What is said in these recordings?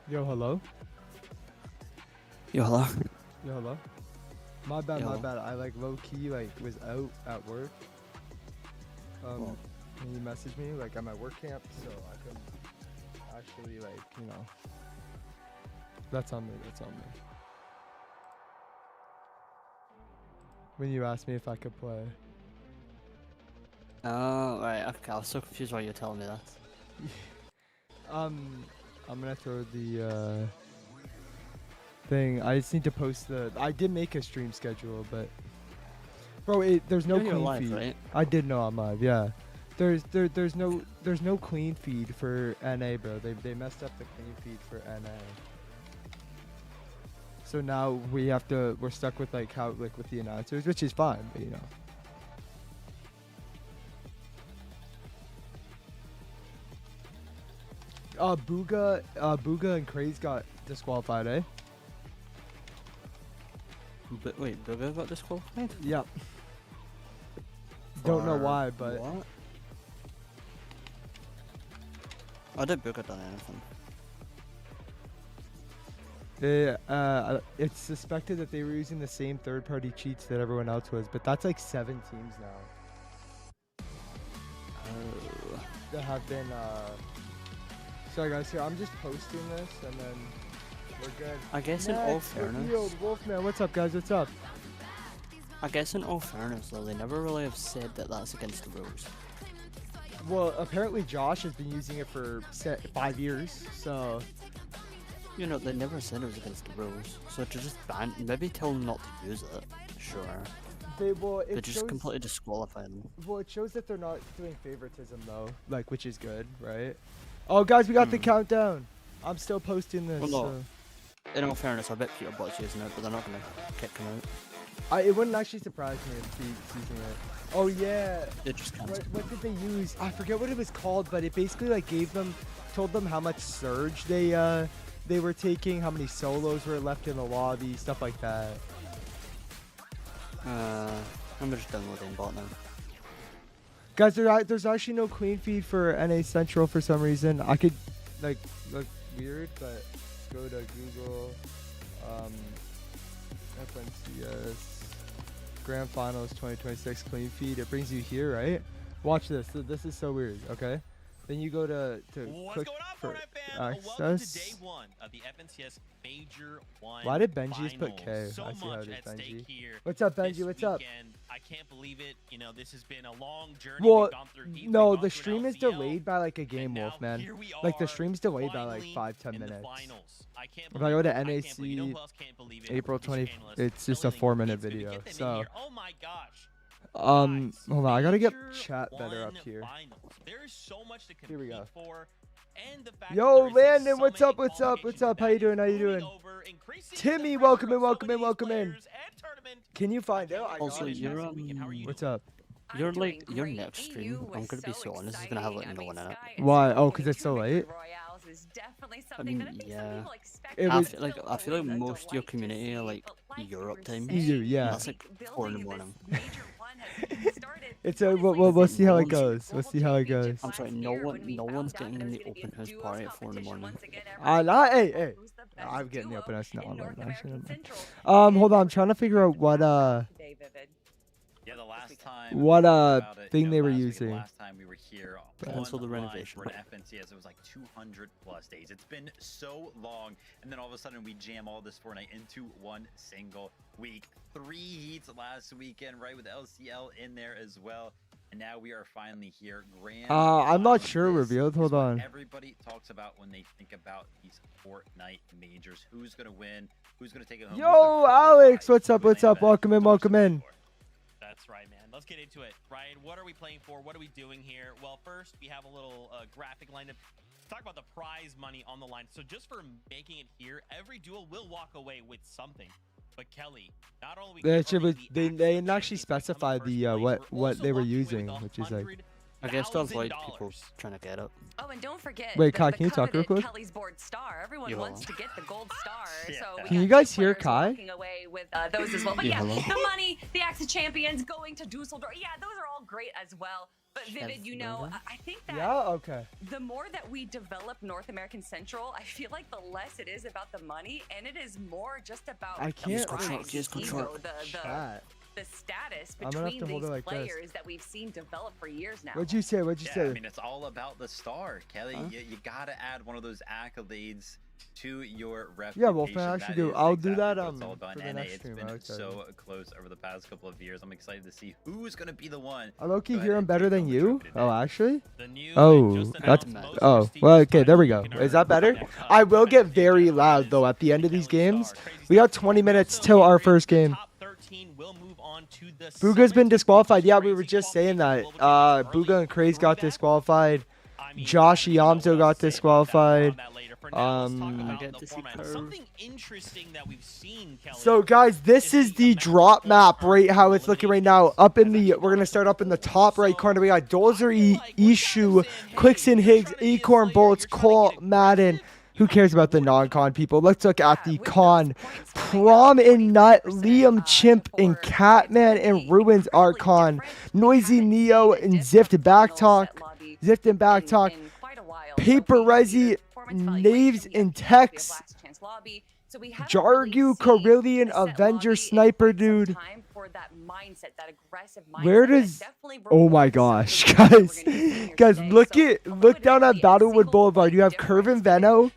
Yo, hello? Yo, hello. Yo, hello? My bad, Yo. my bad. I like low-key like was out at work. Well. And you messaged me like I'm at work camp, so I couldn't actually like, you know. That's on me, that's on me. When you asked me if I could play. Oh, right, okay, I was so confused why you were telling me that. I'm gonna throw the thing. I just need to post the. I did make a stream schedule, but bro, there's no You're clean live, feed. right? I did know I'm live. Yeah, there's no clean feed for NA, bro. They messed up the clean feed for NA. So now we're stuck with like how like with the announcers, which is fine, but you know. Booga and Craze got disqualified, eh? But wait, Booga got disqualified? Yep. Don't know For why, but what? Why did Booga done anything? it's suspected that they were using the same third-party cheats that everyone else was, but that's like 7 teams now Oh. that have been. Sorry guys, here I'm just posting this and then we're good. I guess in all fairness, Wolfman, what's up, guys? What's up? I guess in all fairness though, they never really have said that that's against the rules. Well, apparently Josh has been using it for 5 years, so. You know, they never said it was against the rules, so to just ban, maybe tell them not to use it, sure. But just completely disqualify them. Well, it shows that they're not doing favoritism though, like, which is good, right? Oh, guys, we got the countdown. I'm still posting this. Well, no. In all fairness, I bet PETERBOT's using it, but they're not gonna kick him out. It wouldn't actually surprise me if he's using it. Oh yeah. They just can't. What did they use? I forget what it was called, but it basically like told them how much surge they were taking, how many solos were left in the lobby, stuff like that. I'm just downloading bot now. Guys, there's actually no clean feed for NA Central for some reason. I could like look weird, but go to Google, FNCS Grand Finals 2026 clean feed. It brings you here, right? Watch this. So this is so weird. Okay, then you go to click for access. Welcome to day 1 of the FNCS Major 1. Why did Benji just put K? So I see how much it is, at Benji. stake here. What's up, Benji? This What's up? weekend. I can't believe it. You know, this has been a long journey. Well, We've gone through heat, no, we've gone the through stream an is LCL, delayed by like a game, and now Wolfman. here we Like the are, stream's delayed by like finally 5-10 in the minutes. finals. I can't If I go to believe it. I can't believe- you know who NAC else can't believe it? April These 20, panelists. it's just a Everything 4-minute needs to video. get them in So, here. Oh my gosh. hold on, I gotta get Major chat better up 1 here. finals. There is so much to Here we compete go. for. And the fact Yo, that there is a Landon, what's summit up? What's up? What's up? How qualification you doing? How you moving doing? over, increasing Timmy, the welcome pressure in, of welcome some in, of welcome these in. players and tournament. Can you find out? I Also, got it. you're What's up? Your your next stream, I'm gonna be so honest, is gonna have like no one in it. Why? Oh, 'cause it's so late? I mean, yeah. It I was- feel like most of your community are like Europe time. Yeah. That's like 4 in the morning. It's a we'll see how it goes. We'll see how it goes. I'm sorry, no one's getting in the open house party at 4 in the morning. Hey, I'm getting the open house now. Hold on, I'm trying to figure out what Yeah, the last time What, about it, thing you know, they were last week, using. The last time we were here Cancel the online renovation. for an FNCS, it was like 200 plus days. It's been so long, and then all of a sudden we jam all this Fortnite into one single week. 3 heats last weekend, right, with LCL in there as well. And now we are finally here. Grand I'm not final. sure This revealed. is Hold what on. Everybody talks about when they think about these Fortnite majors. Who's gonna win? Who's gonna take it home? Who's Yo, the Alex, prize? what's up? Who What's they up? bet Welcome in, the most welcome in. for? That's right, man. Let's get into it. Ryan, what are we playing for? What are we doing here? Well, first, we have a little graphic lined up. Talk about the prize money on the line. So just for making it here, every duel will walk away with something. But Kelly, not only They didn't actually specify the what they were using, which is like. I guess to avoid people trying to get up. Oh, and don't forget. Wait, the Kai, can you talk real quick? Kelly's board star. Everyone Yo. wants to get the gold star. Yeah. So we Can got you guys two hear players Kai? walking away with those as well. But Yeah, yeah, hello? the money, the Axe of Champions going to Dusseldorf. Yeah, those are all great as well. But Vivid, you know, I think that okay. the more that we develop North American Central, I feel like the less it is about the money, and it is more just about I can't the status I'm gonna have between to hold these it like players this. that we've seen develop for years now. What'd you say? What'd you Yeah, say? I mean, it's all about the star, Kelly. You gotta add one of those accolades to your reputation. Yeah, Wolfman, I actually do. I'll do that what it's all about. for the NA, next it's stream. been so close over the past couple of years. I'm excited to see who's gonna be the one. I low-key Go hear ahead him and better take than home the you? trophy Oh, today. actually? The new Oh, and just that's announced most oh. prestigious Well, okay, there we title go. in Is that our better? Cup. I will get Crazy very stuff. loud though at the end of these Kelly games. Star, crazy We got stuff. 20 minutes Also, till our Gatorade, first the game. top 13 will move on to the Booga's been Summit, disqualified. which is Yeah, we were crazy. just saying that. Global champions Booga early and Craze through got that. disqualified. I mean, Josh I don't know what Yamzo else got to say about that. We'll disqualified. talk about that later. For now, let's talk Um, about Get the to see format. Curve. Something interesting that we've seen, Kelly. So guys, this is the drop map right how it's looking right now. Up in the we're gonna start up in the top right corner. We got Dozer, Ishu, Quixon, Higgs, Acorn, Bolts, Cole, Madden. Who cares about the non-con people? Let's look at the con. Prom and Nut, Liam, Chimp, and Catman, and Ruins Archon. Noisy Neo, and Zift Backtalk. Zift and Backtalk. Paper Resi, Knaves, and Tex. Jargu, Carillion, Avenger, Sniper Dude. Where does... Oh my gosh, guys. Guys, look down at Battlewood Boulevard. You have Curve and Veno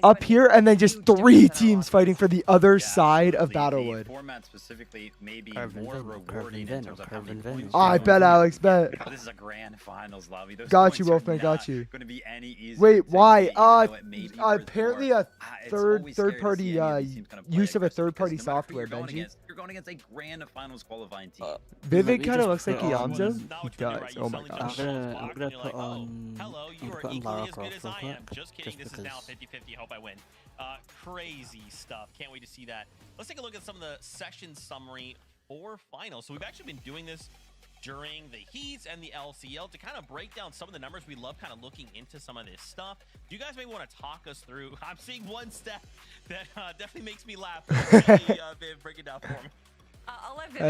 up here, and then just 3 teams fighting for the other side of Battlewood. The format specifically may be Curve and more Venom, rewarding Curve and in terms of how Venom, many Curve and points Venom. I bet, Alex, bet. This is a grand finals lobby. Those Got you, points are Wolfman, got not you. gonna be any easier Wait, to why? get, even though it may be for Apparently Thor. a It's third always scary to party see any of these teams kind of play use of a aggressive third-party because no matter who software, you're going Benji. against, you're going against a grand finals qualifying team. Vivid me kind of just looks like put on- Yamzo. He does. Oh my I'm gosh. I'm gonna put on- Hello, you I'm are putting equally Lara as good Croft as real I am. quick, Just kidding. just This is now because- 50-50. Hope I win. Crazy stuff. Can't wait to see that. Let's take a look at some of the session summary for finals. So we've actually been doing this during the heats and the LCL to kind of break down some of the numbers. We love kind of looking into some of this stuff. Do you guys maybe want to talk us through? I'm seeing one stat that definitely makes me laugh. Viv, break it down for me. I'll let Vivek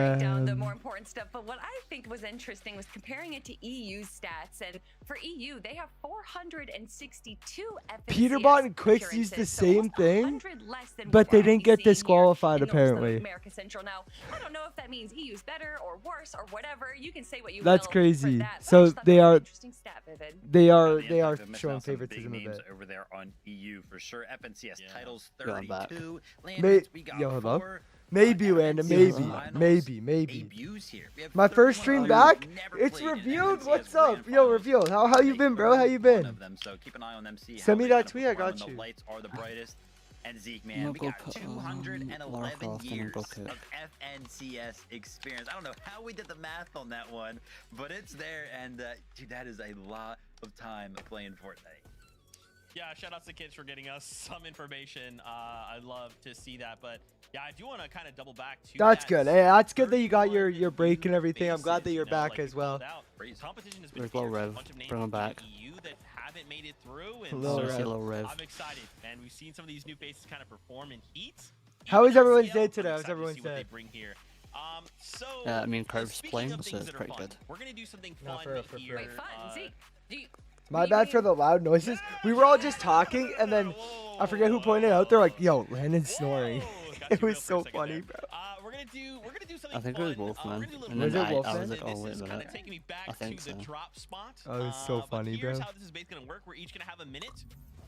break down the more important stuff, but what I think was interesting was comparing it to EU's stats. And for EU, they have 462 FNCS Peterbot and Quicks used the appearances, so same almost thing, 100 less than but what they we're didn't get seeing here disqualified in North apparently. America Central. Now, I don't know if that means EU's better or worse or whatever. You can say what you That's will crazy. for that, but I So just thought they that was an are interesting stat, Vivid. they are The they are impact of missing showing out some big favoritism a names bit. over there on EU for sure. FNCS Yeah. titles Going back. 32. May- Landers, we got Yo, hello? 4. Maybe, Landon, maybe, Finals maybe. debuts here. We have My first 31 stream players back. who've never It's played in revealed. FNCS What's Grand up? Yo, Finals. revealed. How you been, bro? How you One been? of them, so keep an eye on them. See Send how me they that kinda tweet, I perform got when you. The lights are the brightest. And Zeke, I'm man, gonna we go got put, Lara 211 Croft and years go put- of FNCS experience. I don't know how we did the math on that one, but it's there, and dude, that is a lot of time playing Fortnite. Yeah, shout outs to kids for getting us some information. I'd love to see that, but yeah, I do want to kind of double back to That's that. good. Hey, that's good that you got 31 your break and new everything. I'm glad that faces, you're you know, back like as we well. called out. Competition has been There's low fierce. rev. A bunch of names Bring 'em from back. the EU that haven't made it through, and Low so rev. Yellow rev. I'm excited, man. We've seen some of these new faces kind of perform in heats. How Even was everyone's LCL, day I'm today? How was excited to everyone's see what day? they bring here. So I mean, Curve's speaking playing, of so things it's that are pretty fun, good. we're gonna do something No, fun for here. Wait, fun. Zeke, do you... My bad for the loud noises. We were all just talking, and then I forget who pointed out. They're like, "Yo, Landon's snoring." It was so funny, bro. We're gonna do something I think it fun. was Wolfman. We're gonna do a And little Was then it bit of Wolfman? I was like, this oh, wait a is kind minute. of taking me back I think to the so. drop spot. Oh, it was so But funny, here's bro. how this is basically gonna work. We're each gonna have a minute,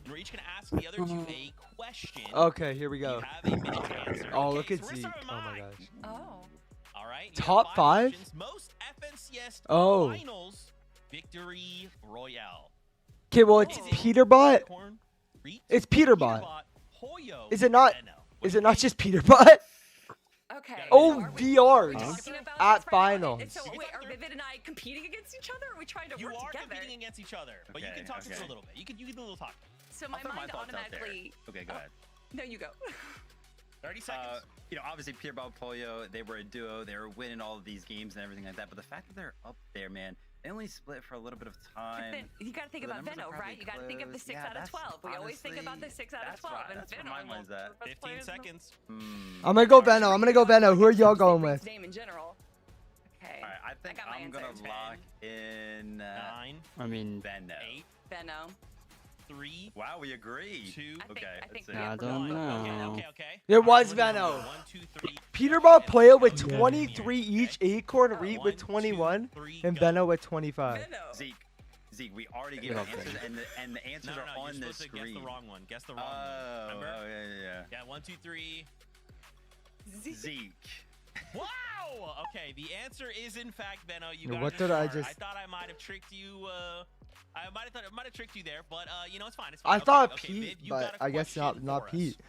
and we're each gonna ask the other two a question. Okay, here we You go. have a minute to answer. Oh, Okay, look at so we're Zeke. gonna start with Oh my mine. gosh. Oh. All right. Top 5? questions. Most FNCS Oh. finals victory royale. Okay, well it's Is it Peterbot. Unicorn, Reet, It's Peterbot. Hoyo, Is it not? Venno? Is it not just Peterbot? Okay. Oh, so are we- VRs are we talking about at this right now? finals. And so, wait, are Vivid and I competing against each other? Or are we trying to You work are together? competing against each other, but you Okay, can talk to us okay. a little bit. You can do a little talk. So my I'll throw my mind thoughts out there. automatically. Okay, go ahead. No, you go. 30 seconds. Obviously Peterbot Polio, they were a duo. They were winning all of these games and everything like that. But the fact that they're up there, man, they only split for a little bit of But time. then you got to think So the about numbers are Venno, probably right? You got to think of the close. 6 Yeah, out of that's 12. We always think about the honestly- 6 out of that's 12. right, And that's where Venno my mind's at. 15 seconds. I'm gonna go Venno. I'm gonna go Venno. Who are y'all going with? Name in general. Okay. All right, I think got my I'm gonna answer. lock in 9, I mean, Benno. 8, Benno. 3, Wow, we agree. 2, I think, Okay, I think let's we see. I have don't one. know. Okay. It was Alright, Venno. 1, 2, 3. Peterbot player with Yeah. 23 each, Acorn Reed with 1, 2, 21, 3, and go. Benno with 25. Benno. Zeke, we already gave Yeah, the answers, and the answers No, are you're on the supposed to guess screen. the wrong one. Guess the wrong Oh, one. Remember? yeah. Yeah, 1, 2, 3. Zeke. Wow! Okay, the answer is in fact Benno. You Yeah, guys what are did I smart. just- I thought I might have tricked you. I might have tricked you there, but you know it's fine. It's I fine. thought okay, Pete, Viv, you but got a I guess question not for Pete. us.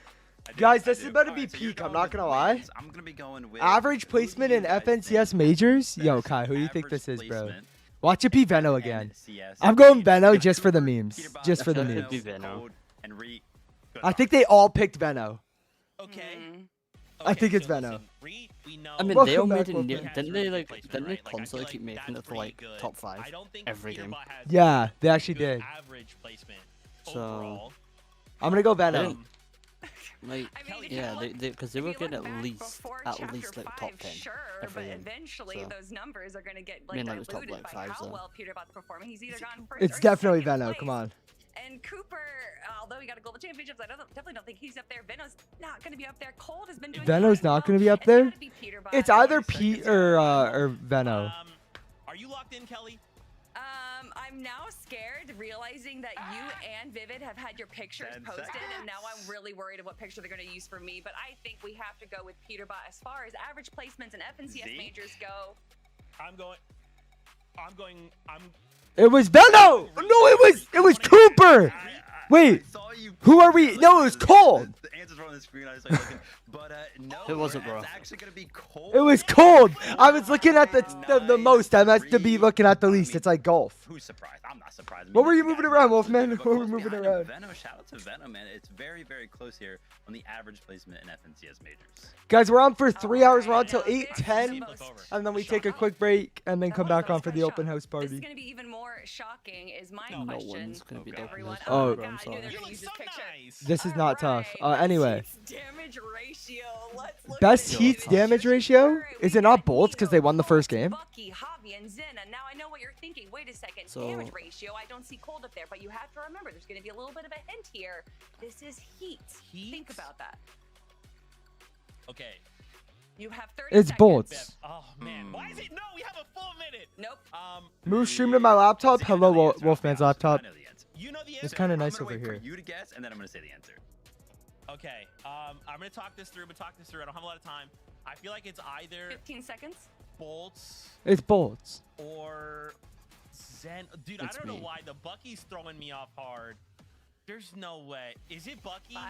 I do, Guys, I this is do. about to Alright, be so you're peak, I'm going not with gonna lie. wins. I'm gonna be going with Average who do placement you in guys FNCS think majors? best Yo, Kai, who do you think average this is, bro? placement Watch it be Venno in again. NCS I'm going majors? Benno If just for the Cooper, memes. Peterbot, Just for the Benno, memes. be Venno. Code, and Reed, good I luck. think they all picked Venno. Okay. Mm. I think it's so Venno. listen, Reed, we know. I mean, Welcome they all back, made it. welcome Near, back. didn't they like? Placement, Didn't they right? Like, I feel constantly like keep making that's it to like pretty good. top 5 I don't think every game? Peterbot has Yeah, good- they actually good did. Average placement So- overall. I'm gonna go They Venno. didn't- Like, I mean, if yeah, you look- because they if were you getting look at back least before like chapter top 5, 10 sure, every but game. eventually So- those numbers are gonna get I like mean, like, top, diluted like, by fives, how though. well Peterbot's performing. He's either gone first It's or definitely second Venno. place. Come on. And Cooper, although he got a global championships, definitely don't think he's up there. Venno's not going to be up there. Cold has been doing Venno's quite not well. gonna be up It's there? gotta be Peterbot. It's either 20 Pete seconds. or Venno. Are you locked in, Kelly? I'm now scared, realizing that you and Vivid have had your pictures 10 posted, seconds. and now I'm really worried of what picture they're going to use for me. But I think we have to go with Peterbot as far as average placements and FNCS Zeke? majors go. I'm It was Venno. No, it was Cooper. Wait, I saw you who are we? No, it was Cold. The answers were on the screen. I was like, looking, but no, It wasn't, it's bro. actually gonna be Cold. It was Cold. I was looking at the most. I must to be looking at the least. It's like golf. Who's surprised? I'm not surprised. What were you Guys, moving around, Wolfman? but What were we close moving behind him, around? Venno, shout out to Venno, man. It's very, very close here on the average placement in FNCS majors. Guys, we're on for 3 hours. We're on till Alright, 8:10, and then we take a quick break and then come back on for the open house This is party. going to be even more shocking. Is my No, no question? one's gonna be Okay. top Everyone. Oh. God, I'm I knew they sorry. were You gonna look use so this picture. nice. This is not tough. Alright, Anyway, best heats damage ratio. Let's look best at heats this. damage ratio? Alright, Is we it not got bolts because they Neo, won the first Colt, game? Bucky, Javi, and Zena. Now I know what you're thinking. Wait a second. So- Damage ratio. I don't see Cold up there, but you have to remember there's going to be a little bit of a hint here. This is heat. Heat? Think about that. Okay. You have 30 It's seconds. bolts. Oh man, why is it? No, we have a full minute. Nope. Move stream to my laptop. See, I Hello, know the answer. Wolfman's I laptop. know the answer. You know the answer. It's kind of I'm nice gonna over wait here. for you to guess, and then I'm gonna say the answer. Okay. I'm gonna talk this through. I don't have a lot of time. I feel like it's either 15 seconds. bolts It's bolts. or Zen. Dude, It's I don't know me. why the Bucky's throwing me off hard. There's no way. Is it Bucky? 5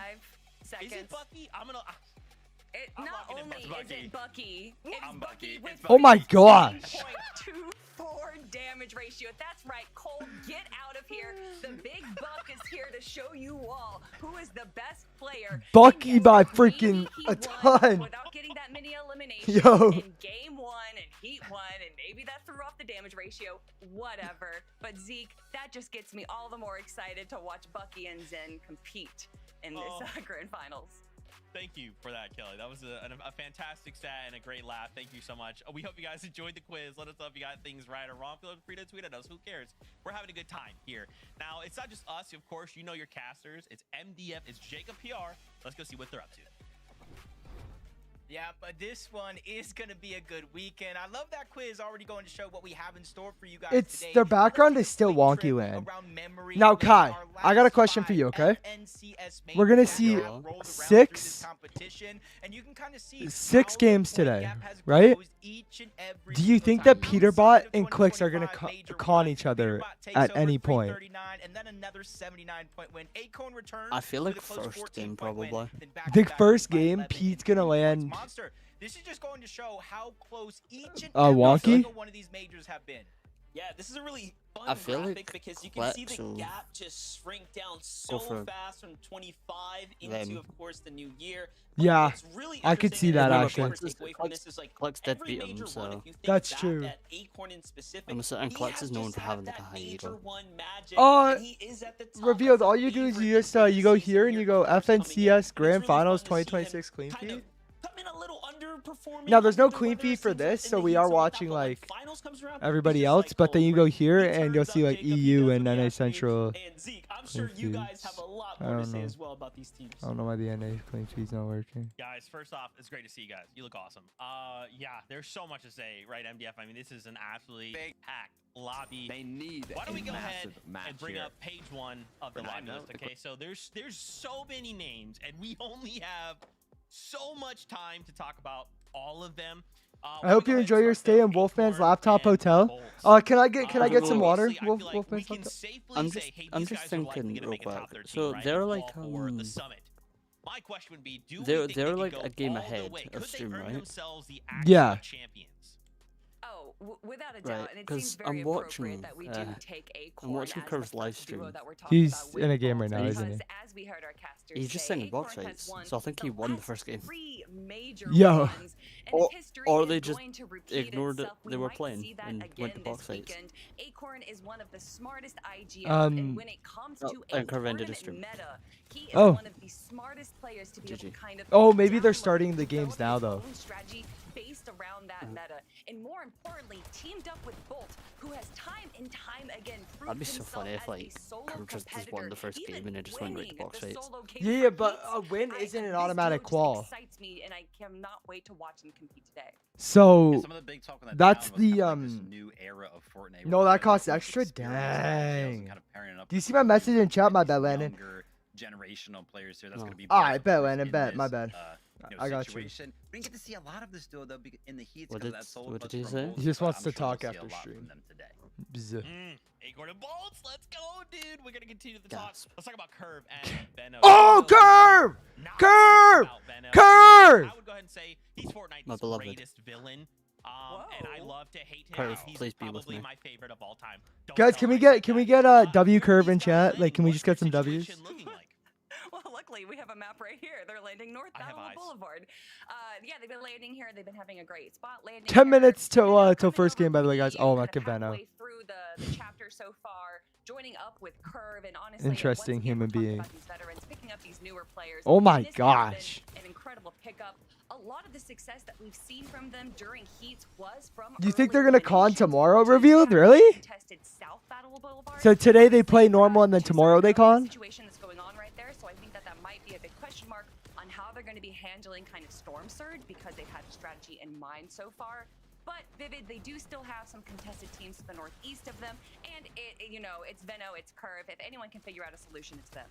seconds. Is it Bucky? I'm gonna. I'm Not locking in only is Bucky. it Bucky, it's I'm Bucky Bucky. with It's Oh my gosh. 15.24 damage ratio. That's right, Cole, get out of here. The big buck is here to show you all who is the best player. Bucky And yes, by maybe freaking he a won ton. without getting that mini elimination Yo. in game 1 and heat 1, and maybe that threw off the damage ratio. Whatever. But Zeke, that just gets me all the more excited to watch Bucky and Zen compete in this Oh. grand finals. Thank you for that, Kelly. That was a fantastic stat and a great laugh. Thank you so much. We hope you guys enjoyed the quiz. Let us know if you got things right or wrong. Feel free to tweet at us. Who cares? We're having a good time here. Now, it's not just us. Of course, you know your casters. It's MDF. It's Jacob PR. Let's go see what they're up to. Yeah, but this one is going to be a good weekend. I love that quiz already going to show what we have in store for you guys It's today. the background Let's is take a still quick wonky, trip man. around memory Now, lane, Kai, our I got a last question for you, 5 okay? FNCS We're gonna majors see that have rolled around through 6 this competition, and you can kind of see 6 how the games point today, gap has right? closed each and every Do you single think time. that Peterbot Outside of and CLIX are gonna 2025 major con run, each other Peterbot takes at over any point? 339, and then another 79-point win. Acorn returns I feel with like a close first game 14-point win, probably. then I think back-to-back first by game, 11 Pete's and gonna 3 points. land Monster. This is just going to show how close each and wonky? every single one of these majors have been. Yeah, this is a really fun I feel graphic like because you can see Flex the will gap just shrink down so for fast from 25 into, them. of course, the new year. Yeah, what's really I could interesting see and that, what actually. I take away from this is, like, CLIX did every beat 'em, major so- one, if you think That's back true. at Acorn in specific, I'm certain he CLIX has is known just for had having like a that high major ego. one magic, Uh, and he is at the top Revealed, as a all you do is favorite you just into you the go season here and you go for first coming in. FNCS It's Grand really Finals fun to see him 2026 clean kind feed. of come in a little under, performing. Now, there's no under the queen weather, feed for it seems like, this, in so the we heat, are something like that, watching, but when like, finals comes around, everybody it's just else, like, but then oh, you go great. here He and you'll turns see, up like, Jacob, he EU does and what he NA has to do. Central. And Zeke, I'm sure queen you guys feeds. have a lot I more to don't say know. as well about these teams. I don't know why the NA queen feed's not working. Guys, first off, it's great to see you guys. You look awesome. Yeah, there's so much to say, right, MDF? I mean, this is an absolutely packed lobby. They need Why don't we go ahead massive match and bring here. up page 1 of the For lobby 9-0, list, okay? So there's so many names, and we only have so much time to talk about all of them. I hope you enjoy your stay in Wolfman's Laptop Hotel. Can I get some water? Wolfman's Laptop. I'm just thinking real quick. So they're like the summit. My question would be, do they're we think they like could a go game all the ahead way? of Could they Stream, earn right? themselves the Yeah. actual champions? Oh, without a doubt, Right, and it 'cause seems very I'm appropriate watching, that we do take Acorn I'm watching as Curve's the live first duo stream. that we're talking He's about with in a game right Bolt, now, isn't because he? as we heard our casters He's just say, singing box Acorn has fights, won so I think the he won the last first game. 3 major Yo. runs, and Or- if history or is they just going to repeat ignored it itself, we they were might playing see that and again went to box this fights. weekend. Acorn is one of the smartest IGLs, and when it comes Oh, to a and Curve ended tournament his stream. meta, he is Oh. one of the smartest players to be able to GG. kind of Oh, maybe they're download, starting the games develop now, his though. own strategy based around that meta, and more importantly, teamed up with Bolt, who has time and time again proved That'd be so himself funny if, as like, a solo Curve just won competitor, the first game even and then just went right to winning box the fights. solo game Yeah, for but Pete's. a win isn't an This automatic duo just qual. excites me, and I cannot wait to watch him compete today. So Yeah, some of the big talk on that that's down was the, kind of like this new era of Fortnite no, where that kind of costs like extra? experienced IGLs and Dang. kind of pairing it up Do you with see my some message in chat? My these bad, Landon. younger generational players here. That's Oh. going to be Alright, big bet, supporters Landon, in bet, my this, bad. I got you. situation. We didn't get to see a lot of this duo though in the heats What because did- that solo what clutch did he from say? Bolts, He just but wants I'm to sure we'll talk see a after lot from stream. them today. Bzz. Acorn and Bolts, let's go, dude. We're gonna continue the talk. Gasp. Let's talk about Curve and Benno. Oh, Curve! Not Curve! about Benno. Curve! I would go ahead and say he's My Fortnite's beloved. greatest villain. And I Whoa. love to hate him. Curve, He's please be with probably me. my favorite of all time. Don't Guys, tell can we him I get said that. W Where are Curve these in guys chat? landing? Like, can we What's just get their some W's? situation looking like? Well, luckily we have a map right here. They're landing north I have Battle eyes. Boulevard. Yeah, they've been landing here. They've been having a great spot landing. 10 here. minutes till They're till coming first over game, by the way, guys. PE, Oh, kind my of Cabana. halfway through the chapter so far, joining up with Curve, and honestly, Interesting once again, human we're talking being. about these veterans, picking up these newer players. Oh my And this has gosh. been an incredible pickup. A lot of the success that we've seen from them during heats was from. You think early they're gonna con eliminations. tomorrow Just revealed? got Really? contested South Battle Boulevard. So today they play Honestly, normal and then just tomorrow they sort of con? the situation that's going on right there, so I think that might be a big question mark on how they're going to be handling kind of Storm Surge because they've had a strategy in mind so far. But Vivid, they do still have some contested teams to the northeast of them, and it's Venno, it's Curve. If anyone can figure out a solution, it's them.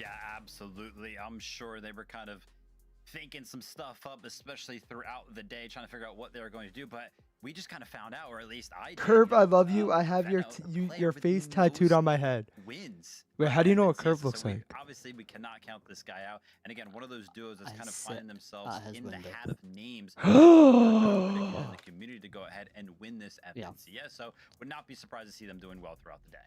Yeah, absolutely. I'm sure they were kind of thinking some stuff up, especially throughout the day, trying to figure out what they were going to do. But we just kind of found out, or at least I did. Curve, I love you. I have your Venno, the player your with the face tattooed most on my head. wins. Wait, how do you know what this Curve season. looks So like? Obviously, we cannot count this guy out. And again, one of those duos that's I kind of sit finding themselves at his in the window. hat of names. in the community to go ahead and win this Yeah. FNCS. So would not be surprised to see them doing well throughout the day.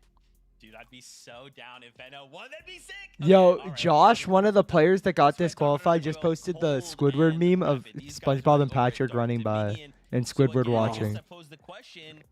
Dude, I'd be so down if Benno won. That'd be sick. Yo, Okay, all right. Josh, one of the players that got So I disqualified, thought just it was posted the cold Squidward and meme of These guys SpongeBob were and Patrick over running by Dominion. and So Squidward again, watching. that posed the question,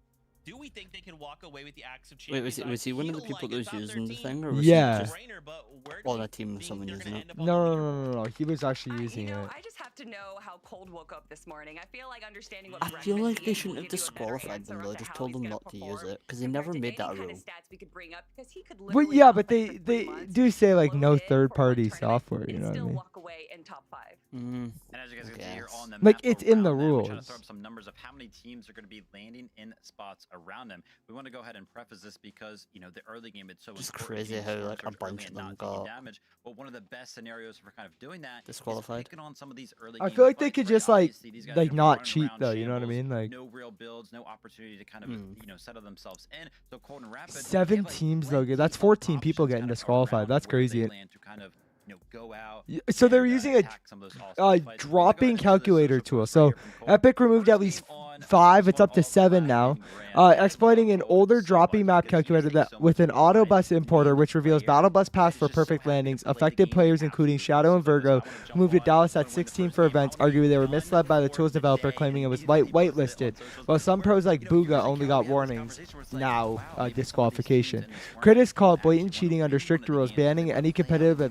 do we think they can walk away with the Axe of Wait, was Champions? he I one of the feel people like that was it's not using the 13. thing, or was Yeah. he just Brainer, but where do on you a team with think someone they're using gonna it? end up on No, the no, leaderboard? no, no, no. He was actually using it. I just have to know how Cold woke up this morning. I feel like understanding what I breakfast feel like he they ate shouldn't will have give you a better disqualified answer them as though. to Just how told he's them gonna not to use perform it because they compared never to made any that a kind of rule. stats we could bring up, because he could Well, literally yeah, not but play for 3 they months, do say like no load in third for one party tournament, software. You and know what I still mean? walk away in top 5. Mm. And as you guys can see here Yes. on the Like, map it's in the around them, we're trying to rules. throw up some numbers of how many teams are going to be landing in spots around them. We want to go ahead and preface this because, the early game, it's so Just important. crazy being how, Storm like, a Surge early bunch and of them not taking got damage. But one of the best scenarios for kind of doing that is disqualified. picking on some of these early I game feel like they fights, could right? just, like- Obviously, these guys like, are not running cheat, around though, you know what I shambles, mean? Like- no real builds, no opportunity to kind of, settle themselves in. So Cold and Rapid, they 7 have, like, teams though. plenty That's of 14 people options getting kind of disqualified. around That's where they crazy. land to kind of, go out. So they're and, using a attack some of those all-star fights. We're gonna go ahead dropping and do this. calculator So tool. first So right here from Cold. Epic removed First at least game on 5. It's up to 7 now. Exploiting an older dropping map calculator that with an auto bus importer, which reveals battle bus paths for perfect landings. Affected players, including Shadow and Virgo, who moved to Dallas at 16 for events, argued they were misled by the tool's developer, claiming it was whitelisted. While some pros like Booga only got warnings. Now, disqualification. Critics call it blatant cheating under strict rules, banning any competitive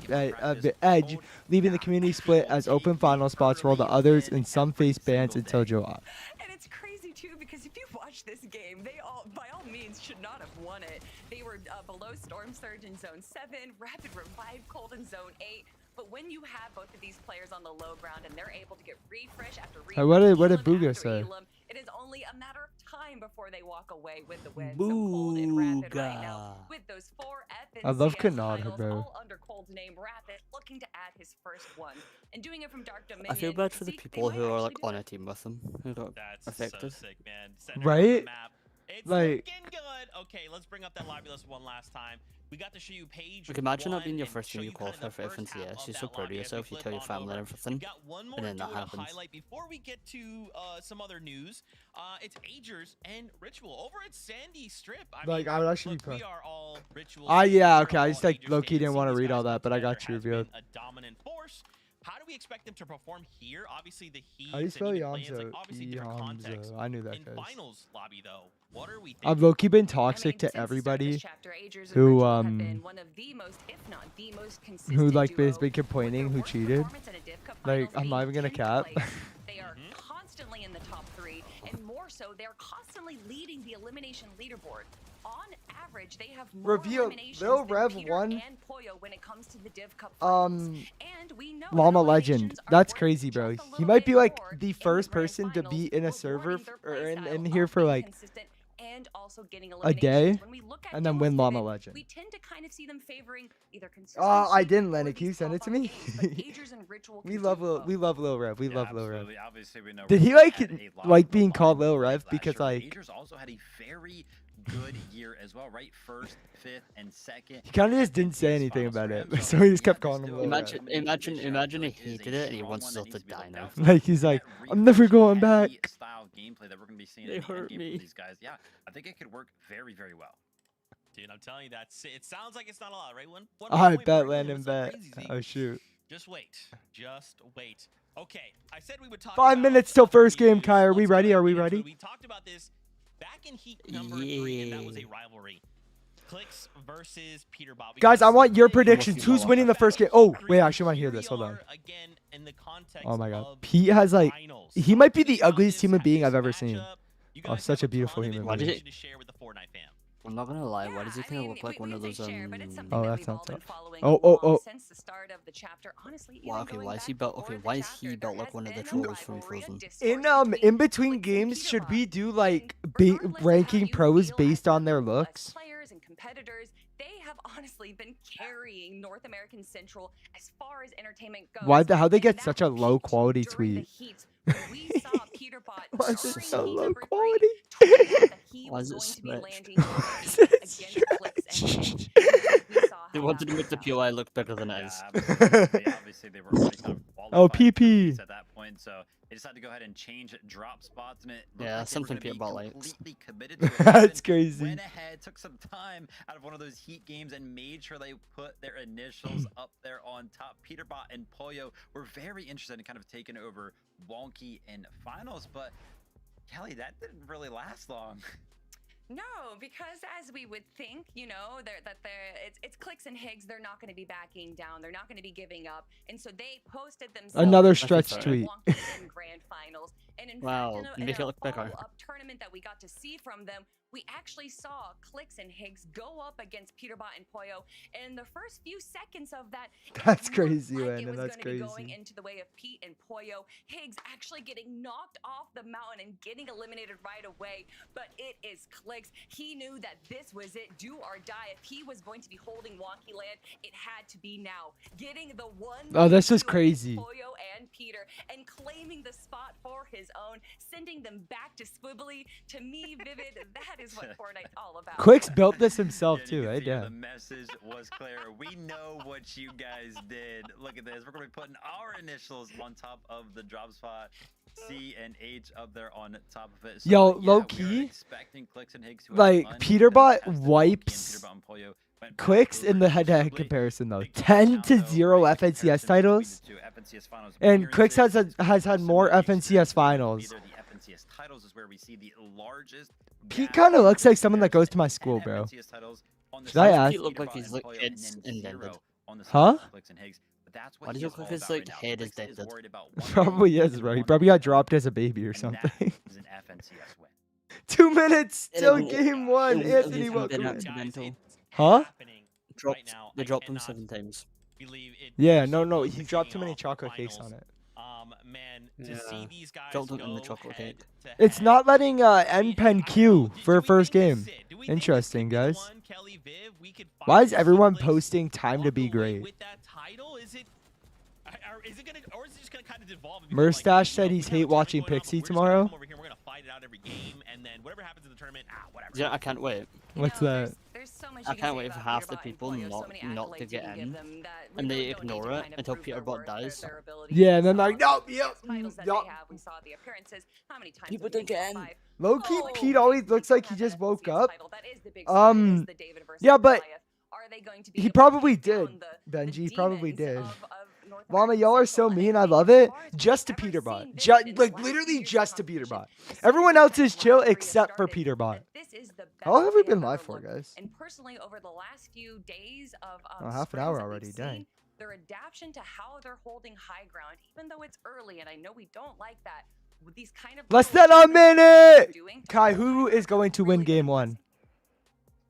edge, leaving the community split as open final spots while the others and some face bans until July. And it's crazy too because if you watch this game, they all, by all means, should not have won it. They were below Storm Surge in Zone 7, Rapid Revive Cold in Zone 8. But when you have both of these players on the low ground and they're able to get refresh after refresh, what did Booga say? It is only a matter of time before they walk away with the win. So Cold and Rapid right now with those 4 FNCS I love titles, Kanada, bro. all under Cold's name, Rapid looking to add his first one and doing it from Dark Dominion. I feel bad for the Zeke, they people might who are like actually do on it. a team with them who got That's affected. so sick, man. Send her on the Right? map. It's Like- looking good. Okay, let's bring up that lobby list one last time. We got to show you page Like, imagine that 1 being your and first show time you you kind of qualify the for first half FNCS. of You're so that proud of lobby as we yourself. You flip tell your on family and over. everything. We've got one more and then that duo to happens. highlight before we get to some other news. It's Agers and Ritual over at Sandy Strip. I Like, mean, I would actually look, be we are all Ritual. yeah, fans. okay, We're I all just, like, Agers low-key fans. didn't wanna Seeing read these all guys that, but I come got together you, has Viod. been a dominant force. How do we expect them to perform here? Obviously, the Heat. How do you spell and even play-ins, like, Yamza? obviously different context. I knew that, In guys. finals lobby, though, what are we I've thinking? low-key been I toxic mean, to since the start of this everybody chapter, Agers and who, Ritual have been one of the most, if not the most consistent like, duo has been with their complaining who worst cheated. performance in a Div Cup Like, finals I'm not being even gonna 10th cap. place. They are constantly in the top 3, and more so, they're constantly leading the elimination leaderboard. On average, they have more Reveal- eliminations Lil than Rev Peter won. and Poyo when it comes to the Div Cup finals. And we know that Llama Legend. eliminations are That's worth crazy, bro. just a He little might bit be like more the in first grand person to be finals, in a server rewarding their in playstyle here of for being like consistent and also getting a day, eliminations. When we look at and then duos win Llama Vivid, Legend. we tend to kind of see them favoring either I consistency didn't, or Lennox. these You send it to top-up me. games, but Agers and Ritual we can love do Lil, both. we love Lil Rev. We Yeah, love Lil Rev. absolutely. Obviously, we know Did he, Ritual like, had a lot like of being good called lines Lil Rev last because, year, but like- Agers also had a very good year as well, right? First, fifth, and second. He kind of just didn't say anything about it, so he just kept calling him Lil Rev. Imagine he hated it and he wants us to die now. Like, he's like, I'm never going back. Style gameplay that we're going to be seeing They in the end hurt game me. from these guys. Yeah, I think it could work very, very well. Dude, I'm telling you that. It sounds like it's not a lot, right? One I point bet per game, Landon it's so bet. crazy, Zeke. Oh shoot. Just wait. Just wait. Okay, I said we would talk 5 about minutes till other first game, news. Kai. Are we Let's go ready? ahead Are and we get into ready? it. We talked about this back in heat number 3, and that was a rivalry. CLIX versus PETERBOT. Guys, I want your Today, predictions. Who's winning the first game? Oh, wait, I actually want to hear this. Hold on. Again, in the context Oh my god. of Pete has like, finals. he might be the Thoughts ugliest is human at being this I've ever seen. matchup. You Oh, guys such have a beautiful ton of human being. information to share with the Fortnite fam. I'm not gonna lie, why does he Yeah, I kind of mean, look like one we of say those share, but it's something Oh, that that's we've not all been tough. following Oh, oh, along oh. since the start of the chapter. Honestly, Wow, even okay, going why is back he built? before Okay, the why is chapter, he built there like one of has the been a trolls from rivalry, a Frozen? discourse In between CLIX and games, should we PETERBOT. do like And regardless of how ranking you pros feel based as on their fellow looks? players and competitors, they have honestly been carrying North American Central as far as entertainment goes. How'd they And get that such a peaked low quality during the tweet? heats when we saw PETERBOT Why is it during so heat low number 3 quality? tweeting out that he Why was is it going to be stretched? landing Is it against CLIX and stretched? Higgs. We saw They how wanted that to make the worked out. POI look better than it is. Absolutely. Obviously, they were already kind of qualified Oh, for PP. peace at that point, so they decided to go ahead and change drop spots, and it looked Yeah, like they were something gonna be PETERBOT likes. completely committed to it. That's Even crazy. Went ahead, took some time out of one of those heat games, and made sure they put their initials up there on top. PETERBOT and Poyo were very interested in kind of taking over Wonky in finals, but Kelly, that didn't really last long. No, because as we would think, you know, it's CLIX and Higgs. They're not going to be backing down. They're not going to be giving up. And so they posted themselves Another as stretch the tweet. Wonky in grand finals. And in Wow, fact, in make a it look better. follow-up tournament that we got to see from them, we actually saw CLIX and Higgs go up against PETERBOT and Poyo. And in the first few seconds of that, it That's looked crazy, like Landon, it was that's gonna be going crazy. into the way of Pete and Poyo. Higgs actually getting knocked off the mountain and getting eliminated right away. But it is CLIX. He knew that this was it, do or die. If he was going to be holding Wonky Land, it had to be now. Getting the one. Oh, this was two against crazy. Poyo and Peter, and claiming the spot for his own, sending them back to Squibbly. To me, Vivid, that is what Fortnite's all about. CLIX built this himself Yeah, you too, can eh? see the Damn. message was clear. We know what you guys did. Look at this. We're going to be putting our initials on top of the drop spot. C and H up there on top of it. Yo, yeah, low we're key, expecting CLIX and Higgs to have like, PETERBOT uncontested. Wonky and wipes PETERBOT and Pollo went back CLIX in the over head-to-head comfortably. comparison though. Big 10 to touchdown, though, 0 great FNCS comparison between titles. the two FNCS finals And CLIX appearances. has had more FNCS finals. Either the FNCS titles is where we see the largest. Pete gap kind of looks like someone that goes comparison to my and school, bro. FNCS titles on the Should I side of ask? Pete look like PETERBOT he's and like Pollo, head's and then indented. 0 on the side Huh? of CLIX and Higgs. But that's what Why does he he is look like all his, about like, right now. head is CLIX dented? worried about one Probably thing, is, and bro. He one probably got thing, dropped as a baby or and something. that is an FNCS win. 2 minutes It till hasn't- game 1. it Anthony, hasn't welcome been in. accidental. It's Huh? happening Dropped, right now. they I dropped him cannot 7 times. believe it. Yeah, We're no, so no. close He to dropped too kicking many off the chocolate cakes on finals. it. Man, to Yeah. see these guys Dropped go him in the chocolate head cake. to It's head. not letting I N mean, pen I don't Q know. for Do a we first think game. this is it? Do we think this Interesting, could be the guys. one, Kelly, Viv? We could Why is finally everyone see CLIX posting time to walk be away great? with that title? Is it? Or is it gonna? Or is it just gonna kind of devolve? Merstash said he's hate watching Pixie tomorrow. Come over here, we're gonna fight it out every game, and then whatever happens in the tournament, whatever. Yeah, I can't wait. What's that? There's so much I you can can't say wait about for half the PETERBOT and people Pollo, so not many to accolades get you can give in, them that we and they really don't need ignore to it kind of until prove their PETERBOT worth, dies. their abilities. Yeah, and then We like, saw nope, the yep, titles that yup. they have. We saw the appearances. How many times People have they don't get top in. five? Low key, Oh, Pete always looks like he have just that woke FNCS up. title. That is the big story, is the David versus Yeah, but Goliath. Are they going to be he able to probably take down did, the Benji. He probably demons did. of North Llama, American y'all are so Central? And mean. I I think love as it. far as Just to we've ever PETERBOT. seen Just Vivid in the like last literally few years of just to competition, PETERBOT. as soon as Everyone the else kind is of chill rivalry except for started, PETERBOT. that this is the How long best have we they been have live ever for, looked. guys? And personally, over the last few days of Oh, half an scrims hour that we've already, dang. seen, their adaptation to how they're holding high ground, even though it's early, and I know we don't like that. With these kind of Less little than a adjustments that they're minute. doing to Kai, hold who high is ground going to win really game impressive. 1?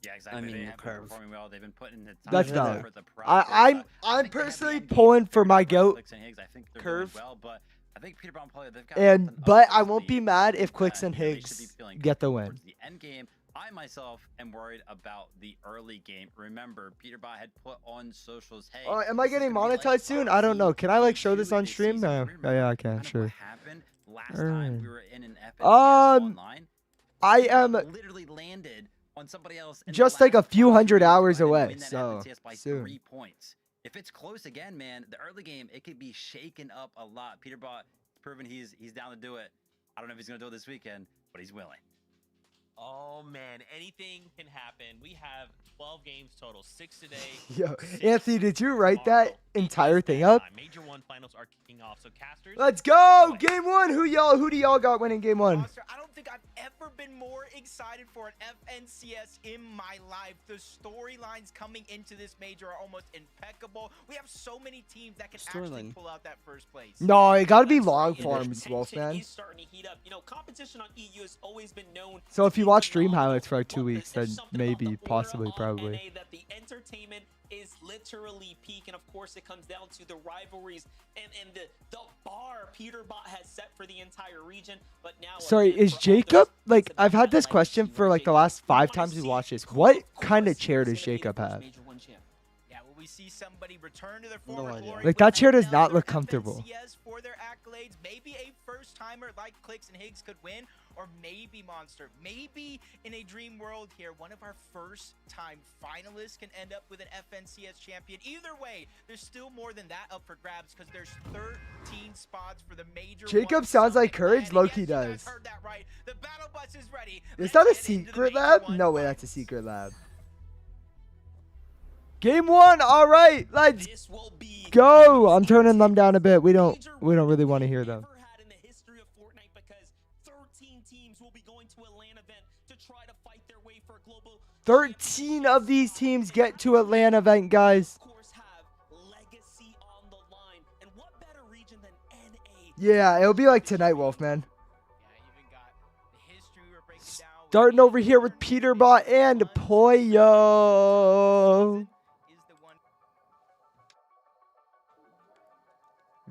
Yeah, exactly. mean, They the have been curve. performing well. They've been putting in the time That's for valid. the process, I'm but I think they have the personally end game pulling for figured my out by goat CLIX and Higgs. I think they're curve. doing well, but I think PETERBOT and Pollo, they've got And something up but their I won't be sleeve mad if that, CLIX and you know, they should be Higgs feeling get the confident win. towards the end game. I myself am worried about the early game. Remember, PETERBOT had put on socials, hey, Am I this is getting gonna be monetized like soon? I don't know. Can I like show Foxy this on this stream? season. No. Remember Yeah, I can. kind of Sure. what happened last Alright. time we were in an FNCS online? I PETERBOT am literally landed on somebody else in the just like a last few couple hundred games to hours go ahead and away, win that so FNCS by soon. 3 points. If it's close again, man, the early game, it could be shaken up a lot. PETERBOT proven he's down to do it. I don't know if he's gonna do it this weekend, but he's willing. Oh man, anything can happen. We have 12 games total, 6 today. Yo, 6 Anthony, did you write tomorrow. that It entire is thing that up? time. Major 1 finals are kicking off. So casters, Let's go! Game 1. Who do y'all got winning game 1? Monster, I don't think I've ever been more excited for an FNCS in my life. The storylines coming into this major are almost impeccable. We have so many teams that can actually Storyline. pull out that first place. No, it gotta be That's right, long and the forms, tension Wolfman. is starting to heat up. You know, competition on EU has always been known. So if to you be watch stream phenomenal, highlights for like 2 but weeks, there's then something about maybe, the aura possibly, on probably. NA that the entertainment is literally peak, and of course it comes down to the rivalries and the bar PETERBOT has set for the entire region. But now, Sorry, again, is for Jacob, others, like, it's I've about had this legacy, question for where like the Jacob, last you 5 wanna times we see watched this. who, What of kind of course, chair is does gonna be the Jacob first have? Major 1 champ. Yeah, will we see somebody return to their No former idea. glory? Like, that with chair does not another look comfortable. FNCS for their accolades? Maybe a first-timer like CLIX and Higgs could win, or maybe Monster. Maybe in a dream world here, one of our first-time finalists can end up with an FNCS champion. Either way, there's still more than that up for grabs because there's 13 spots for the major. Jacob one sounds like summit Courage, plan. Loki Yes, you guys does. heard that right. The battle bus is ready. Is Let's that a get into the secret major lab? one No way, that's a fights. secret lab. Game 1. All right, let's This will be go. the I'm most turning them down a intense bit. We don't major really we've want to hear them. ever had in the history of Fortnite, because 13 teams will be going to a LAN event to try to fight their way for a global 13 of these teams get to a LAN event, guys. Of course, have legacy on the line, and what better region than NA? Yeah, it'll be like tonight, Wolfman. Yeah, even got the history we're breaking down. with Starting the over here with PETERBOT and Pollo. is the one.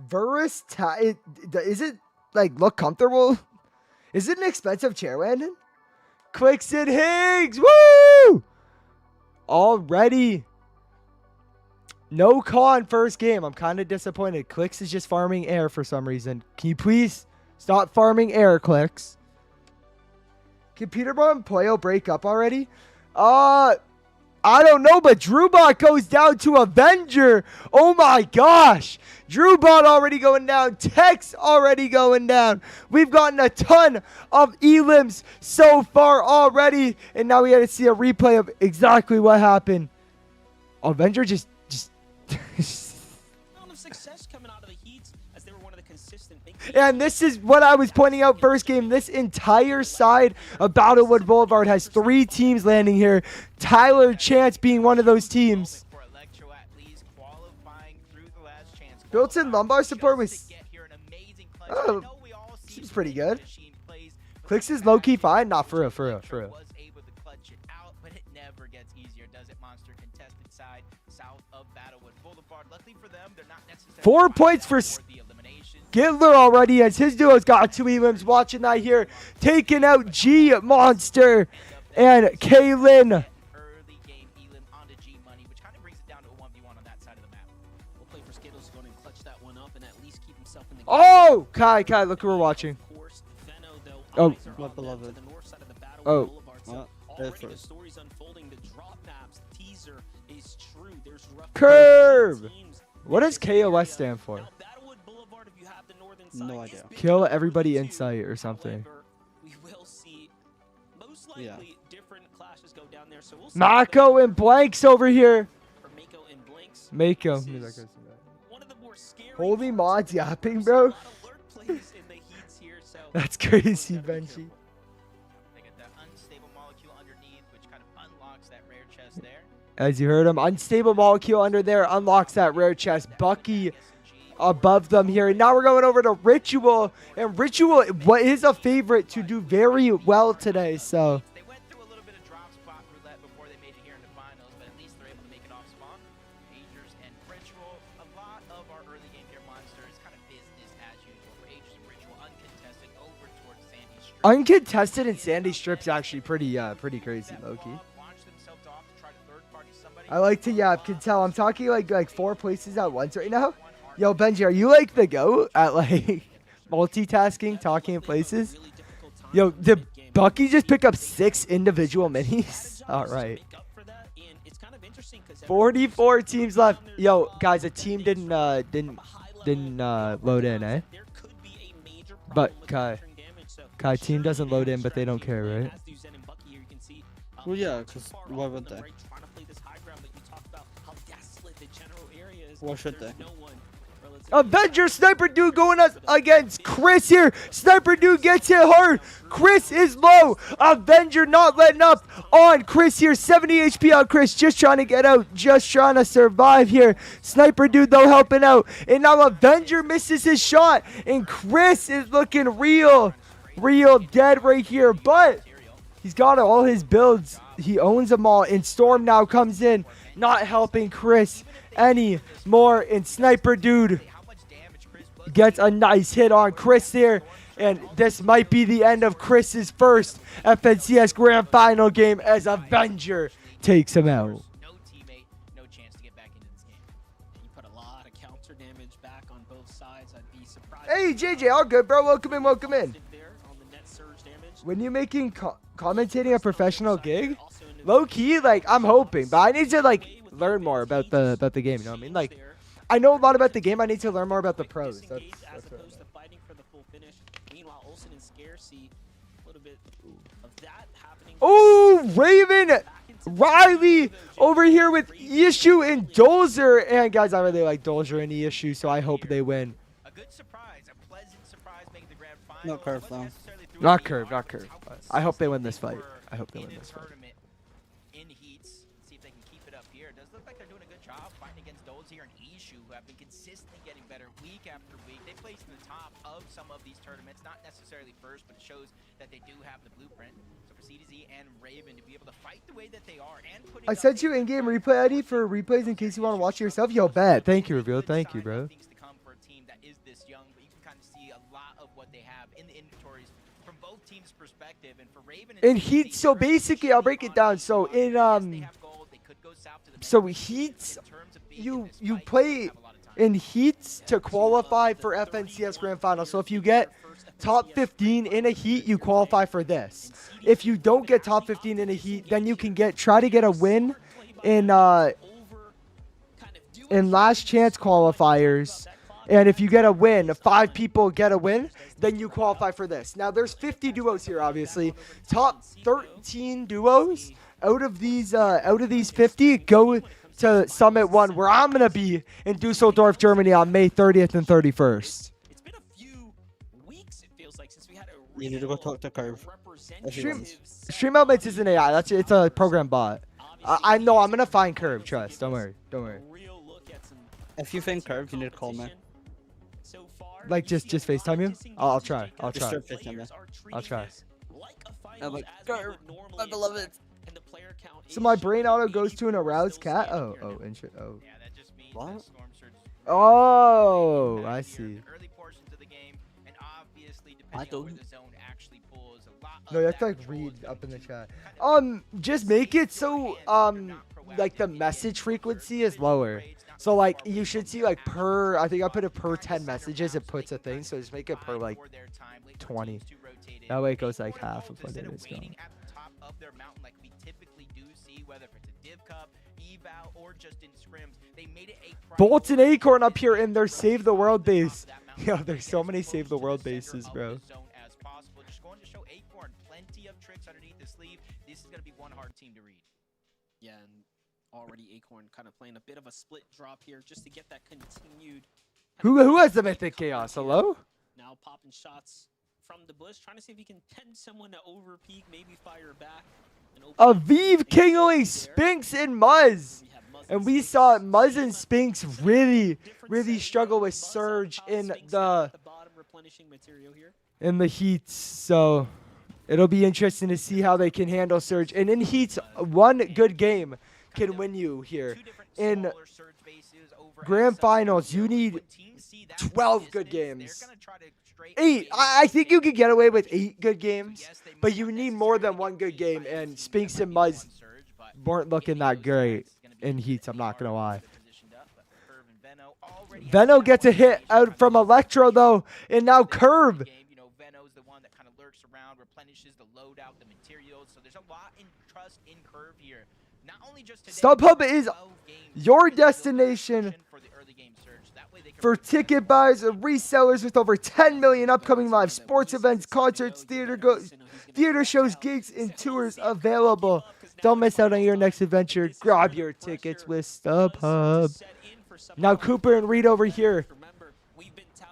Verus, is it like look comfortable? Is it an expensive chair, Landon? CLIX and Higgs, woo! Already. No con first game. I'm kind of disappointed. CLIX is just farming air for some reason. Can you please stop farming air, CLIX? Can PETERBOT and Pollo break up already? I don't know, but DrewBot goes down to Avenger. Oh my gosh. DrewBot already going down. Tex already going down. We've gotten a ton of elims so far already. And now we got to see a replay of exactly what happened. Avenger just Amount of success coming out of the Heats as they were one of the consistent big and this is what I was pointing out first game. This entire side of Battlewood Boulevard has 3 teams landing here. Tyler Chance being one of those teams. For Electro at least qualifying through the last chance. Built-in lumbar support was Just to get here an amazing clutch. Oh, I know we all see seems pretty the way the good. machine plays, but Clicks the is low-key fact fine. that Not for real. Electro was able to clutch it out, but it never gets easier, does it? Monster contested side south of Battlewood Boulevard. Luckily for them, they're not necessarily 4 fighting points for the elimination. Gittler already, as his duo's got 2 elims. Watching that here. Taking out G Monster and Kaylin. Early game elim onto G Money, which kind of brings it down to a 1v1 on that side of the map. We'll play for Skittles to go and clutch that one up and at least keep himself in the game. Oh, Kai, look who we're watching. Of course, Venno, though, Oh. eyes are My on them beloved. to the north side of the Battle Oh. Boulevard. So What? already the First. story's unfolding. The drop maps teaser is true. There's roughly Curve. 15 teams What does in this KOS area. stand for? Now, Battlewood Boulevard, if you have the northern No side, idea. is big Kill enough for everybody the in two. sight or something. However, we will see most Yeah. likely different clashes go down there. So we'll see Mako and Blanks over here. or Mako and Blinks. Mako. This is one of the more scary Holy parts mods of the game. yapping, We've bro. seen a lot of lurk plays in the Heats here, so That's crazy, gotta be Benji. careful. They get that unstable molecule underneath, which kind of unlocks that rare chest there. As you heard him, unstable molecule under there unlocks that rare chest. Bucky above them here. And now we're going over to Ritual. And Ritual what is a favorite to do very well today. So They went through a little bit of drop spot roulette before they made it here in the finals, but at least they're able to make it off spawn. Pagers and Ritual, a lot of our early game here monster is kind of business as usual. Pagers and Ritual uncontested over towards Sandy Strip. uncontested in Sandy Strip's actually pretty crazy, low-key. Launch themselves off to try to third party somebody. I like to can tell. I'm talking like 4 places at once right now. Yo, Benji, are you like the GOAT at like multitasking, talking in places? Really difficult time Yo, in the did mid game. Bucky just pick up 6 individual minis? All right. Make up for that, and it's kind of interesting 'cause 44 teams left. everyone Yo, down there guys, a is team making didn't sure from a high level load in, eh? there could be a major But problem with Kai, monitoring damage, so Kai, sure team doesn't load they in, have but they don't care, strategy, right? as do Zen and Bucky here, you can see, Well, yeah, not too 'cause far why off would them, they? right, trying to play this high ground, but you talk about how desolate the general area is. Why should There's they? no one relatively Avenger Sniper Dude going up against Chris here. Sniper Dude gets hit hard. Chris is low. Avenger not letting up on Chris here. 70 HP on Chris. Just trying to get out. Just trying to survive here. Sniper Dude, though, helping out. And now Avenger misses his shot. And Chris is looking real dead right here. But he's got all his builds. He owns them all. And Storm now comes in, not helping Chris anymore. And Sniper Dude How much damage Chris was gets a nice hit on Chris there. And this might be the end of Chris's first FNCS Grand Final game as Avenger takes him out. no teammate, no chance to get back into this game. You put a lot of counter damage back on both sides. I'd be surprised. Hey, JJ, all good, bro. Welcome in, welcome in. There on the net surge damage. When you're making commentating a professional gig, Also in the low key, like I'm hoping, but I need to like learn more about the game. You know what I mean? Like I know a lot about the game. I need to learn more about the pros. That's as what I opposed to fighting for the full finish. Meanwhile, Olsen and Scare see a little bit of that happening. Oh, Raven Riley over here with Issue and Dozer. And guys, I really like Dozer and Issue, so I hope they win. A good surprise, a pleasant surprise making the grand final. Not curved, Wasn't though. necessarily through Not the curved, arm, not but curved. how I hope they win consistent this they fight. were I hope they in win a this fight. tournament in heats. See if they can keep it up here. It does look like they're doing a good job fighting against Dozier and Ishu, who have been consistently getting better week after week. They placed in the top of some of these tournaments, not necessarily first, but it shows that they do have the blueprint. So for CDZ and Raven to be able to fight the way that they are and putting I up sent you a in-game replay ID for replays in case you want to watch it yourself. Yo, bet. Thank you, Reveal. Thank you, bro. Things to come for a team that is this young, but you can kind of see a lot of what they have in the inventories from both teams' perspective. And for Raven In CDZ, Heat, so basically, I'll break it down. So in yes, they have gold, they could go south to the so middle, Heats, in terms of being in you this you fight, play they have a lot of time. in Heats to qualify for FNCS Grand Final. So if you get top 15 in a Heat, you qualify for this. If you don't get top 15 in a Heat, then you can try to get a win in last chance qualifiers. And if you get a win, 5 people get a win, then you qualify for this. Now, there's 50 duos here, obviously. Top 13 duos out of these 50 go to Summit 1, where I'm going to be in Dusseldorf, Germany on May 30th and 31st. It's been a few weeks, it feels like, since we had a You need to go talk to Curve. Stream Elements isn't AI. It's a program bot. I know. I'm going to find Curve. Trust. Don't worry. Don't worry. If you find Curve, you need to call me. Like, just FaceTime you? I'll try. I'll Just try. start FaceTime me. I'll try. I'm like, Curve, my beloved. So my brain auto goes to an aroused cat? Oh, interesting. Oh. Yeah, that just means What? that Storm Surge is Oh, I here see. in the early portions of the game, and obviously depending on where the zone actually pulls, a lot of No, you have to that like control read is up in the gonna chat. Just make it so like the message frequency is lower. So like you should see like per, I think I put it per 10 messages, it puts a thing. So just make it per like 20. That way it goes like half of what it is going. at the top of their mountain like we typically do see, whether if it's a div cup, eval, or just in scrims. They made it a Bolts and Acorn up here in their Save the World base. Yo, there's so many Save the World bases, bro. As possible. Just going to show Acorn plenty of tricks underneath the sleeve. This is going to be one hard team to read. Yeah, and already Acorn kind of playing a bit of a split drop here just to get that continued. Who has the Mythic Chaos? Hello? Now popping shots from the bush, trying to see if he can tend someone to over peek, maybe fire back. And open Aviv, Kingly, Spinks, and Muzz. We have Muzz And and we Spinks. saw Muzz and Spinks really Different setting struggle here. with Muzz up Surge top, in Spinks down at the bottom, replenishing material here. the heats. So it'll be interesting to see how they can handle Surge. And in heats, one good game can win you here. In Smaller surge bases over grand at finals, you When need teams see that 12 distance, good they're games. gonna try to straight 8. away I think you take could get away with 8 good games. Yes, they But might you not need more than necessarily one get good beat game. by a And team that Spinks might and be low on Muzz surge, but weren't looking that any great of those stats is gonna in be heats. I'm not going to lie. positioned up, but Curve and Veno already have Veno that gets a one hit stage out trying from to Electro, though. And now Curve. game. You know, Veno's the one that kind of lurks around, replenishes the loadout, the materials. So there's a lot in trust in Curve here. Not only just today, StubHub but is 12 games your to build that destination position for the early game surge. That way they can for really ticket buyers and resellers with over 10 million upcoming live sports events, concerts, theater shows, gigs, and tours available. Don't miss out on your next adventure. Grab your tickets with StubHub. Now Cooper and Reed over here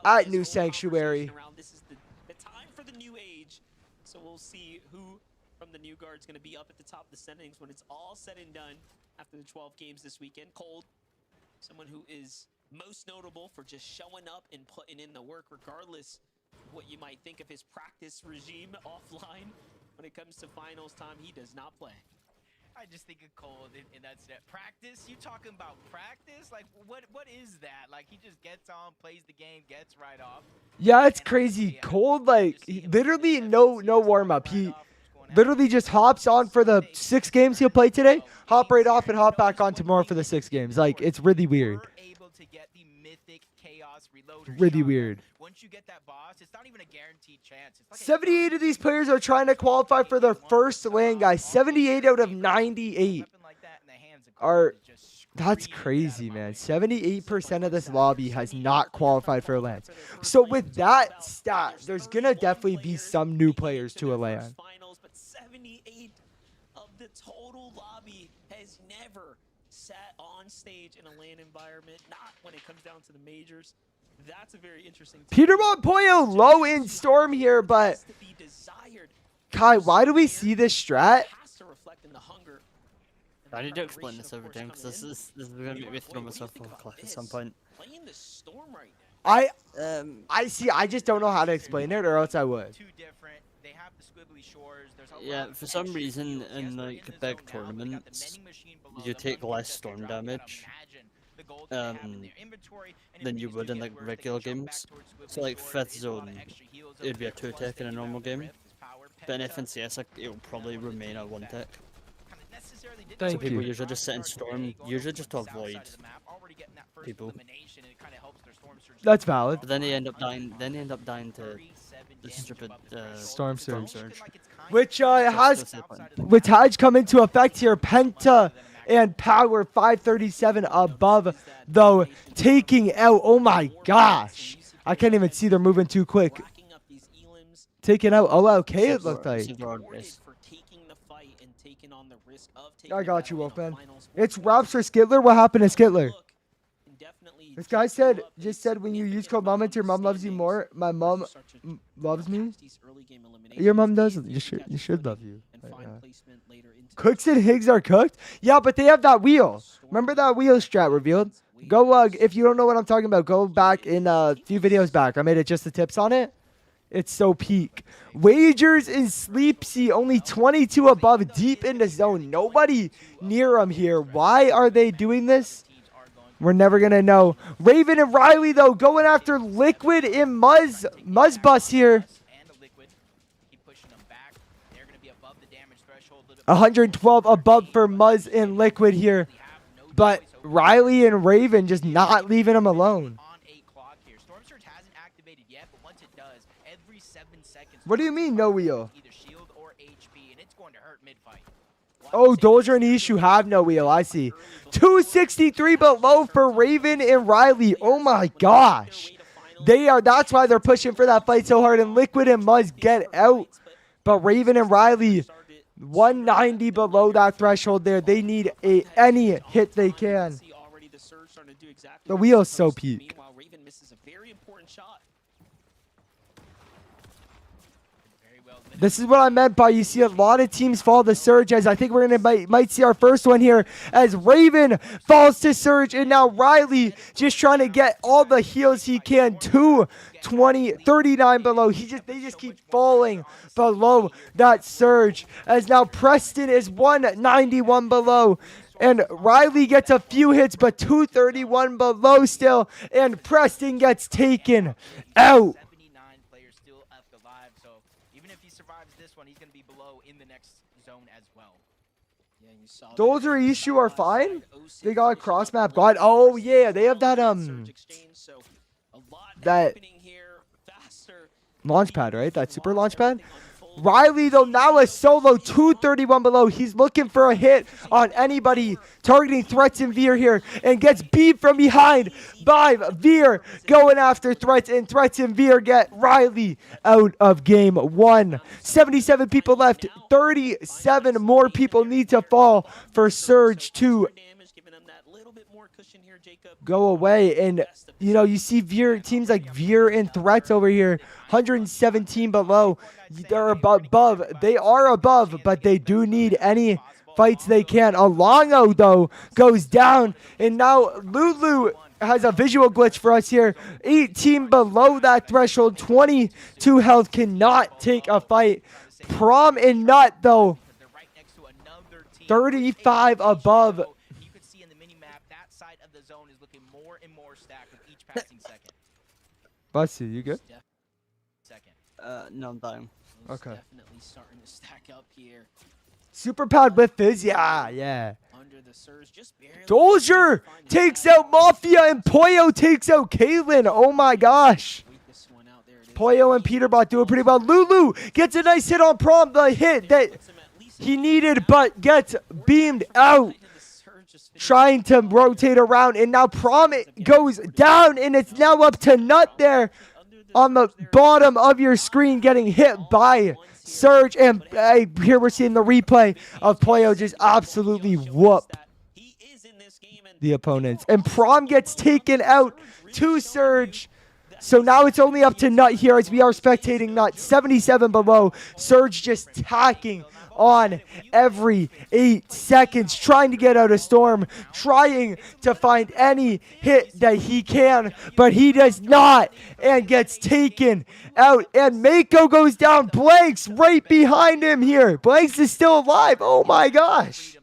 at New Sanctuary. This is the time for the new age. So we'll see who from the new guard's going to be up at the top of the standings when it's all said and done after the 12 games this weekend. Cold, someone who is most notable for just showing up and putting in the work regardless what you might think of his practice regime offline. When it comes to finals time, he does not play. I just think of Cold in that set. Practice? You talking about practice? Like, what is that? Like, he just gets on, plays the game, gets right off. Yeah, it's crazy. Cold, like, literally no warm-up. He literally just hops on for the 6 games he'll play today, hop right off, and hop back on tomorrow for the 6 games. Like, it's really weird. Able to get the mythic chaos reloader Really shotgun. weird. Once you get that boss, it's not even a guaranteed chance. It's like a 78 of these players are trying to qualify for their first LAN, guys. 78 out of 98 weapon like that in the hands of are... Cold is just That's screaming crazy, man. satisfying. 78% of this lobby has not qualified for a LAN. So with that stat, there's going to definitely be some new players to a LAN. Finals, but 78 of the total lobby has never sat on stage in a LAN environment, not when it comes down to the majors. That's a very interesting PETERBOT Poyo low in Storm here, but to be desired. Kai, why do we see this strat? Has to reflect in the hunger. I need to explain this every time because this is going to make me throw myself off a cliff at some point. Playing the storm right now. I see. I just don't know how to explain it, or else I would. Too different. They have the squiggly shores. There's a Yeah, lot of for some extra reason heals. in Yes, they're like in the big zone now, but they got the tournaments, vending machine below you them, take one less chest storm drop. You gotta damage imagine the gold that they have in their inventory, and if than you things would do in get like worse, they can regular jump back games. towards squiggly So like shores. 5th There's a lot of zone, extra heals it'd over be a there. 2 Plus, tick they in a do normal have the game. Rift, his power, But in Penta, FNCS, like, it'll probably remain a 1 tick. kinda necessarily didn't Thank So do people you. usually just sit in Storm, usually just to south side avoid of the map, already getting that first people. elimination, and it kinda helps their storm surge. That's valid. But then they end up dying. Then they end up dying to 37 the damage stupid above the threshold. Storm It's surge. looking like it's kind Which of has Just to the point. with Taj come into effect here. Penta and power 537 above, though, taking out. Oh my gosh. I can't even see. They're moving too quick. Racking up these elims. Taking out OLK, it looked like. Rewarded for taking the fight and taking on the risk of taking I got the you, battle in a Wolfman. finals. It's Robs for Skittler. What happened to Skittler? Look, and definitely This guy take said, you up just a said, when you use significant code mom, amount your of mom loves you standings more. My as mom you start to loves me. catch these early game Your mom eliminations, does. gain You should. catch You should footing love you. and But, find yeah. placement later into Cooks and Higgs are cooked. Yeah, but they have that wheel. Remember that wheel strat revealed? Go if you don't know what I'm talking about, go back in a few videos back. I made it just the tips on it. It's so peak. Wagers in Sleepsy, only 22 above, deep in the zone. Nobody near them here. Why are they doing this? We're never going to know. Raven and Riley, though, going after Liquid in Muzzbus here. 112 above for Muzz and Liquid here. But Riley and Raven just not leaving him alone. What do you mean, no wheel? Oh, Dozer and Ishu have no wheel. I see. 263 below for Raven and Riley. Oh my gosh. That's why they're pushing for that fight so hard. And Liquid and Muzz get out. But Raven and Riley, 190 below that threshold there. They need any hit they can. The wheel's so peak. Meanwhile, Raven misses a very important shot. This is what I meant by you see a lot of teams fall to Surge, as I think we're gonna might see our first one here as Raven falls to Surge, and now Riley just trying to get all the heals he can. 220, 39 below. They just keep falling below that Surge, as now Preston is 191 below. And Riley gets a few hits, but 231 below still. And Preston gets taken out. Those are issue are fine. They got a cross map. God, oh yeah, they have that that launch pad, right? That super launch pad. Riley, though, now a solo, 231 below. He's looking for a hit on anybody targeting Threats and Veer here, and gets beat from behind by Veer going after Threats, and Threats and Veer get Riley out of game one. 77 people left. 37 more people need to fall for Surge to go away. And you know, you see Veer, teams like Veer and Threats over here, 117 below. They're above. They are above, but they do need any fights they can. Alongo, though, goes down, and now Lulu has a visual glitch for us here. 18 below that threshold, 22 health, cannot take a fight. Prom and Nut, though, 35 above. Bussy, you good? No, I'm dying. Okay. Definitely starting to stack up here. Super pad with Fizz, yeah. Under the surge, just barely Dozier takes out Mafia, and Poyo takes out Caitlyn. Oh my gosh. Poyo and Peterbot doing pretty well. Lulu gets a nice hit on Prom, the hit that he needed, but gets beamed out. Trying to rotate around, and now Prom goes down, and it's now up to Nut there on the bottom of your screen, getting hit by Surge. And here we're seeing the replay of Poyo just absolutely whoop the opponents. And Prom gets taken out to Surge. So now it's only up to Nut here as we are spectating Nut. 77 below. Surge just tacking on every 8 seconds, trying to get out of Storm, trying to find any hit that he can, but he does not, and gets taken out. And Mako goes down. Blanks right behind him here. Blanks is still alive. Oh my gosh.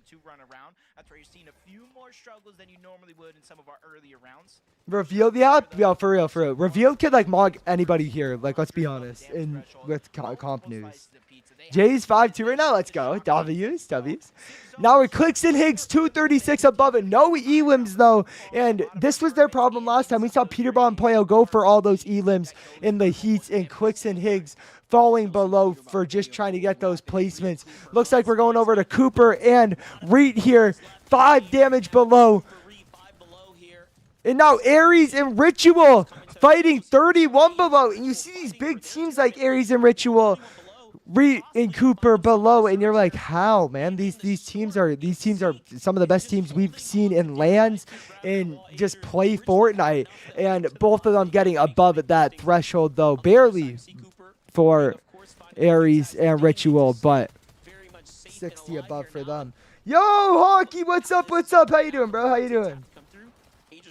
Revealed, yeah, for real. Revealed could like mog anybody here. Like, let's be honest. With comp news. J's 5-2 right now. Let's go. W's. Now it clicks in Higgs, 236 above it. No elims though, and this was their problem last time. We saw Peterbot and Poyo go for all those elims in the heats, and clicks in Higgs falling below for just trying to get those placements. Looks like we're going over to Cooper and Reed here. 5 damage below. And now Ares and Ritual fighting 31 below. And you see these big teams like Ares and Ritual, Reet and Cooper below, and you're like, how, man? These teams are some of the best teams we've seen in LANs and just play Fortnite. And both of them getting above that threshold, though, barely for Ares and Ritual, but 60 above for them. Yo, Honky, what's up? What's up? How you doing, bro? How you doing?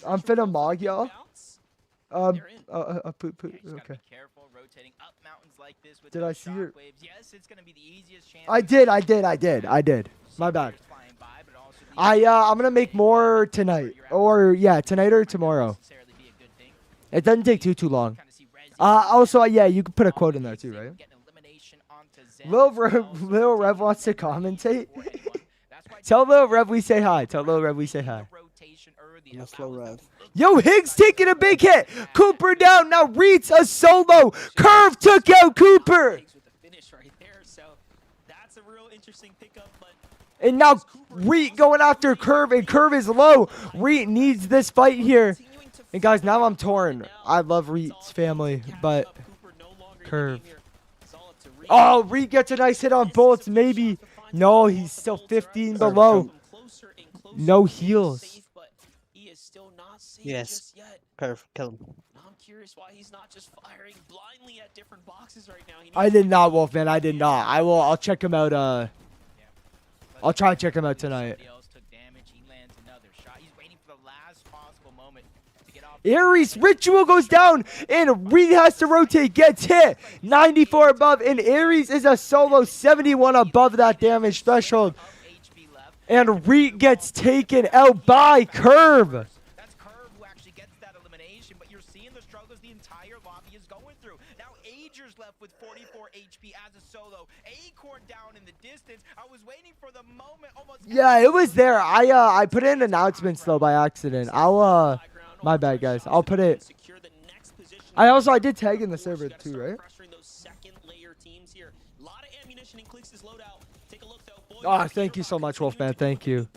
I'm finna mog y'all. Okay. Did I see your? I did. My bad. I'm gonna make more tonight, or yeah, tonight or tomorrow. It doesn't take too long. Also, yeah, you can put a quote in there too, right? Lil Rev wants to commentate. Tell Lil Rev we say hi. Yo, Higgs taking a big hit. Cooper down. Now Reed's a solo. Curve took out Cooper. And now Reed going after Curve, and Curve is low. Reed needs this fight here. And guys, now I'm torn. I love Reed's family, but Curve. Oh, Reed gets a nice hit on bullets. Maybe. No, he's still 15 below. No heals. Yes. Curve, kill him. I'm curious why he's not just firing blindly at different boxes right now. I did not, Wolfman. I did not. I'll check him out. I'll try to check him out tonight. Ares Ritual goes down, and Reed has to rotate, gets hit. 94 above, and Ares is a solo, 71 above that damage threshold. And Reed gets taken out by Curve. That's Curve who actually gets that elimination, but you're seeing the struggles the entire lobby is going through. Now Ager's left with 44 HP as a solo. Acorn down in the distance. I was waiting for the moment almost. Yeah, it was there. I put in announcements though by accident. My bad, guys. I'll put it. I did tag in the server too, right? Oh, thank you so much, Wolfman. Thank you.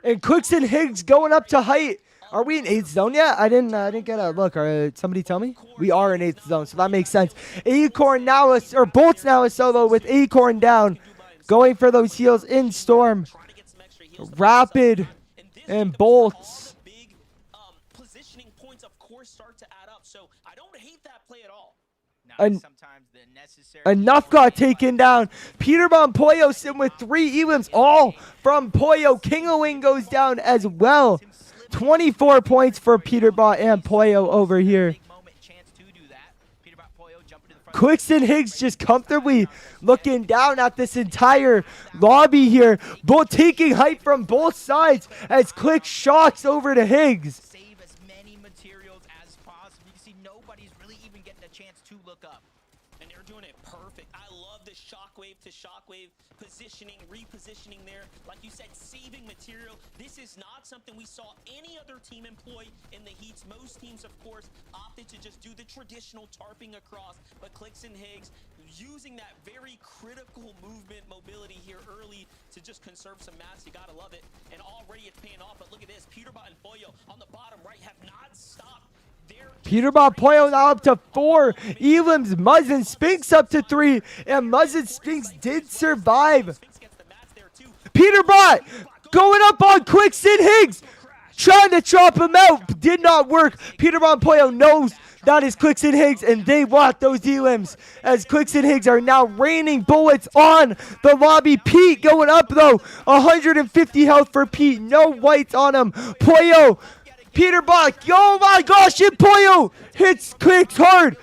And CLIX and Higgs going up to height. Are we in 8th zone yet? I didn't get a look. Somebody tell me. We are in 8th zone, so that makes sense. Acorn now Bolts now is solo with Acorn down, going for those heals in Storm. Rapid and Bolts. Enough got taken down. PETERBOT and Pollo sitting with 3 elims, all from Pollo. King of Wing goes down as well. 24 points for PETERBOT and Pollo over here. CLIX and Higgs just comfortably looking down at this entire lobby here. Both taking height from both sides as CLIX shocks over to Higgs. Save as many materials as possible. You see, nobody's really even getting a chance to look up. And they're doing it perfect. I love the shockwave to shockwave positioning, repositioning there. Like you said, saving material. This is not something we saw any other team employ in the heats. Most teams, of course, opted to just do the traditional tarping across. But CLIX and Higgs using that very critical movement mobility here early to just conserve some mats. You gotta love it. And already it's paying off. But look at this. PETERBOT and Pollo on the bottom right have not stopped. PETERBOT Pollo now up to 4. Elims, Muzz, and Spinks up to 3. And Muzz and Spinks did survive. PETERBOT going up on CLIX and Higgs. Trying to chop him out. Did not work. PETERBOT and Pollo knows that is CLIX and Higgs, and they want those elims. As CLIX and Higgs are now raining bullets on the lobby. Pete going up though. 150 health for Pete. No whites on him. Pollo. PETERBOT, oh my gosh, and Pollo hits CLIX hard.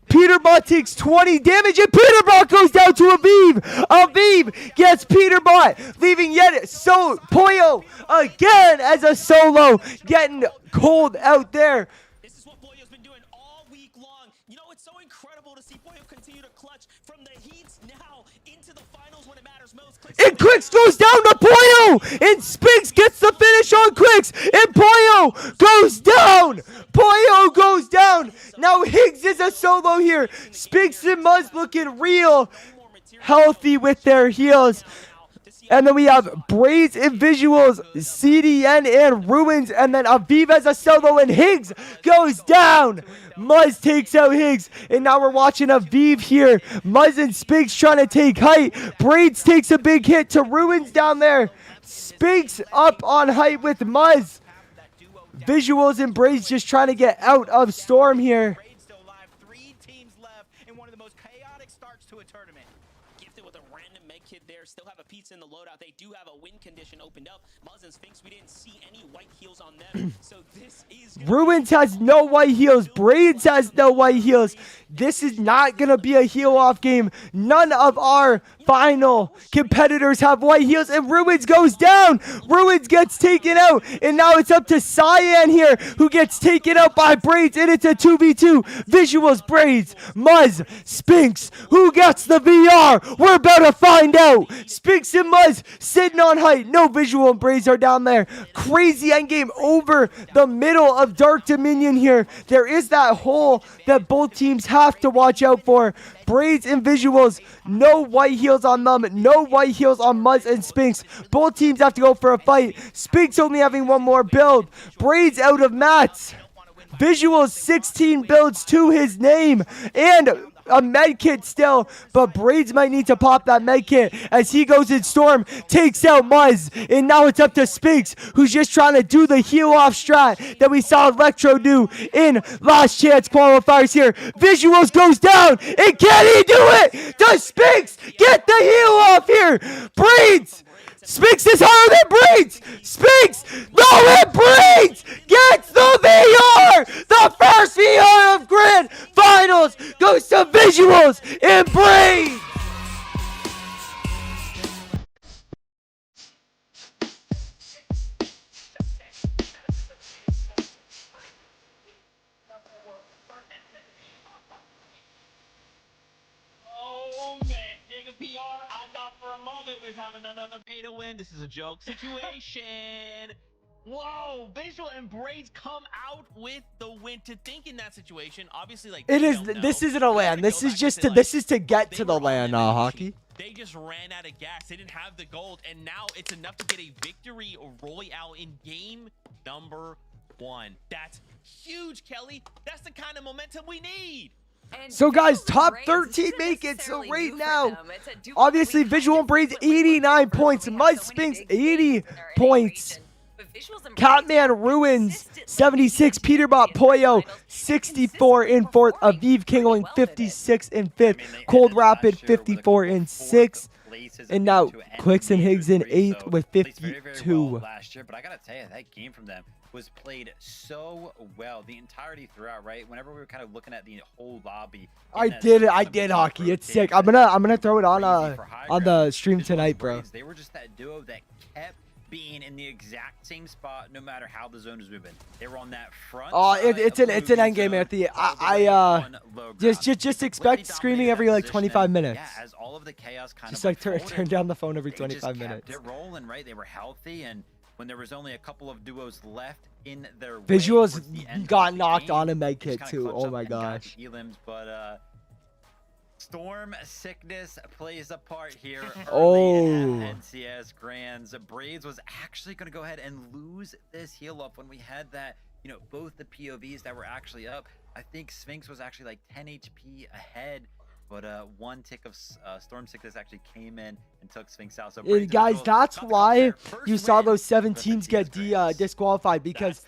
PETERBOT takes 20 damage, and PETERBOT goes down to Aviv. Aviv gets PETERBOT, leaving yet so Pollo again as a solo, getting cold out there. This is what Pollo's been doing all week long. You know, it's so incredible to see Pollo continue to clutch from the heats now into the finals when it matters most. And CLIX goes down to Pollo, and Spinks gets the finish on CLIX, and Pollo goes down. Pollo goes down. Now Higgs is a solo here. Spinks and Muzz looking real healthy with their heals. And then we have Braids and Visuals, CDN and Ruins, and then Aviv as a solo, and Higgs goes down. Muzz takes out Higgs, and now we're watching Aviv here. Muzz and Spinks trying to take height. Braids takes a big hit to Ruins down there. Spinks up on height with Muzz. Visuals and Braids just trying to get out of Storm here. Still alive. 3 teams left in one of the most chaotic starts to a tournament. Gifted with a random med kit there. Still have a pizza in the loadout. They do have a win condition opened up. Muzz and Sphinx, we didn't see any white heals on them. So this is Ruins has no white heals. Braids has no white heals. This is not going to be a heal-off game. None of our final competitors have white heals, and Ruins goes down. Ruins gets taken out, and now it's up to Cyan here, who gets taken out by Braids, and it's a 2v2. Visuals, Braids, Muzz, Spinks. Who gets the VR? We're about to find out. Spinks and Muzz sitting on height. No Visual and Braids are down there. Crazy endgame over the middle of Dark Dominion here. There is that hole that both teams have to watch out for. Braids and Visuals, no white heals on them, no white heals on Muzz and Spinks. Both teams have to go for a fight. Spinks only having one more build. Braids out of mats. Visuals 16 builds to his name, and a med kit still, but Braids might need to pop that med kit as he goes in Storm, takes out Muzz, and now it's up to Spinks, who's just trying to do the heal off strat that we saw Electro do in last chance qualifiers here. Visuals goes down, and can he do it? Does Spinks get the heal off here? Braids! Spinks is higher than Braids! Spinks! No, it Braids! Gets the VR! The first VR of Grand Finals goes to Visuals and Braids! Oh man, take a PR. I thought for a moment we were having another pay to win. This is a joke situation. Whoa, Visual and Braids come out with the win. To think in that situation, obviously, like It they is. don't know. This isn't a They have land. to This go is back just and to. say, This is to get they to the were land, on the hockey. They just ran out of gas. They didn't have the gold, and now it's enough to get a victory royale in game number 1. That's huge, Kelly. That's the kind of momentum we need. And So guys, Visuals top and 13 Braids make isn't it. So necessarily right new for now, them. It's a duo obviously that we Visual kind and of Braids frequently look 89 for. points. We have Muzz so Spinks many big 80 names in our NA points. region, but Visuals and Braids Catman have Ruins consistently 76, beaten Peterbot teams in the Poyo finals, 64 in consistently 4th, performing Aviv Kingling really well with it. 56 in 5th, Cold Rapid 54 in 6th, and now CLIX and Higgs in 8th with 52. Last year, but I gotta tell you, that game from them was played so well the entirety throughout, right? Whenever we were kind of looking at the whole lobby. I did hockey. It's sick. I'm gonna throw it on the stream tonight, bro. They were just that duo that kept being in the exact same spot no matter how the zone was moving. They were on that front. Oh, side it's of an moving end game, zone, Anthony. all the way on low ground. Just expect screaming every like 25 minutes. Yeah, as all of the chaos kind Just of like turn unfolded, down the phone every they 25 just minutes. kept it rolling, right? They were healthy, and when there was only a couple of duos left in their way Visuals towards the end got of the knocked game, on a med they just kit kinda too. clutched Oh up my and got gosh. the elims, but Storm sickness plays a part here. Oh. Early at NCS Grands. Braids was actually going to go ahead and lose this heal up when we had that, you know, both the POVs that were actually up. I think Sphinx was actually like 10 HP ahead, but one tick of Storm sickness actually came in and took Sphinx out. So And guys, that's why you saw those 7 teams get disqualified, because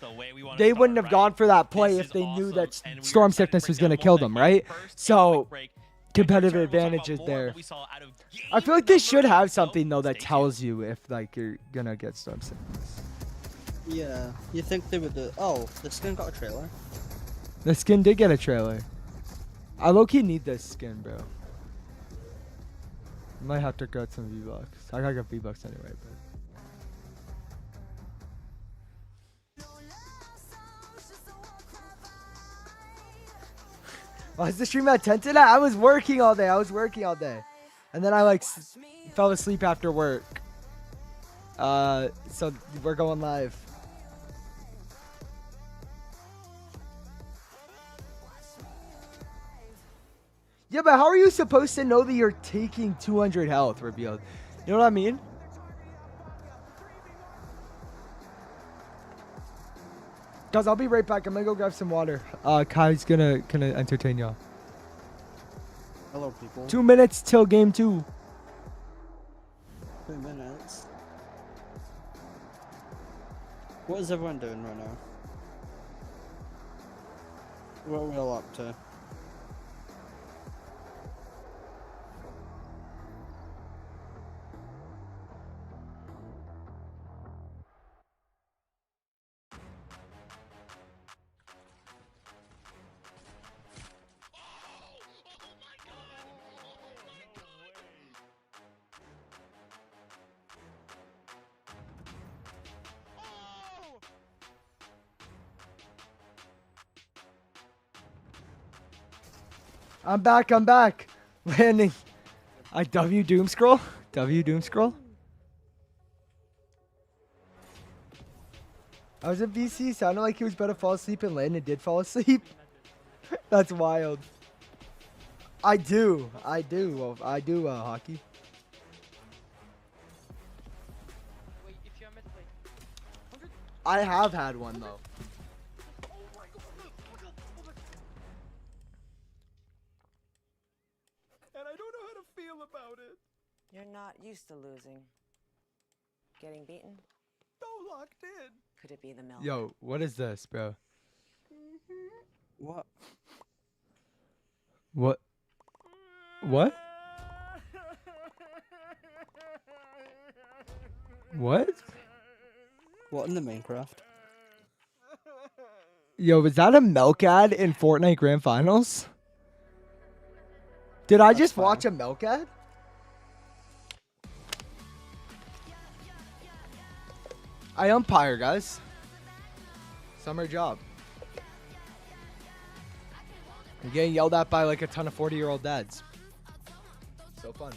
they wouldn't have gone for that play if they knew that Storm sickness was going to kill them, right? So competitive advantages there. I feel like they should have something though that tells you if like you're gonna get Storm sickness. Yeah, you think they would do? Oh, the skin got a trailer. The skin did get a trailer. I low-key need this skin, bro. Might have to get some V-Bucks. I gotta get V-Bucks anyway, but. Why is the stream at 10 tonight? I was working all day. And then I like fell asleep after work. So we're going live. Yeah, but how are you supposed to know that you're taking 200 health, revealed? You know what I mean? Guys, I'll be right back. I'm gonna go grab some water. Kai's gonna entertain y'all. Hello, people. 2 minutes till game 2. 2 minutes. What is everyone doing right now? What are we all up to? I'm back. Landing. I W doom scroll. W doom scroll. I was in VC, sounded like he was about to fall asleep, and Landon did fall asleep. That's wild. I do, hockey. I have had one though. And I don't know how to feel about it. You're not used to losing. Getting beaten? So locked in. Could it be the milk? Yo, what is this, bro? What? What? What? What? What in the Minecraft? Yo, was that a milk ad in Fortnite Grand Finals? Did I just watch a milk ad? I umpire, guys. Summer job. You're getting yelled at by like a ton of 40-year-old dads. So fun.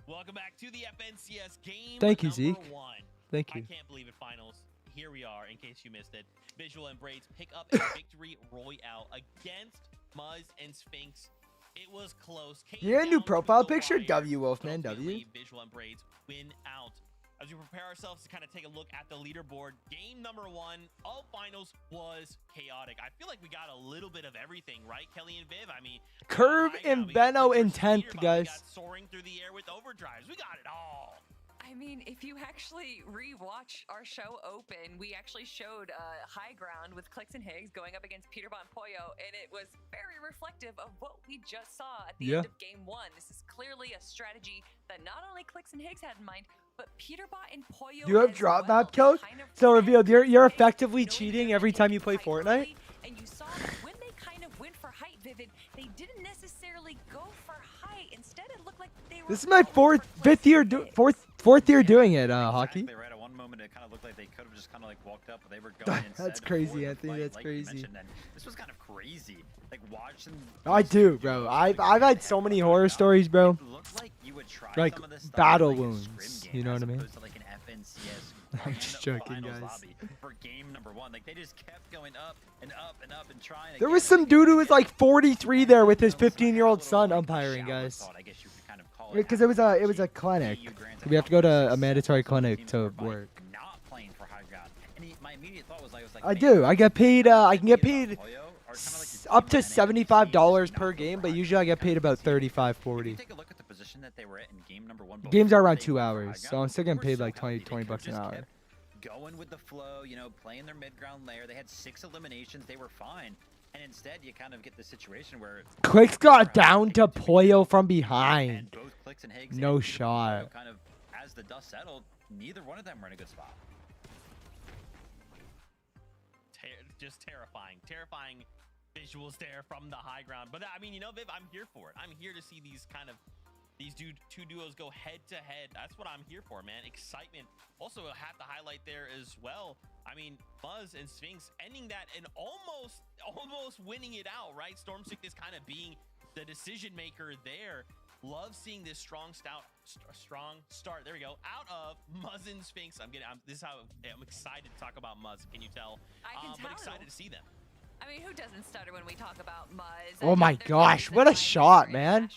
Welcome back to the FNCS game. Thank you, number Zeke. 1. Thank you. I can't believe it, finals. Here we are, in case you missed it. Visual and Braids pick up a victory royale against Muzz and Sphinx. It was close. You got a new profile picture? Wire. W, Wolfman, Ultimately, W. Visual and Braids win out. As we prepare ourselves to kind of take a look at the leaderboard, game number 1 of finals was chaotic. I feel like we got a little bit of everything, right, Kelly and Viv? I mean, Curve and Benno in 10th, guys. We got soaring through the air with overdrives. We got it all. I mean, if you actually rewatch our show open, we actually showed high ground with CLIX and Higgs going up against PETERBOT and Pollo, and it was very reflective of what we just saw at the end of game 1. This is clearly a strategy that not only CLIX and Higgs had in mind, but PETERBOT and Pollo. You have drop map code? So revealed, you're effectively cheating every time you play Fortnite? And you saw that when they kind of went for height, Vivid, they didn't necessarily go for height. Instead, it looked like they were. This is my fifth year doing it, hockey. Exactly right. At one moment, it kind of looked like they could have just kind of like walked up, but they were going instead. That's crazy, for the Anthony. fight, That's like you crazy. mentioned. And this was kind of crazy. Like watching. I do, bro. I've had so many horror stories, bro. It looked like you would try Like some of this stuff battle in, like, a wounds. scrim You game know as what I mean? opposed to, like, an FNCS I'm just joking, finals guys. lobby for game number 1. Like they just kept going up and up and up and trying. There was some dude who was like 43 there with his 15-year-old son umpiring, guys. I guess you could kind of call it Because it was a clinic. We have to go to a mandatory clinic to work. Not playing for high ground. And my immediate thought was, I do. I get paid. I can get paid up to $75 per game, but usually I get paid about 35, 40. Take a look at the position that they were in game number 1. Games are around 2 hours, so I'm still getting paid like 20 bucks an hour. Going with the flow, you know, playing their mid-ground layer. They had 6 eliminations. They were fine. And instead, you kind of get the situation where CLIX got down to Pollo from behind. and both CLIX and Higgs No and shot. kind of as the dust settled, neither one of them were in a good spot. Just terrifying visuals there from the high ground. But I mean, you know, Viv, I'm here for it. I'm here to see these two duos go head to head. That's what I'm here for, man. Excitement. Also, I have to highlight there as well. I mean, Muzz and Sphinx ending that and almost winning it out, right? Storm Sickness kind of being the decision maker there. Love seeing this strong start. There we go. Out of Muzz and Sphinx. This is how I'm excited to talk about Muzz. Can you tell? I can tell. But excited to see them. I mean, who doesn't stutter when we talk about Muzz? Oh my gosh, what a shot, man.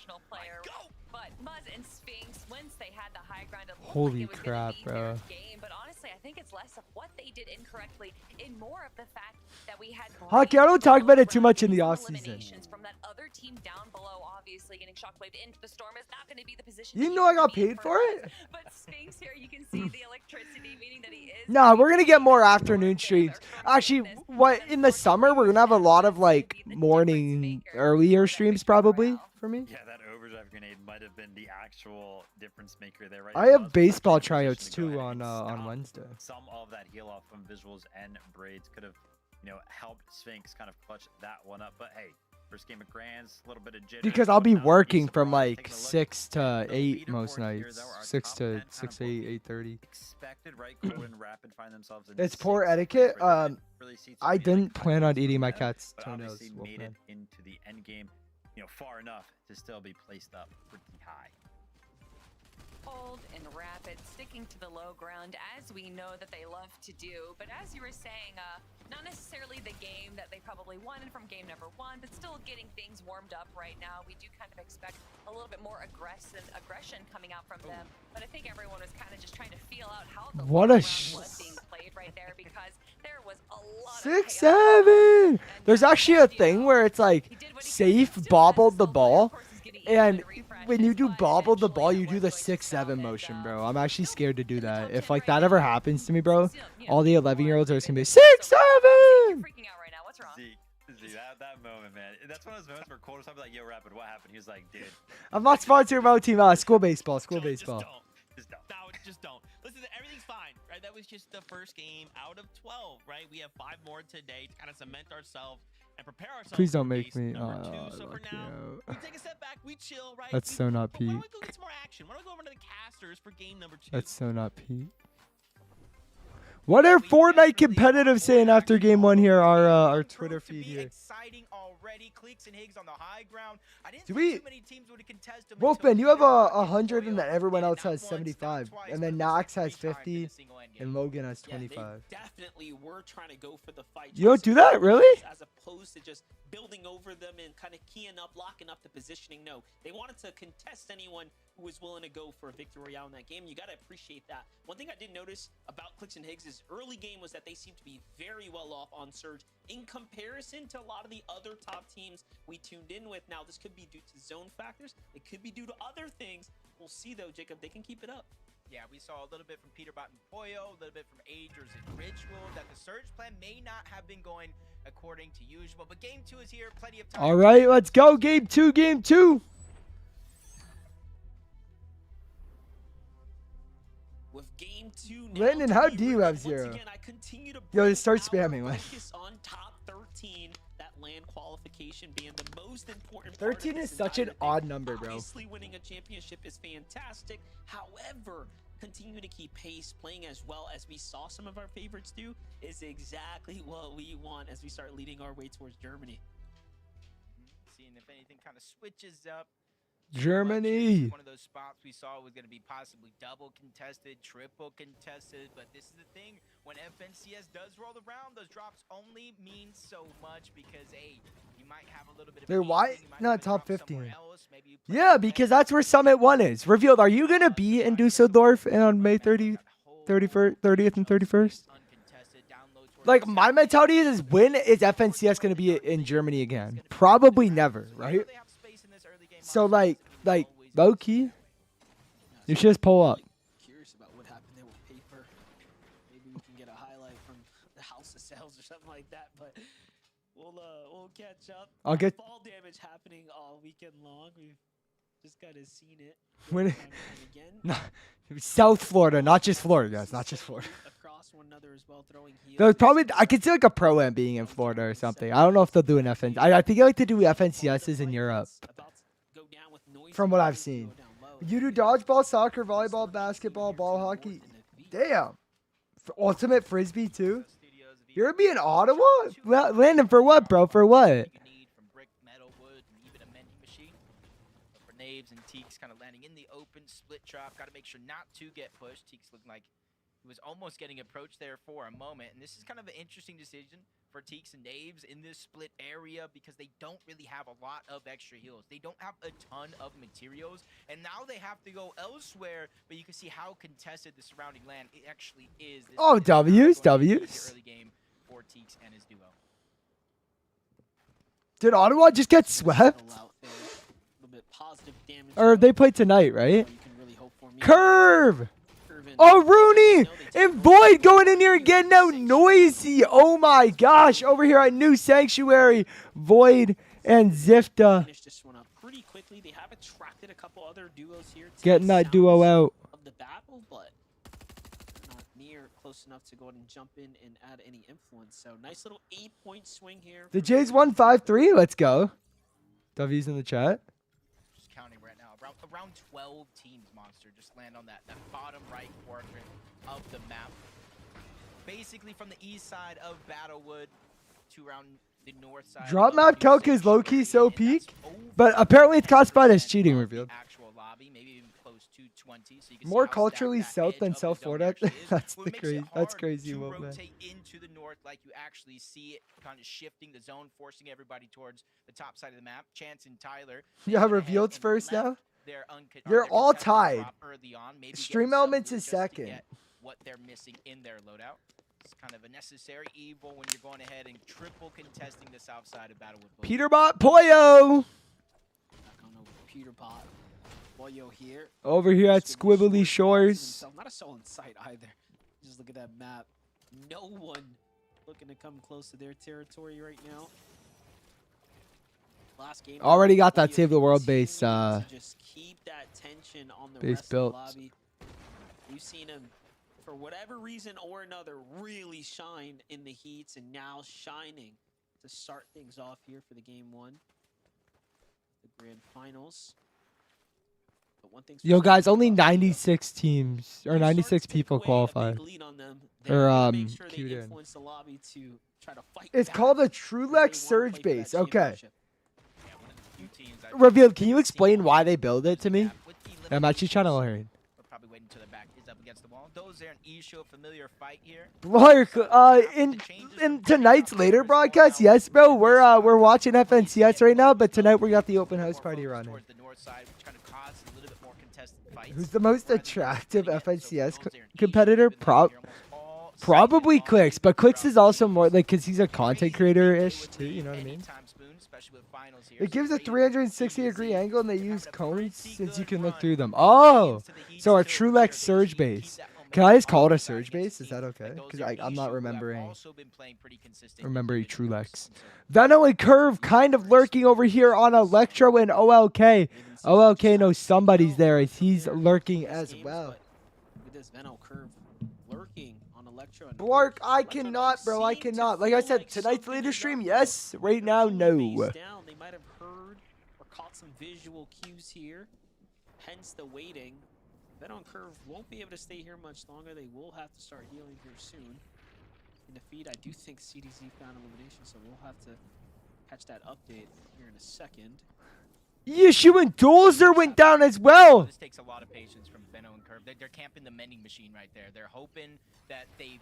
But Muzz and Sphinx, once they had the high ground, it looked Holy like it was gonna crap, be bro. their game. But honestly, I think it's less of what they did incorrectly and more of the fact that we had Hockey, I don't talk about it too much in the off offseason. eliminations from that other team down below. Obviously, getting shockwaved into the storm is not going to be the position. You he know I wants to got be in paid for it? But Sphinx here, you can see the electricity, meaning that he is. Nah, we're gonna get more afternoon streams. Actually, what in the summer we're gonna have a lot of like morning, earlier streams probably for me. Yeah, that overdrive grenade might have been the actual difference maker there, right? I have baseball tryouts too on Wednesday. Some of that heal off from visuals and braids could have, helped Sphinx kind of clutch that one up. But hey, first game of Grands, a little bit of jitter. Because I'll be Not working from surprised. like Taking a look 6 to at the 8 leaderboard most here, nights. though, our 6 top to 10 kind 6 of 8 both 8:30. expected, right? Cool and Rapid find themselves in It's poor 6th, etiquette. where they really see I to be, like, didn't plan on 5 eating my ahead, cat's but toenails. obviously made Wolfman. it into the end game, far enough to still be placed up pretty high. Bold and rapid, sticking to the low ground as we know that they love to do. But as you were saying, not necessarily the game that they probably wanted from game number 1, but still getting things warmed up right now. We do kind of expect a little bit more aggression coming out from them. But I think everyone was kind of just trying to feel out how the What a round was being played right there, because there was a lot 6 of chaos. 7. There's actually a thing where it's like safe bobbled the ball, and when you do bobble the ball, you do the 6-7 motion, bro. I'm actually scared to do that. If like that ever happens to me, bro, all the 11-year-olds are just gonna be 6-7. Freaking out right now. What's wrong? See that moment, man. That's one of those moments where Cole was like, "Yo, Rapid, what happened?" He was like, "Dude, I'm not sponsored by team. School baseball. School baseball. just don't." No, just don't. Listen, everything's fine, right? That was just the first game out of 12, right? We have 5 more today to kind of cement ourselves and prepare ourselves. Please don't for make base me. number 2. So for lucky now, out. we take a step back, we chill, right? That's so not Why don't we peak. go get some more action? Why don't we go over to the casters for game number 2? That's so not peak. What are Fortnite competitive saying after game 1 here? Our Twitter feed here. Exciting already. CLIX and Higgs on the high ground. I didn't Do think we- too many teams would contest them. Wolfman, you have 100, and then everyone else has 75, and then Knox has 50, and Logan has Yeah, they 25. definitely were trying to go for the fight. You don't trying do to that, really? As opposed to just building over them and kind of keying up, locking up the positioning. No, they wanted to contest anyone who was willing to go for a victory royale in that game. You got to appreciate that. One thing I did notice about CLIX and Higgs is early game was that they seemed to be very well off on Surge in comparison to a lot of the other top teams we tuned in with. Now, this could be due to zone factors. It could be due to other things. We'll see, though, Jacob. They can keep it up. Yeah, we saw a little bit from PETERBOT and Pollo, a little bit from Agers and Ritual, that the Surge plan may not have been going according to usual. But game 2 is here. Plenty of time. All right, let's go. Game 2, game 2. With game 2 now Landon, to how be do you written, have once 0? again, I continue to Yo, bring just start our spamming, man. focus on top 13, that land qualification being the most important 13 part of is this such an entire thing. odd number, bro. Obviously, winning a championship is fantastic. However, continue to keep pace, playing as well as we saw some of our favorites do, is exactly what we want as we start leading our way towards Germany. Seeing if anything kind of switches up. Germany. One of those spots we saw was going to be possibly double contested, triple contested, but this is the thing. When FNCS does roll around, those drops only mean so much because, hey, you might have a little bit of They're easing, why you might not have a top drop somewhere 15? else, maybe you play Yeah, it because back. that's where Summit 1 is. Revealed. Are you going to be in Dusseldorf on May 30th and 31st? Like, my mentality is when is FNCS going to be in Germany again? Probably never, right? So, like low-key, you should just pull up. Curious about what happened there with paper. Maybe we can get a highlight from the House of Sales or something like that, but we'll catch up. I'll get- fall damage happening all weekend long. We've just kind of seen it. When time and time again. No, South Florida, not just Florida. It's not just Florida. Across one another as well, throwing heels. There's probably, I could see like a Pro-Am being in Florida or something. I don't know if they'll do an FN. I think I like to do FNCSs in Europe. From what I've seen. You do dodgeball, soccer, volleyball, basketball, ball hockey. Damn. Ultimate Frisbee too? You're gonna be in Ottawa? Landon, for what, bro? For what? You need from brick, metal, wood, and even a mending machine. But for Naves and Teeks kind of landing in the open, split drop. Got to make sure not to get pushed. Teeks looking like He was almost getting approached there for a moment, and this is kind of an interesting decision for Teeks and Naves in this split area because they don't really have a lot of extra heals. They don't have a ton of materials, and now they have to go elsewhere, but you can see how contested the surrounding land it actually is. This Oh, is not W's, going to be an easy W's. early game for Teeks and his duo. Did Ottawa just get swept? Or they played tonight, right? Curve! Oh, Rooney! And Void going in here and getting out noisy. Oh my gosh. Over here at New Sanctuary, Void and Zifta Pretty quickly. They have attracted a couple other duos here. getting that duo out. Of the battle, but not near close enough to go ahead and jump in and add any influence. So nice little 8-point swing here. The Jays won 5-3. Let's go. W's in the chat. Just counting right now. Around 12 teams, Monster, just land on that bottom right quadrant of the map. Basically from the east side of Battlewood to around the north side. Drop of map New calc is low-key so Sanctuary, and peak, that's but over apparently it's classified as 10% cheating of revealed. the actual lobby, maybe even close to 20. So you can More see how culturally stacked that south edge than of the South zone Florida. actually is, That's what the makes it crazy. That's hard crazy to movement. rotate into the north, like you actually see it kind of shifting the zone, forcing everybody towards the top side of the map. Chance and Tyler. they Yeah, went ahead revealed's and first left now. their You're their all contested tied. drop early on, maybe Stream get a Elements sub is just to second. get what they're missing in their loadout. It's kind of a necessary evil when you're going ahead and triple contesting the south side of Battlewood. PETERBOT Poyo Back on over PETERBOT. Boyo here. over here at Squibbly Shores. Not a soul in sight either. Just look at that map. No one looking to come close to their territory right now. Last game Already got that Boyo Save the World continuing base, to just keep that tension on the base rest built. of the lobby. We've seen him, for whatever reason or another, really shine in the heats, and now shining to start things off here for the game one, the grand finals. But one thing's for Yo, certain guys, only about Boyo, 96 teams or you start 96 to take people away a qualify. big lead on them, Or, they're gonna make sure they queued in. influence the lobby to try to fight It's back called a if they TrueLex wanna Surge play for that base. Okay. championship. Yeah, one of the few teams I've Revealed, can you seen explain why they on build it to me? with the I'm actually trying to limitations. learn. We're probably waiting until the back is up against the wall. Those are an issue, familiar fight here. Lark, in tonight's later broadcast, yes, bro, we're watching FNCS right now, but tonight we got the open house party running. Towards the north side, which kind of causes a little bit more contested fights. Who's the most rather than attractive winning it. So FNCS those are an competitor? issue, been here almost all Probably season long, CLIX, but CLIX is throughout also the more season. like because he's a content creator-ish too. You know what I mean? Anytime spoon, especially with finals here. It gives So a great 360-degree CDC angle, and they having use a cones pretty since you good can look run through them. into Oh, the heat so a still TrueLex where they Surge keep base. that Can I just momentum call it a on Surge the base? team. Is that okay? Like, those Because are I'm not Ishu who have remembering. also been playing pretty consistently Remember in True the Lex. Censored. Veno and Curve kind of lurking over here on Electro and OLK. OLK knows somebody's there as he's lurking as well. With this Veno Curve lurking on Electro and Blark, I Electro cannot, bro. I seem to cannot. Like I feel said, like tonight's something later is stream, up, yes. though. Right now, Full no. base down. They might have heard or caught some visual cues here, hence the waiting. Veno and Curve won't be able to stay here much longer. They will have to start healing here soon. In the feed, I do think CDZ found elimination, so we'll have to catch that update here in a second. Yeshu and Dozer went down as well. This takes a lot of patience from Veno and Curve. They're camping the mending machine right there. They're hoping that they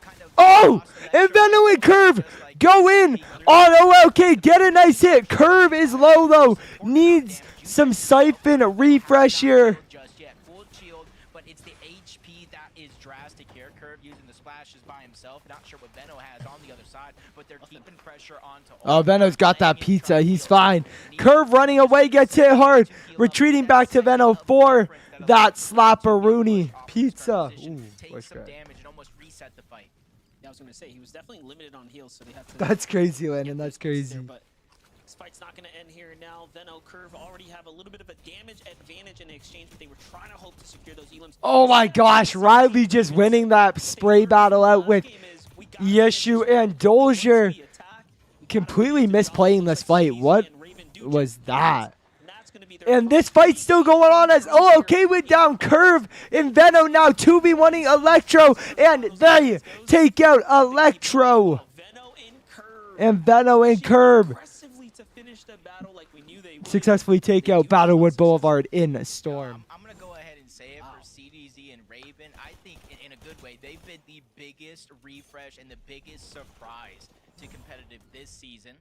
kind of Oh, lost and Electro, Veno and Curve just like go in on OLK. Get a nice hit. Curve is low though. Needs some siphon refresh here. Just yet. Full shield, but it's the HP that is drastic here. Curve using the splashes by himself. Not sure what Veno has on the other side, but they're keeping pressure onto all. Oh, Veno's got that pizza. He's fine. Curve running away, gets hit hard. Retreating back to Veno for that slapperoonie. Pizza. Ooh, Take voice some crack. damage and almost reset the fight. Yeah, I was going to say, he was definitely limited on heals, so they have to... That's crazy, get Landon. That's those hits there, crazy. but this fight's not going to end here now. Veno Curve already have a little bit of a damage advantage in exchange, but they were trying to hope to secure those elims. Oh my gosh, Riley just winning that spray battle out with Yeshu and Dozier. Completely misplaying this fight. What was that? And this fight's still going on as OLK went down. Curve and Veno now 2v1ing Electro, and they take out Electro. And Veno and Curve successfully take out Battlewood Boulevard in Storm. I'm going to go ahead and say it for CDZ and Raven. I think in a good They've been the biggest refresh and the biggest surprise to competitive this season.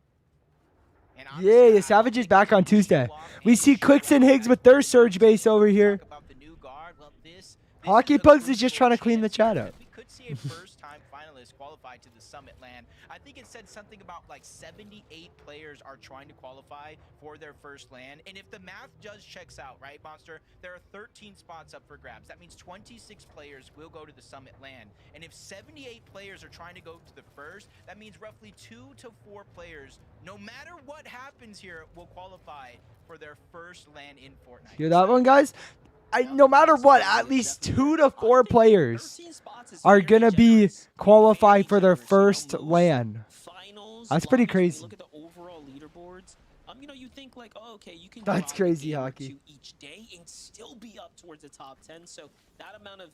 And honestly, Yeah, Savage is back on Tuesday. We see CLIX and Higgs with their surge base over here. About the new guard. Well, this Hockey is a Pugs is just crucial trying to clean the chance chat here, up. because we could see a first-time finalist qualify to the Summit land. I think it said something about like 78 players are trying to qualify for their first land. And if the math just checks out, right, Monster, there are 13 spots up for grabs. That means 26 players will go to the Summit land. And if 78 players are trying to go to the first, that means roughly 2 to 4 players, no matter what happens here, will qualify for their first land in Fortnite. Hear that one, guys? No matter what, at least 2 to 4 players are going to be qualifying for their first LAN. That's pretty crazy. Look at the overall leaderboards. You know, you think like, oh, okay, you can That's drop a crazy, game or Hockey. two each day and still be up towards the top 10. So that amount of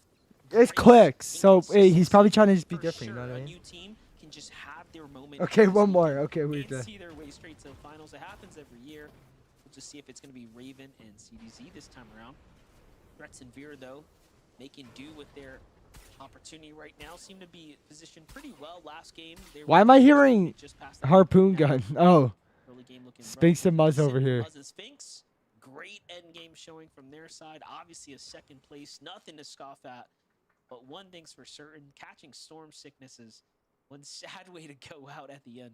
It's grace CLIX, so hey, he's probably trying to just be for different, you know sure, what I a mean? new team can just have their moment. Okay, this one more. weekend Okay, we're and done. see their way straight to the finals. It happens every year. We'll just see if it's going to be Raven and CDZ this time around. Threats and Veer, though, making do with their opportunity right now. Seem to be positioned pretty well last game. They Why were am I hearing just past the harpoon now. gun? Oh, Early game looking Sphinx and Muzz decent. over here. Muzz and Sphinx, great end game showing from their side. Obviously a second place, nothing to scoff at. But one thing's for certain, catching storm sickness is one sad way to go out at the end.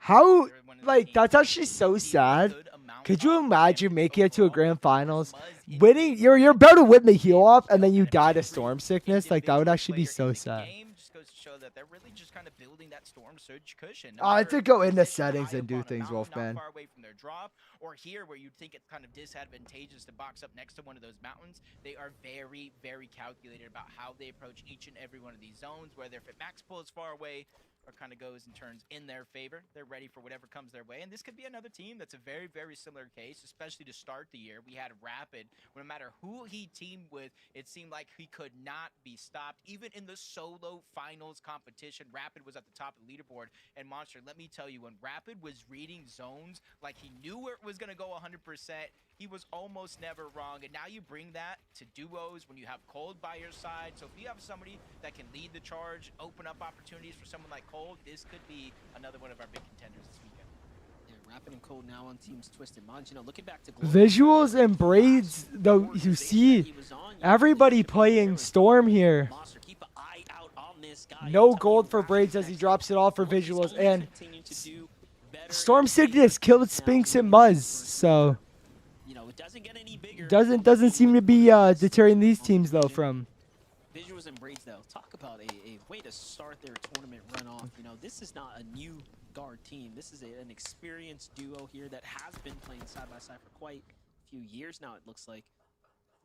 How, like, that's actually so sad. Could you imagine making it to a grand finals, winning, you're about to whip the heel off, and then you die to storm sickness? Like, that would actually be so sad. Just goes to show that they're really just kind of building that storm surge cushion. To go into settings and do things, Wolfman. Not far away from their drop, or here where you'd think it's kind of disadvantageous to box up next to one of those mountains. They are very, very calculated about how they approach each and every one of these zones, whether if it max pulls far away or kind of goes and turns in their favor. They're ready for whatever comes their way. And this could be another team that's a very, very similar case, especially to start the year. We had Rapid. No matter who he teamed with, it seemed like he could not be stopped. Even in the solo finals competition, Rapid was at the top of the leaderboard. And Monster, let me tell you, when Rapid was reading zones like he knew where it was going to go 100%, he was almost never wrong. And now you bring that to duos when you have Cold by your side. So if you have somebody that can lead the charge, open up opportunities for someone like Cold, this could be another one of our big contenders this weekend. Yeah, Rapid and Cold now on teams Twisted Minds. You know, looking back to Visuals and braids, though, you see everybody playing Storm here. Monster, keep an eye out on this guy. No gold for braids as he drops it all for visuals. And Storm Sickness killed Sphinx and Muzz, so you know, it doesn't get any bigger. doesn't seem to be deterring these teams though from. Visuals and braids, though. Talk about a way to start their tournament run off. You know, this is not a new guard team. This is an experienced duo here that has been playing side by side for quite a few years now, it looks like.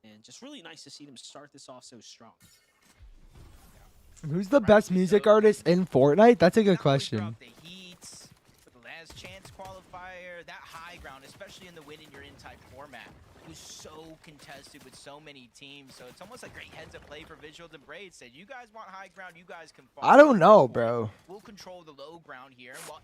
And just really nice to see them start this off so strong. Who's the best music artist in Fortnite? That's a good question. The last chance qualifier, that high ground, especially in the win in your in type format, was so contested with so many teams. So it's almost like great heads up play for Visuals and Braids. Said, you guys want high ground, you guys can fall. I don't know, bro. We'll control the low ground here. While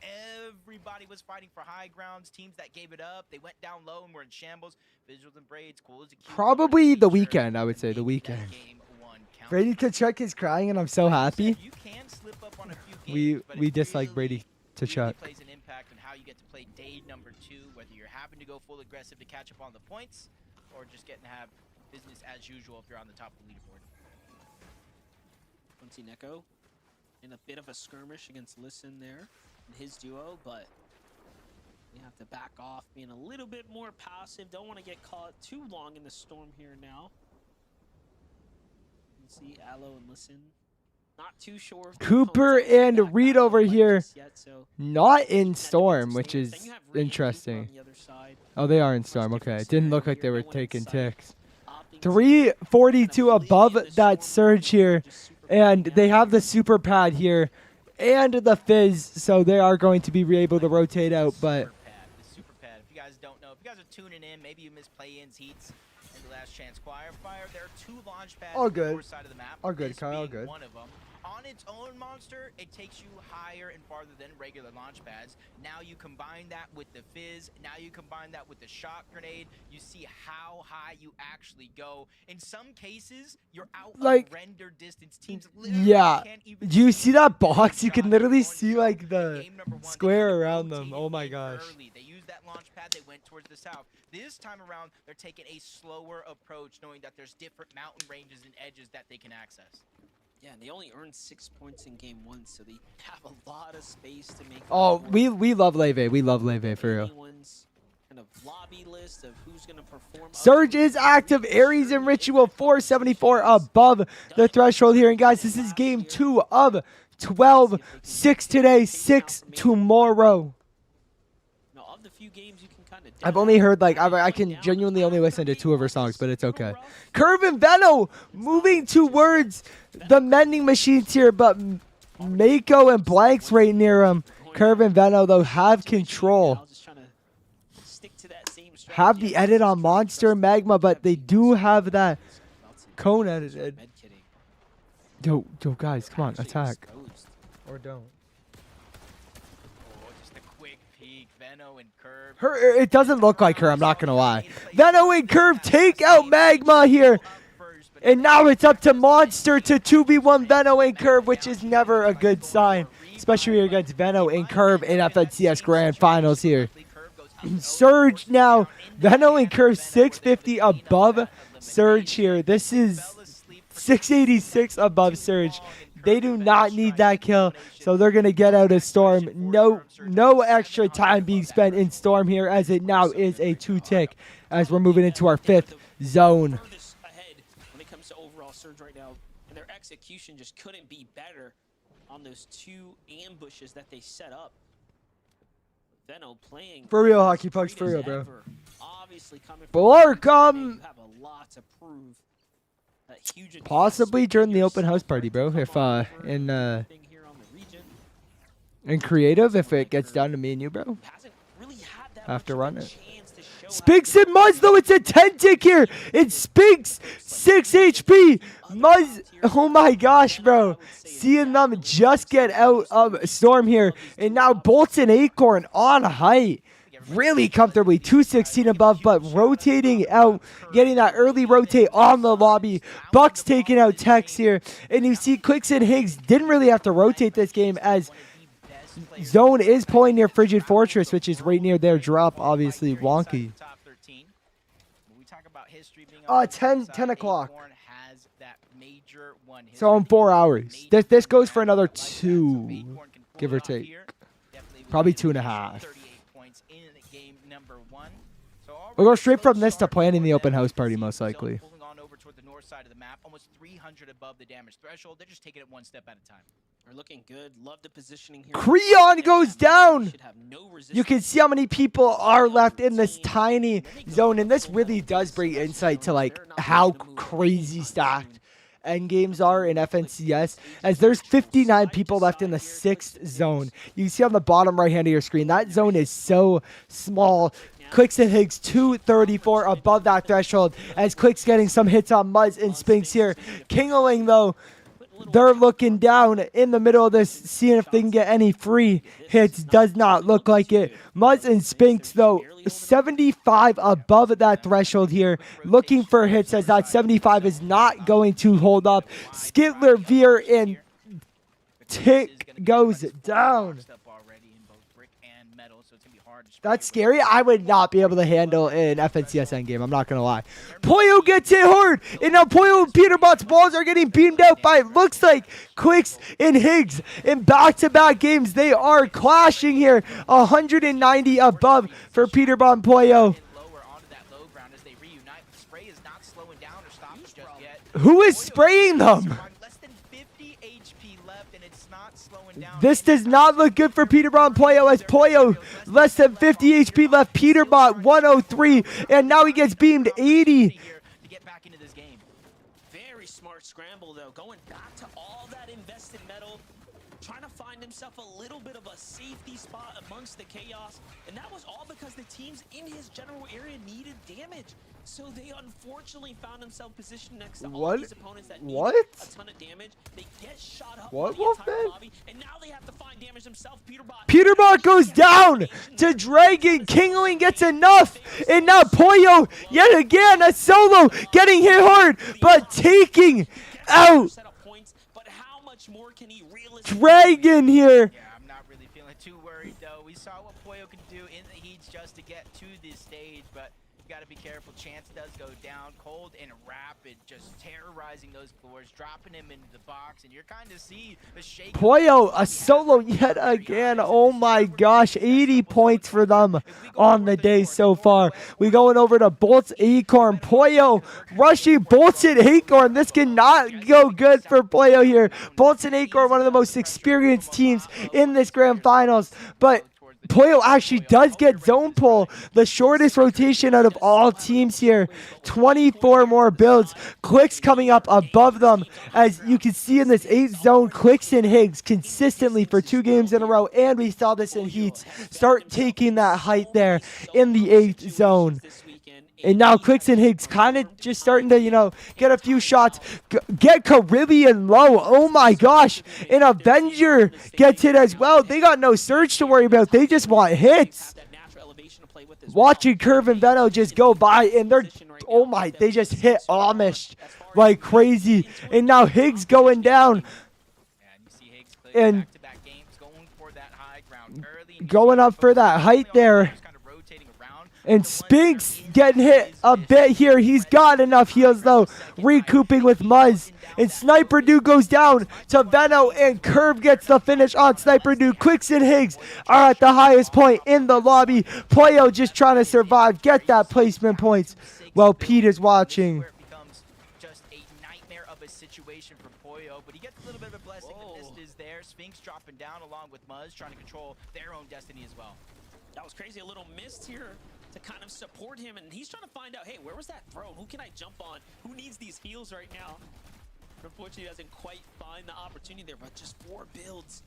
everybody was fighting for high grounds, teams that gave it up, they went down low and were in shambles. Visuals and Braids, cool as a cube. Probably the weekend, I would say, the weekend. Brady Kachuk is crying, and I'm so happy. You can slip up on a few games, but We it dislike really, Brady Kachuk. plays an impact on how you get to play day number 2, whether you're having to go full aggressive to catch up on the points, or just getting to have business as usual if you're on the top of the leaderboard. Quincy Neko in a bit of a skirmish against Listen there in his duo, but we have to back off, being a little bit more passive. Don't want to get caught too long in the storm here now. You can see Aloe and Listen. Not too sure. Cooper and Reed over here, not in Storm, which is interesting. Oh, they are in Storm. Okay, it didn't look like they were taking ticks. 342 above that surge here, and they have the super pad here and the fizz, so they are going to be able to rotate out. But The super pad. If you guys don't know, if you guys are tuning in, maybe you missed play-ins, heats, and the last chance qualifier. There are 2 launch pads all on the good. north side of the map. All good, This Kyle. All being good. one of them. On its own, Monster, it takes you higher and farther than regular launch pads. Now you combine that with the fizz, now you combine that with the shock grenade, you see how high you actually go. In some cases, you're out Like, of render distance. Teams literally yeah. can't even Do you see that the box? You shot can they're literally going see to. like In the game number one, they square kinda around them. rotated Oh my in gosh. early. They used that launch pad, they went towards the south. This time around, they're taking a slower approach, knowing that there's different mountain ranges and edges that they can access. Yeah, and they only earned 6 points in game 1, so they have a lot of space to make. Oh, we love Leve. We love Leve for real. Anyone's kind of lobby list of who's gonna perform. Surge is active. Aries and Ritual 474 above the threshold here. And guys, this is game 2 of 12. 6 today, 6 tomorrow. Now, of the few games you can kind of. I've only heard, like, I can genuinely only listen to 2 of her songs, but it's okay. Curve and Veno moving towards the mending machines here, but Mako and Blank's right near him. Curve and Veno, though, have control. Have the edit on Monster and Magma, but they do have that cone edited. Yo, guys, come on, attack. Or don't. Oh, just a quick peek. Veno and Curve. It doesn't look like her, I'm not gonna lie. Veno and Curve take out Magma here. And now it's up to Monster to 2v1 Veno and Curve, which is never a good sign. Especially against Veno and Curve in FNCS Grand Finals here. Surge now. Veno and Curve 650 above Surge here. This is 686 above Surge. They do not need that kill, so they're going to get out of Storm. No extra time being spent in Storm here, as it now is a 2-tick as we're moving into our 5th zone. Ahead when it comes to overall Surge right now, and their execution just couldn't be better on those 2 ambushes that they set up. Veno playing For real, Hockey Pucks, for real, bro. Obviously coming Blark, you have a lot to prove. Huge possibly during the open house party, bro. If in creative, if it gets down to me and you, bro. Have to run it. Spinks and Muzz, though, it's a 10-tick here. It's Spinks, 6 HP. Muzz, oh my gosh, bro. Seeing them just get out of Storm here. And now Bolts and Acorn on height. Really comfortably, 216 above, but rotating out, getting that early rotate on the lobby. Bucks taking out Tex here. And you see CLIX and Higgs didn't really have to rotate this game, as Zone is pulling near Frigid Fortress, which is right near their drop, obviously wonky. 10 o'clock. So in 4 hours. This goes for another 2, give or take. Probably 2.5. We'll go straight from this to planning the open house party, most likely. Pulling on over toward the north side of the map, almost 300 above the damage threshold. They're just taking it one step at a time. They're looking good. Love the positioning here. Creon goes down. You can see how many people are left in this tiny zone, and this really does bring insight to like how crazy stacked end games are in FNCS, as there's 59 people left in the 6th zone. You can see on the bottom right hand of your screen, that zone is so small. CLIX and Higgs 234 above that threshold, as CLIX getting some hits on Muzz and Spinks here. Kingling, though, they're looking down in the middle of this, seeing if they can get any free hits. Does not look like it. Muzz and Spinks, though, 75 above that threshold here, looking for hits, as that 75 is not going to hold up. Skittler, Veer, and Tick goes down. That's scary. I would not be able to handle an FNCS endgame. I'm not going to lie. Poyo gets hit hard. And now Poyo and PETERBOT's balls are getting beamed out by, looks like, CLIX and Higgs. In back-to-back games, they are clashing here. 190 above for PETERBOT and Poyo. Who is spraying them? This does not look good for PETERBOT and Poyo, as Poyo less than 50 HP left. PETERBOT 103, and now he gets beamed 80. Very smart scramble, though, going back to all that invested metal, trying to find himself a little bit of a safety spot amongst the chaos, and that was all because the teams in his general area needed damage. So they unfortunately found themselves positioned next to all What? these opponents that need What? a ton of damage. They get shot up What, by the entire Wolfman? lobby, and now they have to find damage themselves. PETERBOT goes down to Dragon. Kingling gets enough. And now Pollo, yet again, a solo, getting hit hard, but taking out But how much more can he Dragon here. Yeah, I'm not really feeling too worried though. We saw what Pollo could do in the heats just to get to this stage, but you gotta be careful. Chance does go down. Cold and Rapid just terrorizing those floors, dropping him into the box, and you're kind of see the shake. Pollo, a solo yet again. Oh my gosh, 80 points for them on the day so far. We going over to Bolts, Acorn. Pollo rushing Bolts and Acorn. This cannot go good for Pollo here. Bolts and Acorn, one of the most experienced teams in this grand finals, but Pollo actually does get zone pull, the shortest rotation out of all teams here. 24 more builds. CLIX coming up above them. As you can see in this 8th zone, CLIX and Higgs consistently for 2 games in a row, and we saw this in heats, start taking that height there in the 8th zone. And now CLIX and Higgs kind of just starting to, you know, get a few shots. Get Caribbean low. Oh my gosh. And Avenger gets hit as well. They got no surge to worry about. They just want hits. Watching Curve and Veno just go by, and they're, oh my, they just hit Amish like crazy. And now Higgs going down. And going up for that height there. And Spinks getting hit a bit here. He's got enough heals though. Recouping with Muzz. And Sniper Dude goes down to Veno, and Curve gets the finish on Sniper Dude. CLIX and Higgs are at the highest point in the lobby. Pollo just trying to survive, get that placement points while Pete is watching. Just a nightmare of a situation for Pollo, but he gets a little bit of a blessing. The mist is there. Spinks dropping down along with Muzz, trying to control their own destiny as well. That was crazy. A little mist here to kind of support him, and he's trying to find out, hey, where was that throw? Who can I jump on? Who needs these heals right now? Unfortunately, he doesn't quite find the opportunity there, but just 4 builds.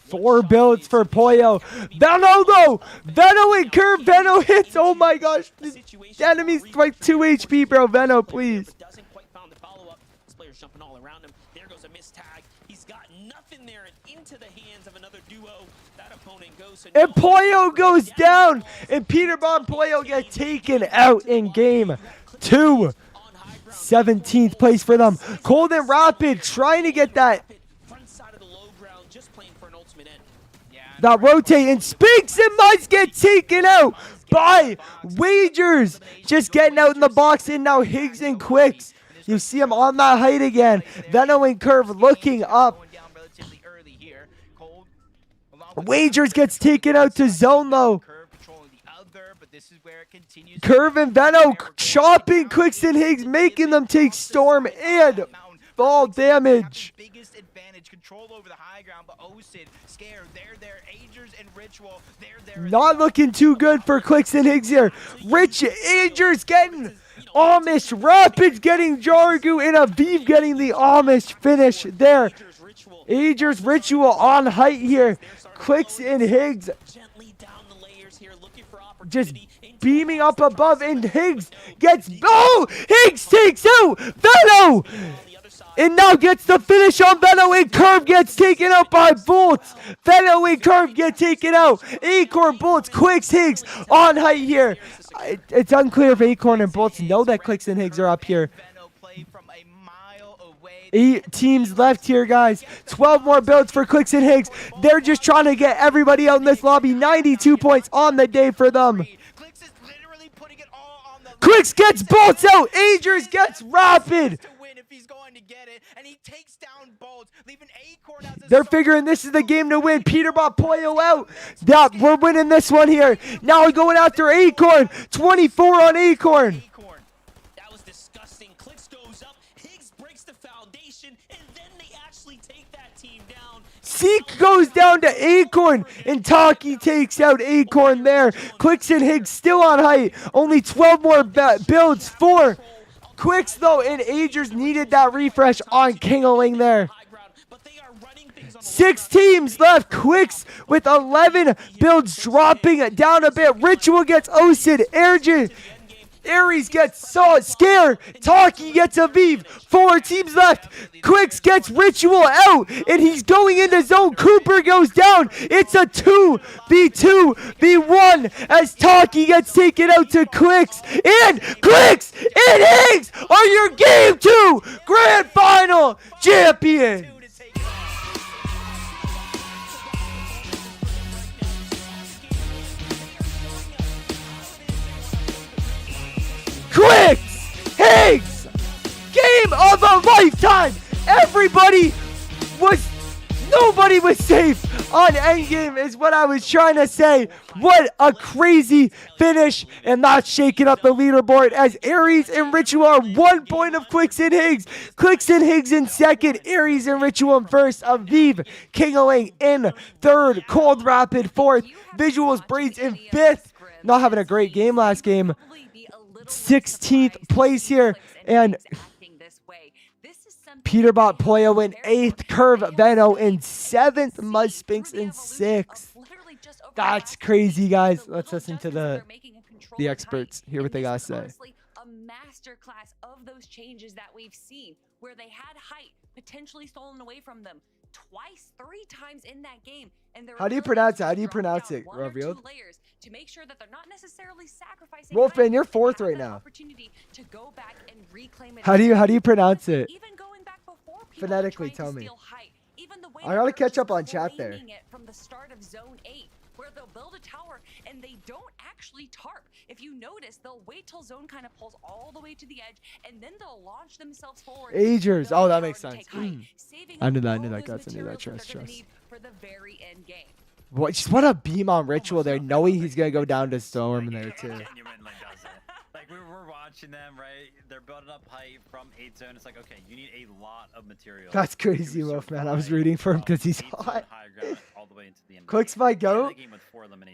4 builds for Pollo. Veno though! Veno and Curve. Veno hits. Oh my gosh. The enemy's like 2 HP, bro. Veno, please. Doesn't quite found the follow-up. This player's jumping all around him. There goes a missed tag. He's got nothing there, and into the hands of another duo. That opponent goes. And Pollo goes down. And PETERBOT and Pollo get taken out in game 2. 17th place for them. Cold and Rapid trying to get that rotate, and Spinks and Muzz get taken out by Wagers. Just getting out in the box, and now Higgs and CLIX. You see him on that height again. Veno and Curve looking up. Wagers gets taken out to zone low. Curve and Veno chopping CLIX and Higgs, making them take storm and fall damage. Biggest advantage, control over the high ground, but Osid, Scare, they're there. Agers and Ritual, they're there. Not looking too good for CLIX and Higgs here. Agers getting Amish, Rapids getting Jargu, and Aviv getting the Amish finish there. Agers, Ritual on height here. CLIX and Higgs just beaming up above, and Higgs gets, oh, Higgs takes out Veno, and now gets the finish on Veno, and Curve gets taken out by Bolts. Veno and Curve get taken out. Acorn, Bolts, CLIX, Higgs on height here. It's unclear if Acorn and Bolts know that CLIX and Higgs are up here. 8 teams left here, guys. 12 more builds for CLIX and Higgs. They're just trying to get everybody out in this lobby. 92 points on the day for them. CLIX gets Bolts out. Agers gets Rapid. They're figuring this is the game to win. PETERBOT, Pollo out. Yeah, we're winning this one here. Now we're going after Acorn. 24 on Acorn. That was disgusting. CLIX goes up. Higgs breaks the foundation, and then they actually take that team down. Seek goes down to Acorn, and Taki takes out Acorn there. CLIX and Higgs still on height. Only 12 more builds for CLIX though, and Agers needed that refresh on Kingling there. 6 teams left. CLIX with 11 builds dropping down a bit. Ritual gets Osid. Aries gets so scared. Taki gets a Vive. 4 teams left. CLIX gets Ritual out, and he's going into zone. Cooper goes down. It's a 2v1 as Taki gets taken out to CLIX. And CLIX and Higgs are your Game 2 Grand Final champions. CLIX, Higgs, game of a lifetime. Nobody was safe on endgame is what I was trying to say. What a crazy finish, and that's shaking up the leaderboard as Aries and Ritual are 1 point of CLIX and Higgs. CLIX and Higgs in second, Aries and Ritual in first, Aviv Kingaling in third, Cold Rapid fourth, Visuals Braids in fifth. Not having a great game last game. 16th place here, and PETERBOT Pollo in 8th, Curve Veno in 7th, Mud Spinks in 6th. That's crazy, guys. Let's listen to the experts, hear what they gotta say. A masterclass of those changes that we've seen, where they had height potentially stolen away from them twice, 3 times in that game. And how do you pronounce it? How do you pronounce it, Revealed? To make sure that they're not necessarily sacrificing Wolfman, you're 4th right now. To go back and reclaim it. How do you pronounce it? Even going back before, phonetically, tell me. Even the way I gotta catch up on chat there. From the start of zone 8, where they'll build a tower and they don't actually tarp. If you notice, they'll wait till zone kind of pulls all the way to the edge, and then they'll launch themselves forward. Agers. Oh, that makes sense. I knew that, guys. I knew that. Trust. For the very end game. What a beam on Ritual there, knowing he's gonna go down to Storm there too. Like we're watching them, right? They're building up height from 8 zone. It's like, okay, you need a lot of material. That's crazy, Wolfman. I was rooting for him because he's hot. All the way into the end. CLIX my goat.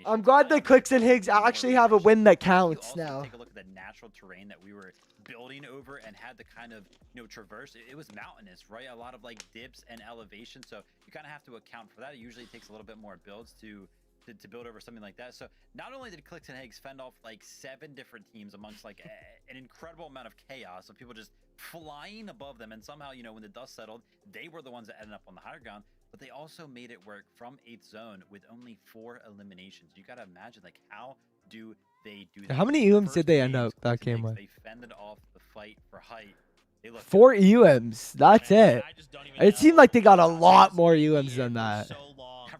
I'm glad that CLIX and Higgs actually have a win that counts now. Take a look at the natural terrain that we were building over and had to kind of, traverse. It was mountainous, right? A lot of like dips and elevation. So you kind of have to account for that. It usually takes a little bit more builds to build over something like that. So not only did CLIX and Higgs fend off like 7 different teams amongst like an incredible amount of chaos of people just flying above them, and somehow, when the dust settled, they were the ones that ended up on the higher ground, but they also made it work from 8th zone with only 4 eliminations. You got to imagine, like, how do they do that? How many EUMs did they end up that game with? They fended off the fight for height. 4 EUMs. That's it. It seemed like they got a lot more EUMs than that.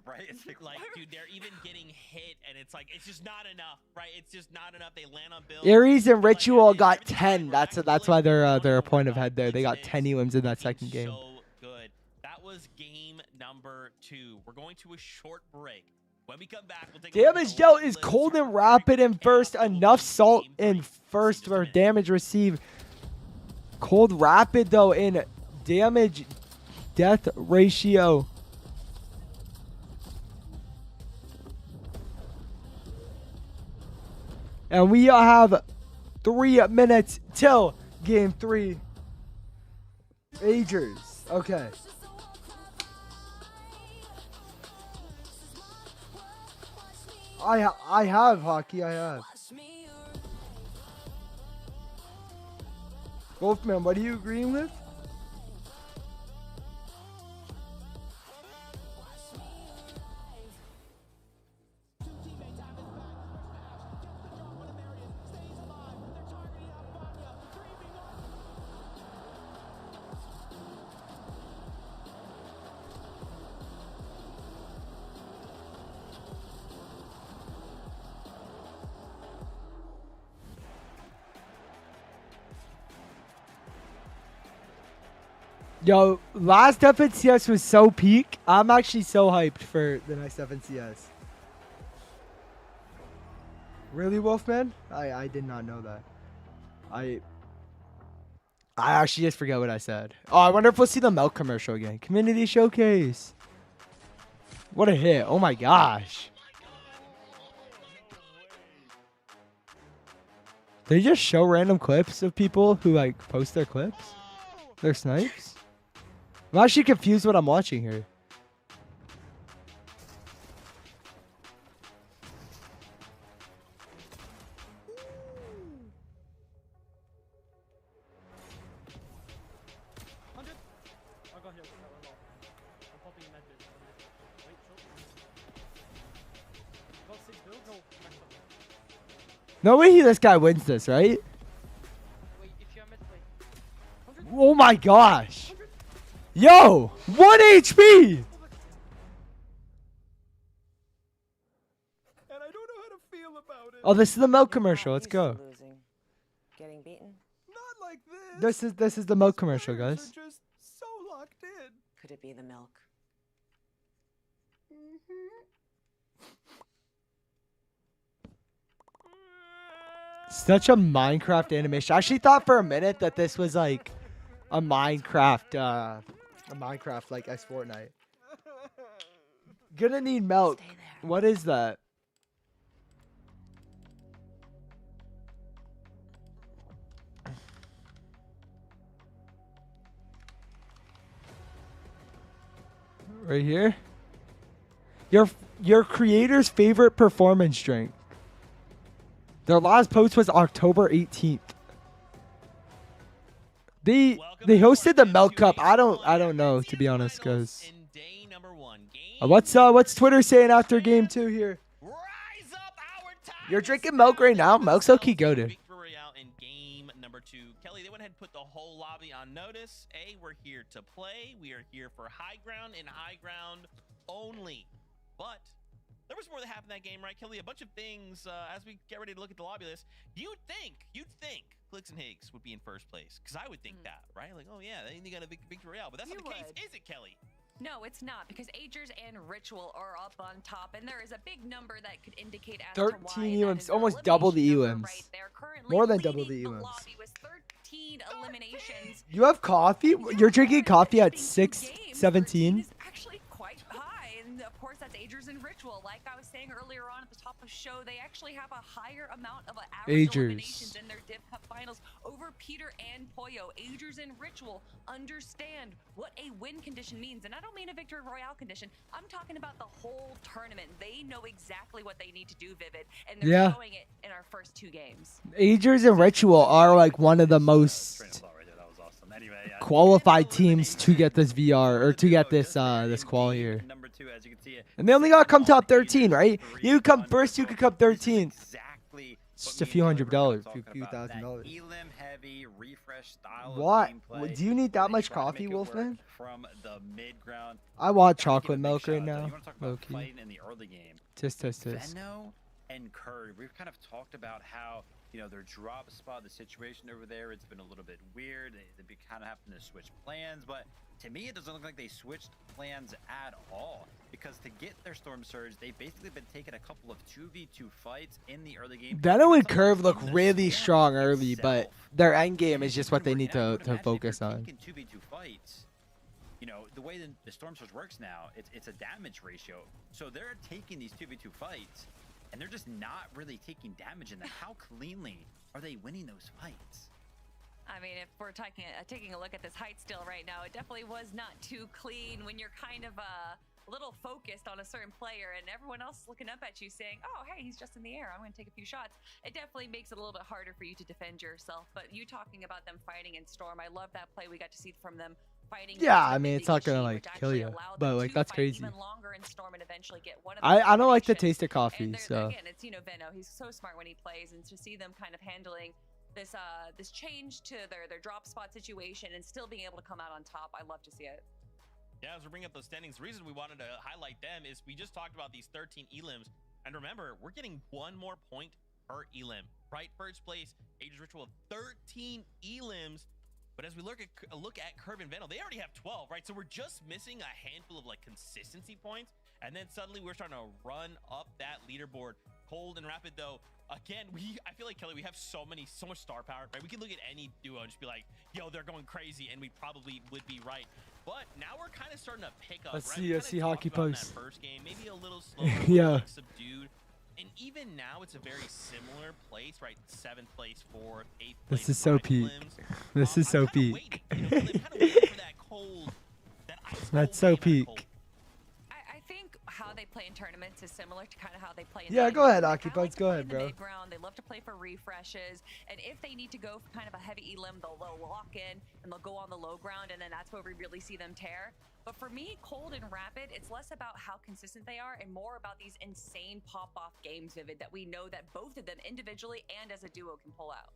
Right? It's like, dude, they're even getting hit, and it's like, it's just not enough, right? It's just not enough. They land on builds. Aries and Ritual got 10. That's why they're a point of head there. They got 10 EUMs in that second game. So good. That was game number 2. We're going to a short break. When we come back, we'll take damage dealt is Cold and Rapid in first. Enough salt in first for damage received. Cold Rapid though in damage death ratio. And we have 3 minutes till game 3. Agers. Okay. I have hockey. I have. Wolfman, what are you agreeing with? Yo, last FNCS was so peak. I'm actually so hyped for the next FNCS. Really, Wolfman? I did not know that. I actually just forgot what I said. Oh, I wonder if we'll see the milk commercial again. Community showcase. What a hit. Oh my gosh. They just show random clips of people who like post their clips? Their snipes? I'm actually confused what I'm watching here. No way this guy wins this, right? Oh my gosh. Yo, 1 HP. And I don't know how to feel about it. Oh, this is the milk commercial. Let's go. Losing. Getting beaten? Not like this. This is the milk commercial, guys. They're just so locked in. Could it be the milk? Such a Minecraft animation. I actually thought for a minute that this was like a Minecraft like as Fortnite. Gonna need milk. Stay there. What is that? Right here. Your creator's favorite performance drink. Their last post was October 18th. They hosted the Milk Cup. I don't know, to be honest, guys. What's Twitter saying after game 2 here? You're drinking milk right now? Milk's okay goated. Victory Royale in game number 2. Kelly, they went ahead and put the whole lobby on notice. We're here to play. We are here for high ground and high ground only. But there was more that happened in that game, right, Kelly? A bunch of things as we get ready to look at the lobby list. You'd think CLIX and Higgs would be in first place, because I would think that, right? Like, oh yeah, they got a Victory Royale, but that's not the case, is it, Kelly? No, it's not, because Agers and Ritual are up on top, and there is a big number that could indicate as 13 to why. elims, almost double the elims. Right there. Currently More than double leading the the elims. lobby with 13 eliminations. You have coffee? You're drinking coffee at 6:17? 13 is actually quite high, and of course that's Agers and Ritual. Like I was saying earlier on at the top of the show, they actually have a higher amount of average eliminations in their Div Cup finals over Peter and Pollo. Agers and Ritual understand what a win condition means, and I don't mean a Victory Royale condition. I'm talking about the whole tournament. They know exactly what they need to do, Vivid, and they're showing it in our first 2 games. Agers and Ritual are like one of the most qualified teams to get this VR or to get this this qual here. And they only got to come top 13, right? You come first, you could come 13th. It's just a few $100, a few $1,000. Elim heavy refresh style. What? Gameplay. Do you need that They much try to coffee, make it work Wolfman? From the mid ground. I want Gotta give chocolate a big milk shout right out, though. now. You want to talk about Low-key. fighting in the early game? Tisk. Venno and Curd, we've kind of talked about how, you know, their drop spot, the situation over there, it's been a little bit weird. They kind of having to switch plans, but to me, it doesn't look like they switched plans at all, because to get their Storm Surge, they've basically been taking a couple of 2v2 fights in the early game. Venno and Curve look really strong early, but their end game is just what they need to focus on. 2v2 fights, you know, the way the Storm Surge works now, it's a damage ratio. So they're taking these 2v2 fights, and they're just not really taking damage in them. How cleanly are they winning those fights? I mean, if we're taking a look at this height still right now, it definitely was not too clean when you're kind of a little focused on a certain player and everyone else is looking up at you saying, oh, hey, he's just in the air, I'm going to take a few shots. It definitely makes it a little bit harder for you to defend yourself. But you talking about them fighting in Storm, I love that play we got to see from them. Yeah, I mean, it's not gonna like kill you, but like that's crazy. I don't like the taste of coffee, so. Again, it's, you know, Venno, he's so smart when he plays, and to see them kind of handling this this change to their drop spot situation and still being able to come out on top, I love to see it. Yeah, as we bring up those standings, the reason we wanted to highlight them is we just talked about these 13 elims, and remember, we're getting 1 more point per elim, right? First place, Agers Ritual, 13 elims. But as we look at Curve and Venno, they already have 12, right? So we're just missing a handful of like consistency points, and then suddenly we're starting to run up that leaderboard. Cold and Rapid though, again, I feel like, Kelly, we have so much star power, right? We could look at any duo and just be like, yo, they're going crazy, and we probably would be right. But now we're kind of starting to pick up. Let's right? see hockey post. First game, maybe a little slower, yeah, like subdued. And even now, it's a very similar place, right? 7th place, 4th, 8th place. This is so peak. This is so peak. That That's so peak. I think how they they play in tournaments is similar to kind of how they play in Yeah, the go ahead, They Aki kinda like Buds. to Go play ahead, in the bro. mid-ground. They love to play for refreshes. And if they need to go for kind of a heavy elim, they'll lock in and they'll go on the low ground, and then that's where we really see them tear. But for me, Cold and Rapid, it's less about how consistent they are and more about these insane pop-off games, Vivid, that we know that both of them individually and as a duo can pull out.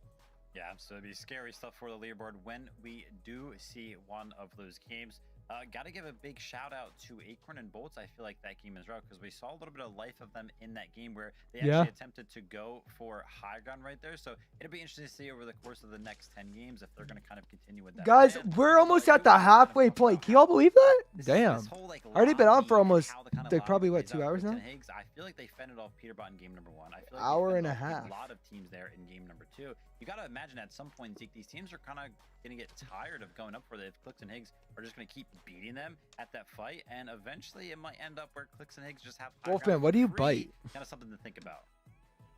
Yeah, so it'd be scary stuff for the leaderboard when we do see one of those games. Got to give a big shout out to Acorn and Bolts. I feel like that game is rough because we saw a little bit of life of them in that game where they actually attempted to go for high ground right there. So it'll be interesting to see over the course of the next 10 games if they're going to kind of continue with that. Guys, plan. we're almost at the halfway point. Can y'all believe that? Damn. This whole, like, Already been on for lobby and almost, how the kind of like, probably, lobby what, plays 2 out hours for now? Ten Higgs, I feel like they fended off PETERBOT in game number 1. I feel like Hour they and a fended off half. a lot of teams there in game number 2. You got to imagine at some point, Zeke, these teams are kind of going to get tired of going up for it. If CLIX and Higgs are just going to keep beating them at that fight, and eventually it might end up where CLIX and Higgs just have high Wolfman, ground what do you free. bite? Kind of something to think about.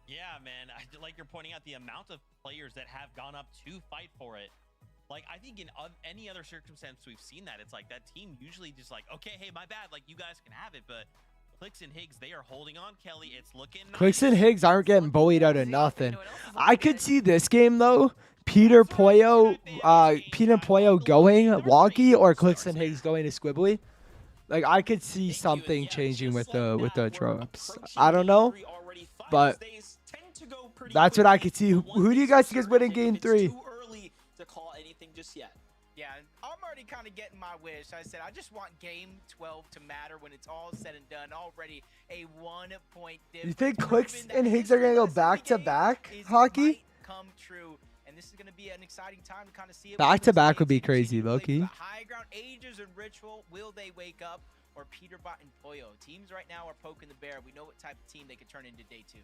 Yeah, man. Like you're pointing out the amount of players that have gone up to fight for it. Like, I think in any other circumstance we've seen that. It's like that team usually just like, okay, hey, my bad. Like, you guys can have it. But CLIX and Higgs, they are holding on. Kelly, it's looking CLIX and Higgs aren't getting bullied out of nothing. I could see this game, though. Peter Pollo going wonky or CLIX and Higgs going to squibbly. Like, I could see something changing with the drops. I don't know, but that's what I could see. Who do you guys think is winning game 3? Too early to call anything just yet. Yeah, I'm already kind of getting my wish. I said I just want game 12 to matter when it's all said and done. Already a 1-point difference. You think CLIX and Higgs are gonna go back to back hockey? Come true, and this is gonna be an exciting time to kind of see it. Back to back would be crazy, low-key. High ground, Ages and Ritual, will they wake up? Or PETERBOT and Pollo. Teams right now are poking the bear. We know what type of team they could turn into day 2.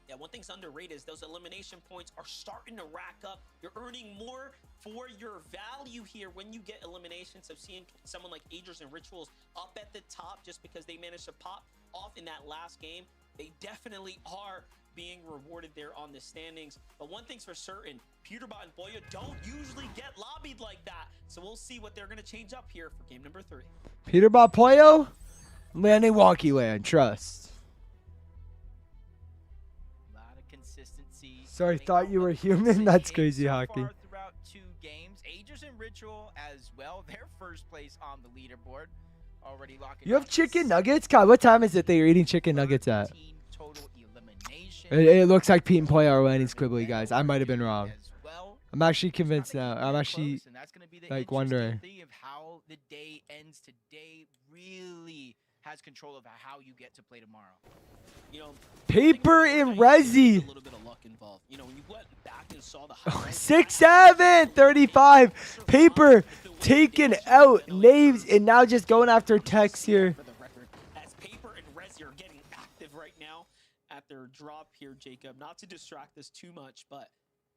Yeah, one thing's underrated is those elimination points are starting to rack up. You're earning more for your value here when you get eliminations. Of seeing someone like Agers and Rituals up at the top just because they managed to pop off in that last game. They definitely are being rewarded there on the standings. But one thing's for certain, PETERBOT and Pollo don't usually get lobbied like that. So we'll see what they're going to change up here for game number 3. PETERBOT Pollo, landing wonky land, trust. A lot of consistency. Sorry, coming thought out you of were the human. CLIX That's game crazy so hockey. far throughout 2 games. Agers and Ritual as well. Their first place on the leaderboard. Already locking. You have chicken nuggets? God, what time is it that you're eating chicken nuggets at? Total elimination. It looks like Pete and Pollo are winning squibbly, guys. I might have been wrong. As well. I'm actually convinced now. I'm actually And that's gonna be the like interesting wondering. thing of how the day ends today really has control of how you get to play tomorrow. You know, Paper and Resi. a little bit of luck involved. You know, when you went back and saw the 6-7, 35. Paper taken out. Naves and now just going after Tex here. For the record, as Paper and Resi are getting active right now at their drop here, Jacob. Not to distract us too much, but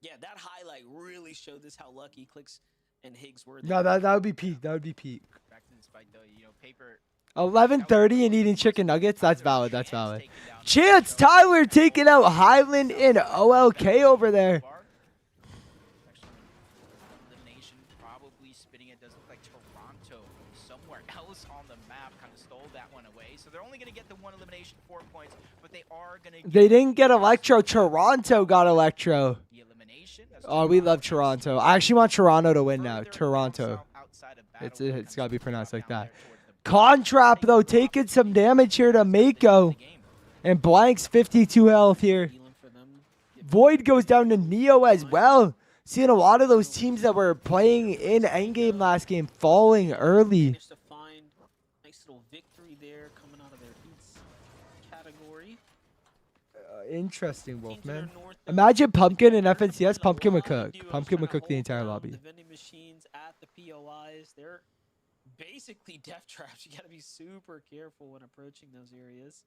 yeah, that highlight really showed us how lucky CLIX and Higgs were. No, that would be peak. That would be peak. Back to this fight though, you know, Paper 11:30 and eating chicken nuggets. That's valid. That's valid. Chance Tyler taking out Highland and OLK over there. Elimination probably spinning it. Does look like Toronto somewhere else on the map kind of stole that one away. So they're only going to get the 1 elimination, 4 points, but they are going to. They didn't get Electro. Toronto got Electro. The elimination. Oh, we love Toronto. I actually want Toronto to win now. Toronto. It's got to be pronounced like that. Contrap, though, taking some damage here to Mako. And Blank's 52 health here. Void goes down to Neo as well. Seeing a lot of those teams that were playing in endgame last game falling early. Managed to find a nice little victory there coming out of their heats category. Interesting, Teams that Wolfman. are north of Imagine Pumpkin and They're FNCS. doing a Pumpkin would lot of cook. duos Pumpkin would trying to cook the hold entire down lobby. The vending machines at the POIs, they're basically death traps. You got to be super careful when approaching those areas.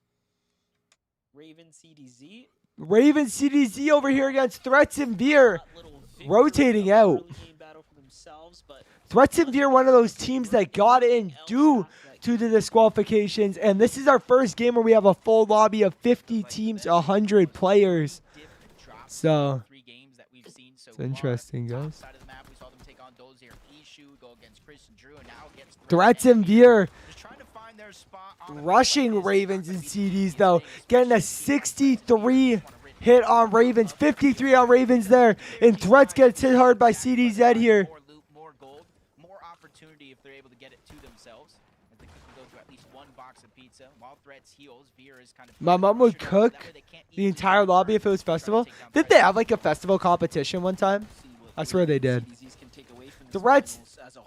Raven CDZ. Raven CDZ over here against Threats and Veer. Rotating out. Threats and Veer, one of those teams that got in due to the disqualifications. And this is our first game where we have a full lobby of 50 teams, 100 players. So, it's interesting, guys. Threats and Veer their spot on a Rushing like this. Ravens and CDs, though. Getting a 63 hit on Ravens. 53 on Ravens there. And Threats gets hit hard by CDZ here. More loot, more gold, more opportunity if they're able to get it to themselves. I think they can go through at least one box of pizza. While Threats heals, Veer is kind of... My mom would cook the entire lobby if it was festival. Did they have like a festival competition one time? I swear they did. Threats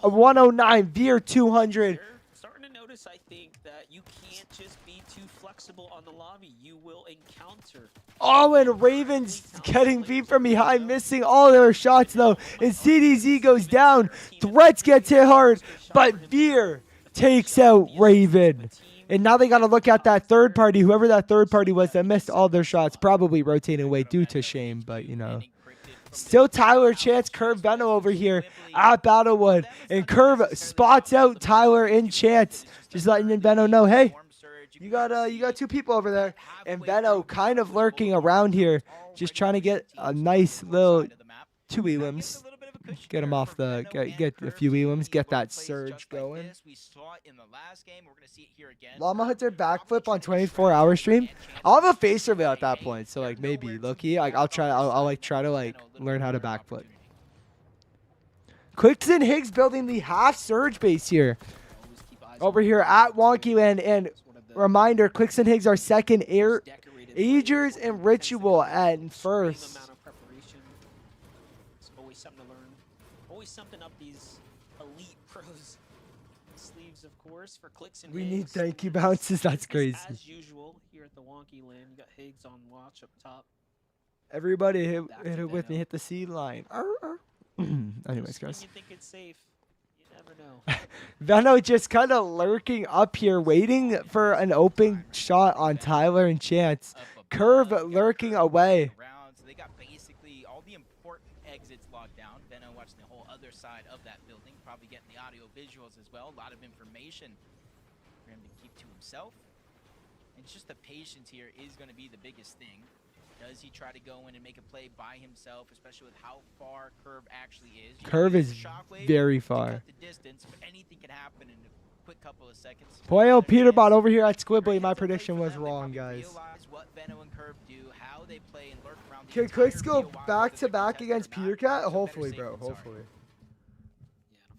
a 109, Veer 200. Starting to notice, I think, that you can't just be too flexible on the lobby. You will encounter. Oh, and Ravens getting beat from behind, missing all their shots though. And CDZ goes down. Threats gets hit hard, but Veer takes out Raven. And now they got to look at that third party, whoever that third party was that missed all their shots, probably rotating away due to shame, but you know. Still Tyler, Chance, Curve, Benno over here at Battlewood. And Curve spots out Tyler and Chance. Just letting Benno know, hey, you got two people over there. And Benno kind of lurking around here, just trying to get a nice little 2 elims. Get him off the, get a few elims, get that surge going. Llama hits her backflip on 24-hour stream. I'll have a face reveal at that point, so like maybe low-key, like I'll try to learn how to backflip. CLIX and Higgs building the half surge base here. Over here at Wonkyland, and reminder, CLIX and Higgs are second, Agers and Ritual at first. Something up these elite pros sleeves, of course, for CLIX and We Higgs. need thank you bounces. That's crazy. As usual, here at the Wonky Land, you got Higgs on watch up top. Everybody hit it with me. Hit the C line. Anyways, guys. You think it's safe? You never know. Benno just kind of lurking up here, waiting for an open shot on Tyler and Chance. Curve lurking away. So they got basically all the important exits locked down. Benno watching the whole other side of that building, probably getting the audio visuals as well. A lot of information for him to keep to himself. And just the patience here is going to be the biggest thing. Does he try to go in and make a play by himself, especially with how far Curve actually is? Curve is very far. The distance, but anything can happen in a quick couple of seconds. Poyo Peterbot over here at Squibbly. My prediction was wrong, guys. What Benno and Curve do, how they play and lurk around the Can entire CLIX go field while back the to back contestants against are not Petercat? 100% Hopefully, safe bro. and sorry. Hopefully.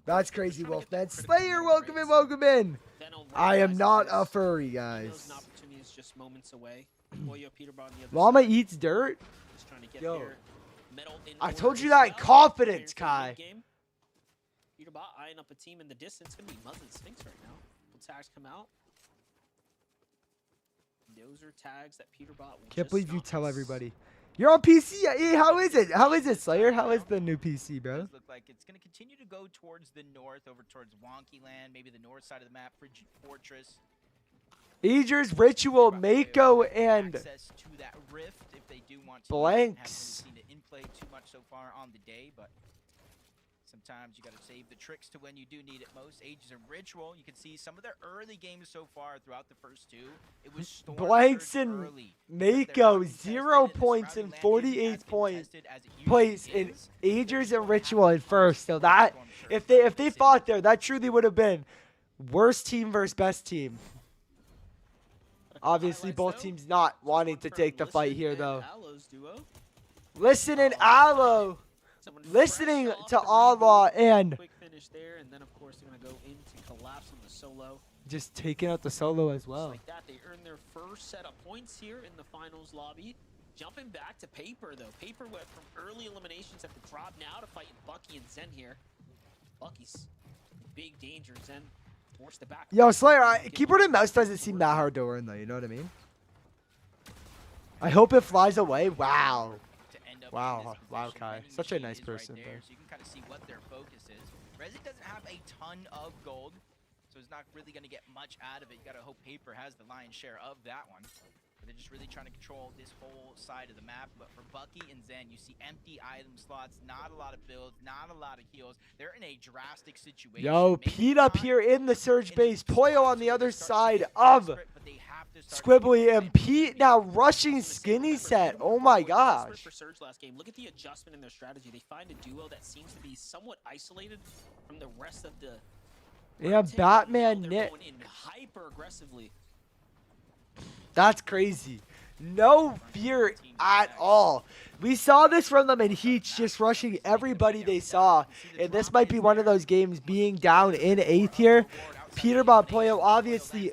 That's crazy, Wolfman. Slayer, welcome in, welcome in. I am not a furry, guys. Just moments away. Poyo Peterbot on the other Llama side, eats dirt? just trying to get Yo. there. Metal in I order told you as that well. confidence, Preparing for the Kai. mid game. Peterbot eyeing up a team in the distance. Gonna be Muzzin Sphinx right now. Will tags come out? Those are tags that Peterbot will Can't just believe you not tell miss. everybody. You're on PC? Yeah, how is it? How is it, Slayer? How is the new PC, bro? Does look like it's going to continue to go towards the north, over towards Wonky Land, maybe the north side of the map, Fortress. Agers, Ritual, Mako, and Access to that rift if they do want to. Blanks. Haven't really seen it in play too much so far on the day, but sometimes you got to save the tricks to when you do need it most. Ages and Ritual, you can see some of their early games so far throughout the first two. It was Storm Blanks Surge and early. Mako, 0 points and 48 points place in Agers and Ritual at first. So that, if they fought there, that truly would have been worst team versus best team. Obviously, both teams not wanting to take the fight here, though. Listen and Aloe. Listening to Allah and Quick finish there, and then of course they're gonna go into collapse on the solo. just taking out the solo as Just well. like that, they earned their first set of points here in the finals lobby. Jumping back to Paper though. Paper went from early eliminations at the drop now to fighting Bucky and Zen here. Bucky's in big danger. Zen forced the back. Yo, Slayer, keyboard and mouse doesn't seem that hard to learn, though. You know what I mean? I hope it flies away. Wow. Wow, wow, Kai. Such a nice person, bro. So you can kind of see what their focus is. Rezi doesn't have a ton of gold, so it's not really going to get much out of it. You got to hope Paper has the lion's share of that one. But they're just really trying to control this whole side of the map. But for Bucky and Zen, you see empty item slots, not a lot of builds, not a lot of heals. They're in a drastic situation. Yo, Maybe Pete up not here in the surge in base. the Poyo on the other side of Squibbly, and Pete now rushing Skinny Set. Oh my gosh. For Surge last game. Look at the adjustment in their strategy. They find a duo that seems to be somewhat isolated from the rest of the Yeah, Batman Nick. Going in hyper aggressively. That's crazy. No fear at all. We saw this from them in Heats, just rushing everybody they saw. And this might be one of those games being down in 8th here. PETERBOT Pollo obviously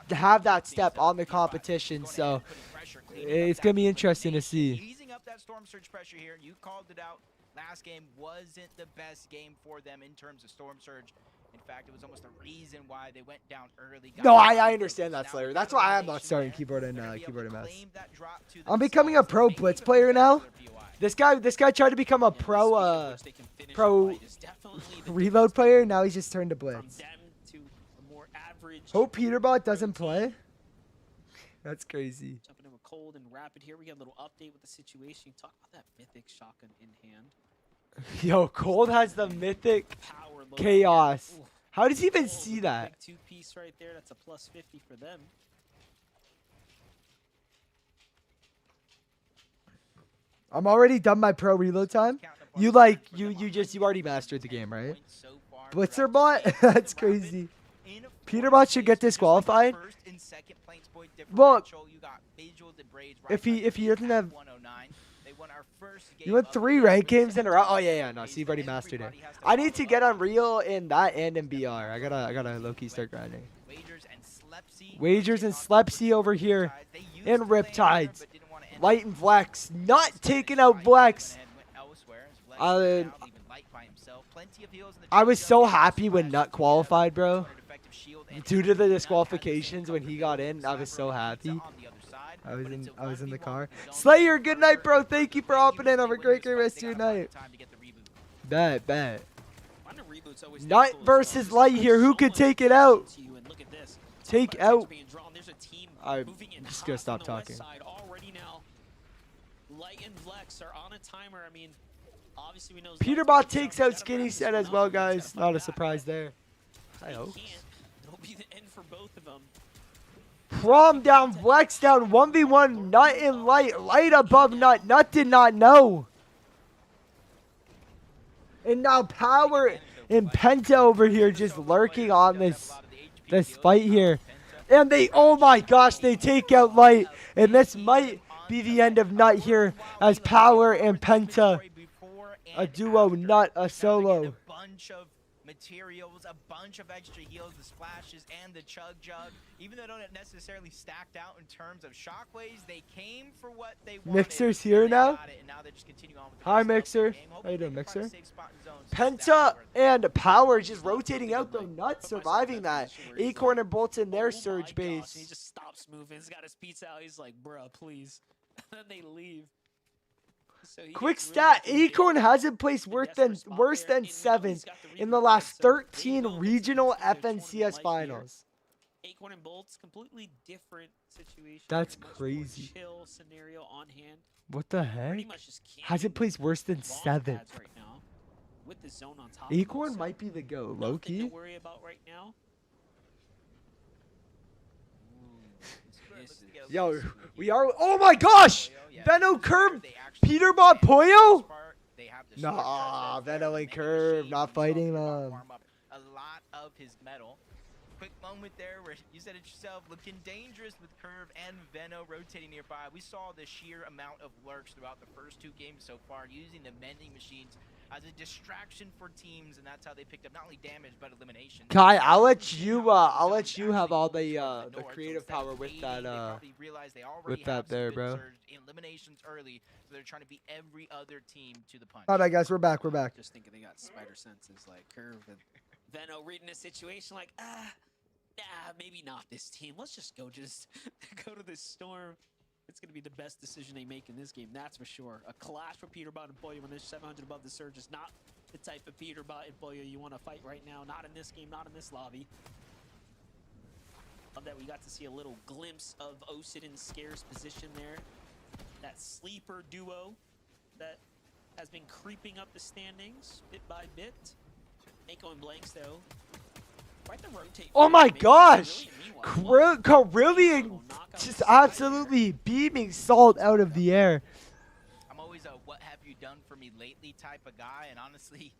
have that step on the competition, so it's going to be interesting to see. Easing up that storm surge pressure here. You called it out. Last game wasn't the best game for them in terms of storm surge. In fact, it was almost the reason why they went down early. No, I understand that, Slayer. That's why I'm not starting keyboard and mouse. I'm becoming a pro blitz player now. This guy tried to become a pro reload player. Now he's just turned to blitz. Hope PETERBOT doesn't play. That's crazy. Jumping in with Cold and Rapid here. We got a little update with the situation. Talk about that mythic shotgun in hand. Yo, Cold has the mythic Power load. chaos. Ooh. How does he even Oh, see big that? 2-piece right there. That's a plus 50 for them. I'm already done my pro reload time. You already mastered the game, right? BlitzerBot? That's crazy. PETERBOT should get disqualified. Well, if he doesn't have, you won 3 ranked games in a row. Oh yeah, no, so you've already mastered it. I need to get Unreal in that and in BR. I gotta low-key start grinding. Wagers and Slepsy over here in Riptides. Light and Flex, not taking out Flex. I was so happy when Nut qualified, bro. Due to the disqualifications when he got in, I was so happy. I was in the car. Slayer, good night, bro. Thank you for hopping in. Have a great rest of your night. Bet. Nut versus Light here. Who could take it out? Take out. I'm just gonna stop talking. Light and Flex are on a timer. I mean, obviously we know PETERBOT takes out Skinny Set as well, guys. Not a surprise there. I hope. It'll be the end for both of them. Prom down, Flex down, 1v1, Nut and Light. Light above Nut. Nut did not know. And now Power and Penta over here just lurking on this fight here. And they, oh my gosh, they take out Light. And this might be the end of Nut here as Power and Penta, a duo, Nut a solo. Materials, a bunch of extra heals, the splashes, and the chug jug. Even though they don't necessarily stacked out in terms of shockwaves, they came for what they wanted. Mixer's here now. Hi, Mixer. How How you doing, Mixer? Penta and Power just rotating out though. Nut surviving that. Acorn and Bolts in their surge base. He just stops moving. He's got his pizza out. He's like, bruh, please. And then they leave. So Quick stat, Acorn hasn't placed worse than 7th in the last 13 regional FNCS finals. Acorn and Bolts, completely different situation. That's Much more crazy. Chill scenario on hand. What the heck? Pretty much just Hasn't placed worse than launch 7th. pads right now, with the zone on top of Acorn them, so might be the go, nothing low to key. worry about right now. Yo, we are. Oh my gosh! Veno Curve, PETERBOT Pollo? Nah, Veno and Curve not fighting them. A lot of his metal. Quick moment there where you said it yourself, looking dangerous with Curve and Veno rotating nearby. We saw the sheer amount of lurks throughout the first 2 games so far, using the mending machines as a distraction for teams, and that's how they picked up not only damage but elimination. Kai, I'll let you have all the creative power with that there, bro. Eliminations early, so they're trying to beat every other team to the punch. All right, guys, we're back. Just thinking they got spider senses like Curve and Veno reading a situation like, maybe not this team. Let's just go go to this storm. It's going to be the best decision they make in this game, that's for sure. A clash for PETERBOT and Pollo when there's 700 above the surge is not the type of PETERBOT and Pollo you want to fight right now. Not in this game, not in this lobby. Love that we got to see a little glimpse of Osidon's scarce position there. That sleeper duo that has been creeping up the standings bit by bit. Mako and Blanks, though. Quite the rotate. Oh my gosh! Carillion just absolutely beaming salt out of the air. I'm always a what have you done for me lately type of guy, and honestly,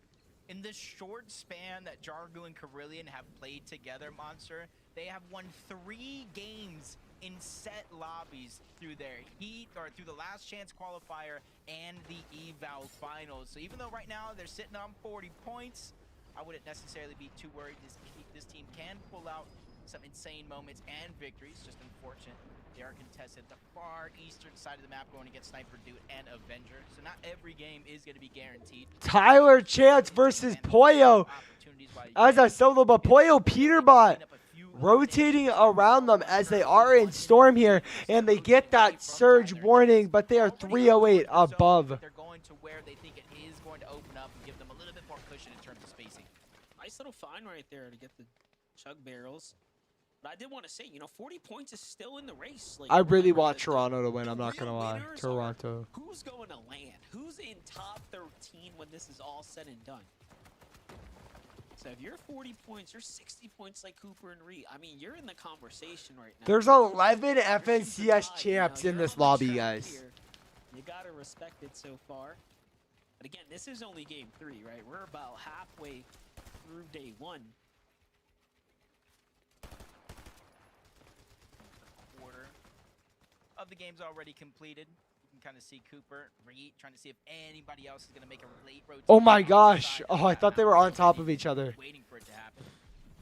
In the short span that Jargu and Carillion have played together, Monster, they have won 3 games in set lobbies through their heat or through the last chance qualifier and the eval finals. So even though right now they're sitting on 40 points, I wouldn't necessarily be too worried. This team can pull out some insane moments and victories. Just unfortunate they are contested at the far eastern side of the map, going against Sniper Dude and Avenger. So not every game is going to be guaranteed. Tyler Chance versus Pollo as a solo, but Pollo PETERBOT rotating around them as they are in storm here, and they get that surge warning, but they are 308 above. They're going to where they think it is going to open up and give them a little bit more cushion in terms of spacing. Nice little find right there to get the chug barrels. But I did want to say, you know, 40 points is still in the race. Like, I really want Toronto to win, I'm not going to lie. winners Toronto. are who's going to land? Who's in top 13 when this is all said and done? So if you're 40 points, you're 60 points like Cooper and Reed. I mean, you're in the conversation right now. There's 11 FNCS champs in this lobby, guys. You got to respect it so far. But again, this is only game 3, right? We're about halfway through day 1. Quarter of the game's already completed. You can kind of see Cooper, Reed, trying to see if anybody else is going to make a late rotation. Oh my gosh. Oh, I thought they were on top of each other. Waiting for it to happen.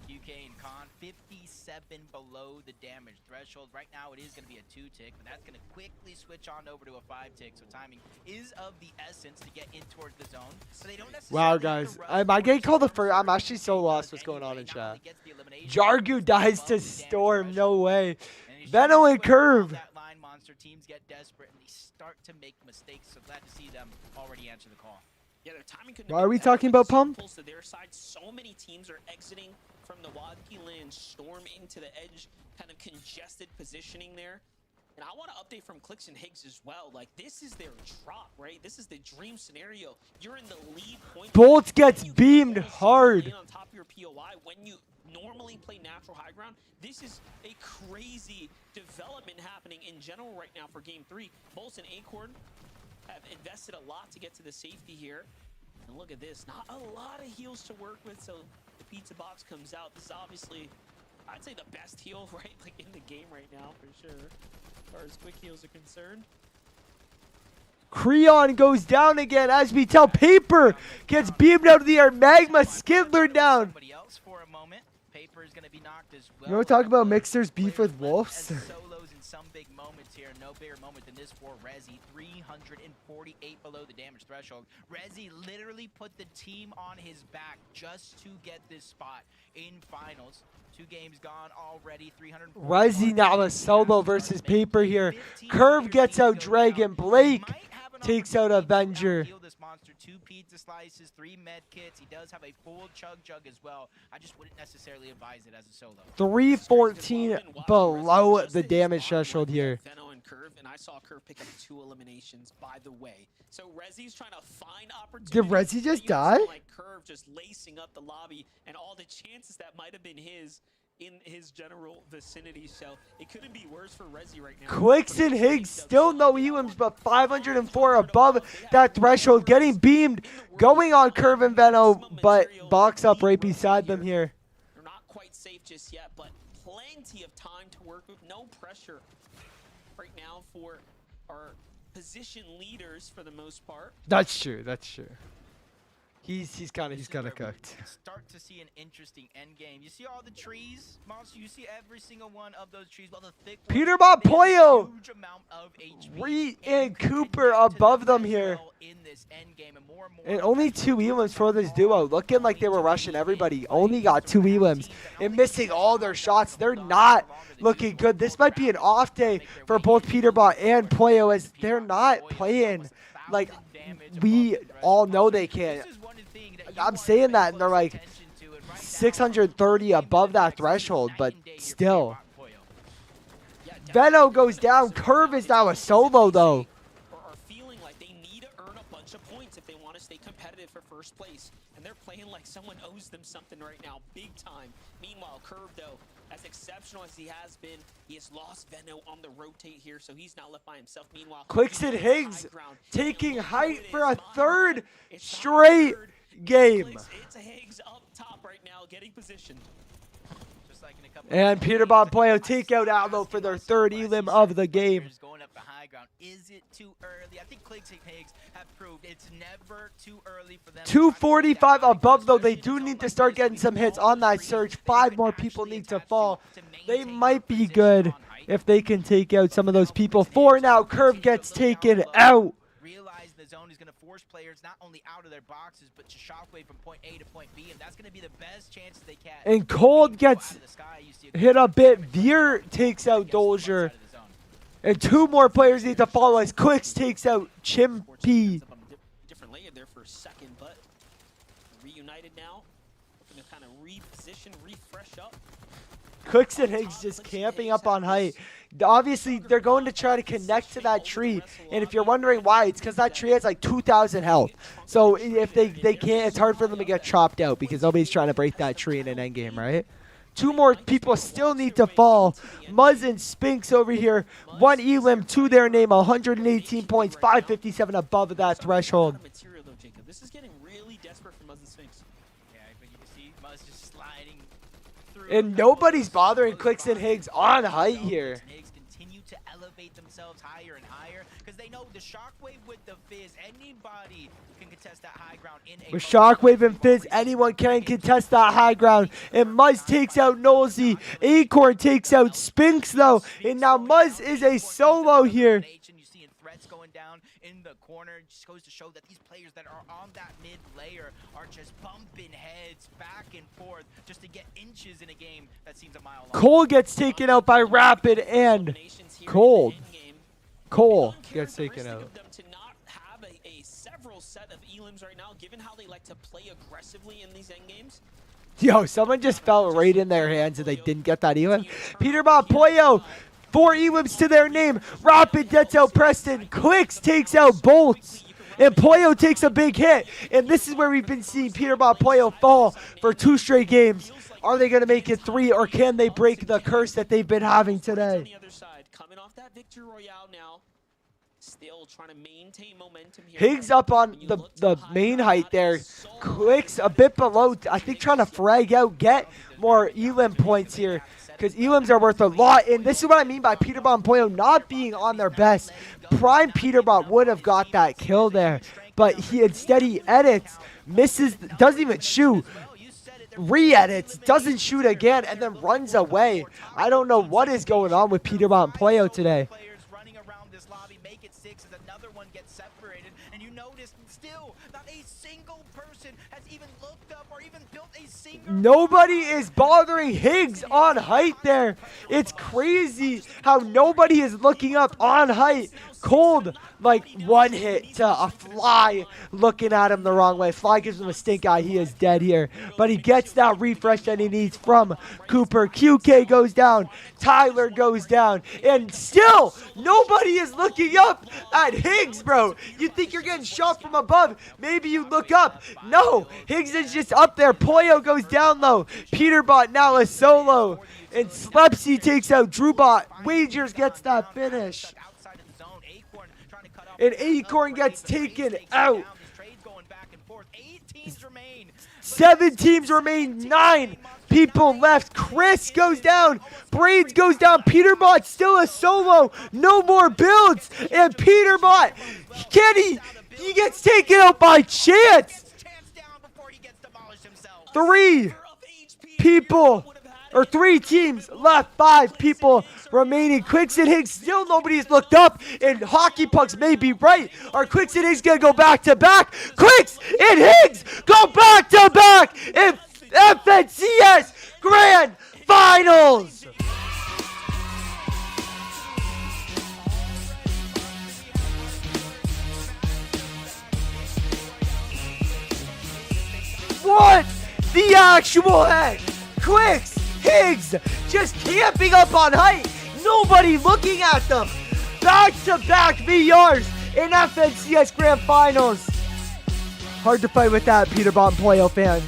QK and Khan, 57 below the damage threshold. Right now, it is going to be a 2-tick, but that's going to quickly switch on over to a 5-tick. So timing is of the essence to get in towards the zone. So they don't necessarily Wow, guys. I get called the first. I'm actually so lost what's going on in chat. Jargu dies to Storm. No way. Veno and Curve. That line, Monster teams get desperate and they start to make mistakes. So glad to see them already answer the call. Yeah, their timing couldn't Why have are been we better. talking about So Pump? close to their side, so many teams are exiting from the Wadki land, storm into the edge, kind of congested positioning there. And I want to update from CLIX and Higgs as well. Like, this is their drop, right? This is the dream scenario. You're in the lead point. Bolts gets You beamed get hard. on top of your POI when you normally play natural high ground. This is a crazy development happening in general right now for game 3. Bolts and Acorn have invested a lot to get to the safety here. And look at this, not a lot of heals to work with, so the pizza box comes out. This is obviously, I'd say, the best heal, right, like in the game right now, for sure, as far as quick heals are concerned. Creon goes down again as we tell Paper gets beamed out of the air. Magma Skidler down. Somebody else for a moment. Paper is going to be knocked as well. You want to talk about Mixer's beef with Wolves? Solos in some big moments here. No bigger moment than this for Rezi. 348 below the damage threshold. Rezi literally put the team on his back just to get this spot in finals. 2 games gone already. 300. Rezi now a solo versus Paper here. Curve gets out Dragon. Blake takes out Avenger. This monster, 2 pizza slices, 3 med kits. He does have a full chug jug as well. I just wouldn't necessarily advise it as a solo. 314 below the damage threshold here. Veno and Curve, and I saw Curve pick up 2 eliminations, by the way. So Rezi's trying to find opportunities. Did Rezi just die? Like Curve just lacing up the lobby, and all the chances that might have been his in his general vicinity, so it couldn't be worse for Rezi right now. CLIX and Higgs still no elims, but 504 above that threshold, getting beamed, going on Curve and Veno, but box up right beside them here. They're not quite safe just yet, but plenty of time to work with. No pressure right now for our position leaders for the most part. That's true. That's true. He's kind of cooked. Start to see an interesting end game. You see all the trees, Monster. You see every single one of those trees. Well, the thick ones, PETERBOT they have a Pollo, huge amount of HP, Reed and and you can Cooper get to above them as here. well in this end game, and more And only 2 elims for this duo. Looking like they were rushing everybody. Only got 2 elims and missing all their shots. They're not looking good. This might be an off day for both PETERBOT and Pollo as they're not playing like we all know they can. I'm saying that, and they're like 630 above that threshold, but still. Veno goes down. Curve is now a solo, though. Are feeling like they need to earn a bunch of points if they want to stay competitive for first place. And they're playing like someone owes them something right now, big time. Meanwhile, Curve, though, as exceptional as he has been, he has lost Veno on the rotate here, so he's now left by himself. Meanwhile, CLIX and Higgs taking height for a third straight game. CLIX, it's Higgs up top right now, getting positioned. Just like in a couple And PETERBOT Playo take out Allo for their third elim of the game. Going up the high ground. Is it too early? I think CLIX and Higgs have proved it's never too early for them. 245 above, though. They do need to start getting some hits on that surge. 5 more people need to fall. They might be good if they can take out some of those people. 4 now. Curve gets taken out. Realize the zone is going to force players not only out of their boxes, but to shockwave from point A to point B, and that's going to be the best chance they can. And Cold gets hit a bit. Veer takes out Dozier. And 2 more players need to follow as CLIX takes out Chimpy. Different layer there for a second, but reunited now. Looking to kind of reposition, refresh up. CLIX and Higgs just camping up on height. Obviously, they're going to try to connect to that tree. And if you're wondering why, it's because that tree has like 2,000 health. So if they can't, it's hard for them to get chopped out because nobody's trying to break that tree in an endgame, right? 2 more people still need to fall. Muzz and Spinks over here. 1 elim to their name. 118 points. 557 above that threshold. Material though, Jacob. This is getting really desperate for Muzz and Sphinx. Yeah, but you can see Muzz just sliding through. And nobody's bothering CLIX and Higgs on height here. Higgs continue to elevate themselves higher and higher because they know the shockwave with the fizz, anybody can contest that high ground in a With Shockwave and Fizz, anyone can contest that high ground. And Muzz takes out Nosy. Acorn takes out Spinks, though. And now Muzz is a solo here. You see threats going down in the corner. It just goes to show that these players that are on that mid layer are just bumping heads back and forth just to get inches in a game that seems a mile long. Cole gets taken out by Rapid and Cold. Cole gets taken out. Of them to not have a several set of elims right now, given how they like to play aggressively in these end games. Yo, someone just fell right in their hands and they didn't get that elim. PETERBOT Playo, 4 elims to their name. Rapid gets out Preston. CLIX takes out Bolts. And Playo takes a big hit. And this is where we've been seeing PETERBOT Playo fall for 2 straight games. Are they going to make it 3, or can they break the curse that they've been having On today? the other side, coming off that Victory Royale now, still trying to maintain momentum here. Higgs up on the main height there. CLIX a bit below, I think trying to frag out, get more elim points here. Because elims are worth a lot. And this is what I mean by PETERBOT and Playo not being on their best. Prime PETERBOT would have got that kill there. But instead he edits, misses, doesn't even shoot. Re-edits, doesn't shoot again, and then runs away. I don't know what is going on with PETERBOT and Playo today. Players running around this lobby, make it 6 as another one gets separated, and you notice still not a single person has even looked up or even built a single. Nobody is bothering Higgs on height there. It's crazy how nobody is looking up on height. Cold, like 1 hit to a Fly looking at him the wrong way. Fly gives him a stink eye. He is dead here. But he gets that refresh that he needs from Cooper. QK goes down. Tyler goes down. And still, nobody is looking up at Higgs, bro. You think you're getting shot from above. Maybe you look up. No, Higgs is just up there. Playo goes down low. PETERBOT now a solo. And Slepsy takes out DrewBot. Wagers gets that finish. And Acorn gets taken out. 7 teams remain. 9 people left. Chris goes down. Braids goes down. PETERBOT still a solo. No more builds. And PETERBOT, he gets taken out by Chance. 3 people. Or 3 teams left, 5 people remaining. CLIX and Higgs, still nobody's looked up, and Hockey Pucks may be right. Are CLIX and Higgs gonna go back to back? CLIX and Higgs go back to back in FNCS Grand Finals. What the actual heck? CLIX, Higgs just camping up on height. Nobody looking at them. Back-to-back VRs in FNCS Grand Finals. Hard to fight with that, PETERBOT and Playo fans.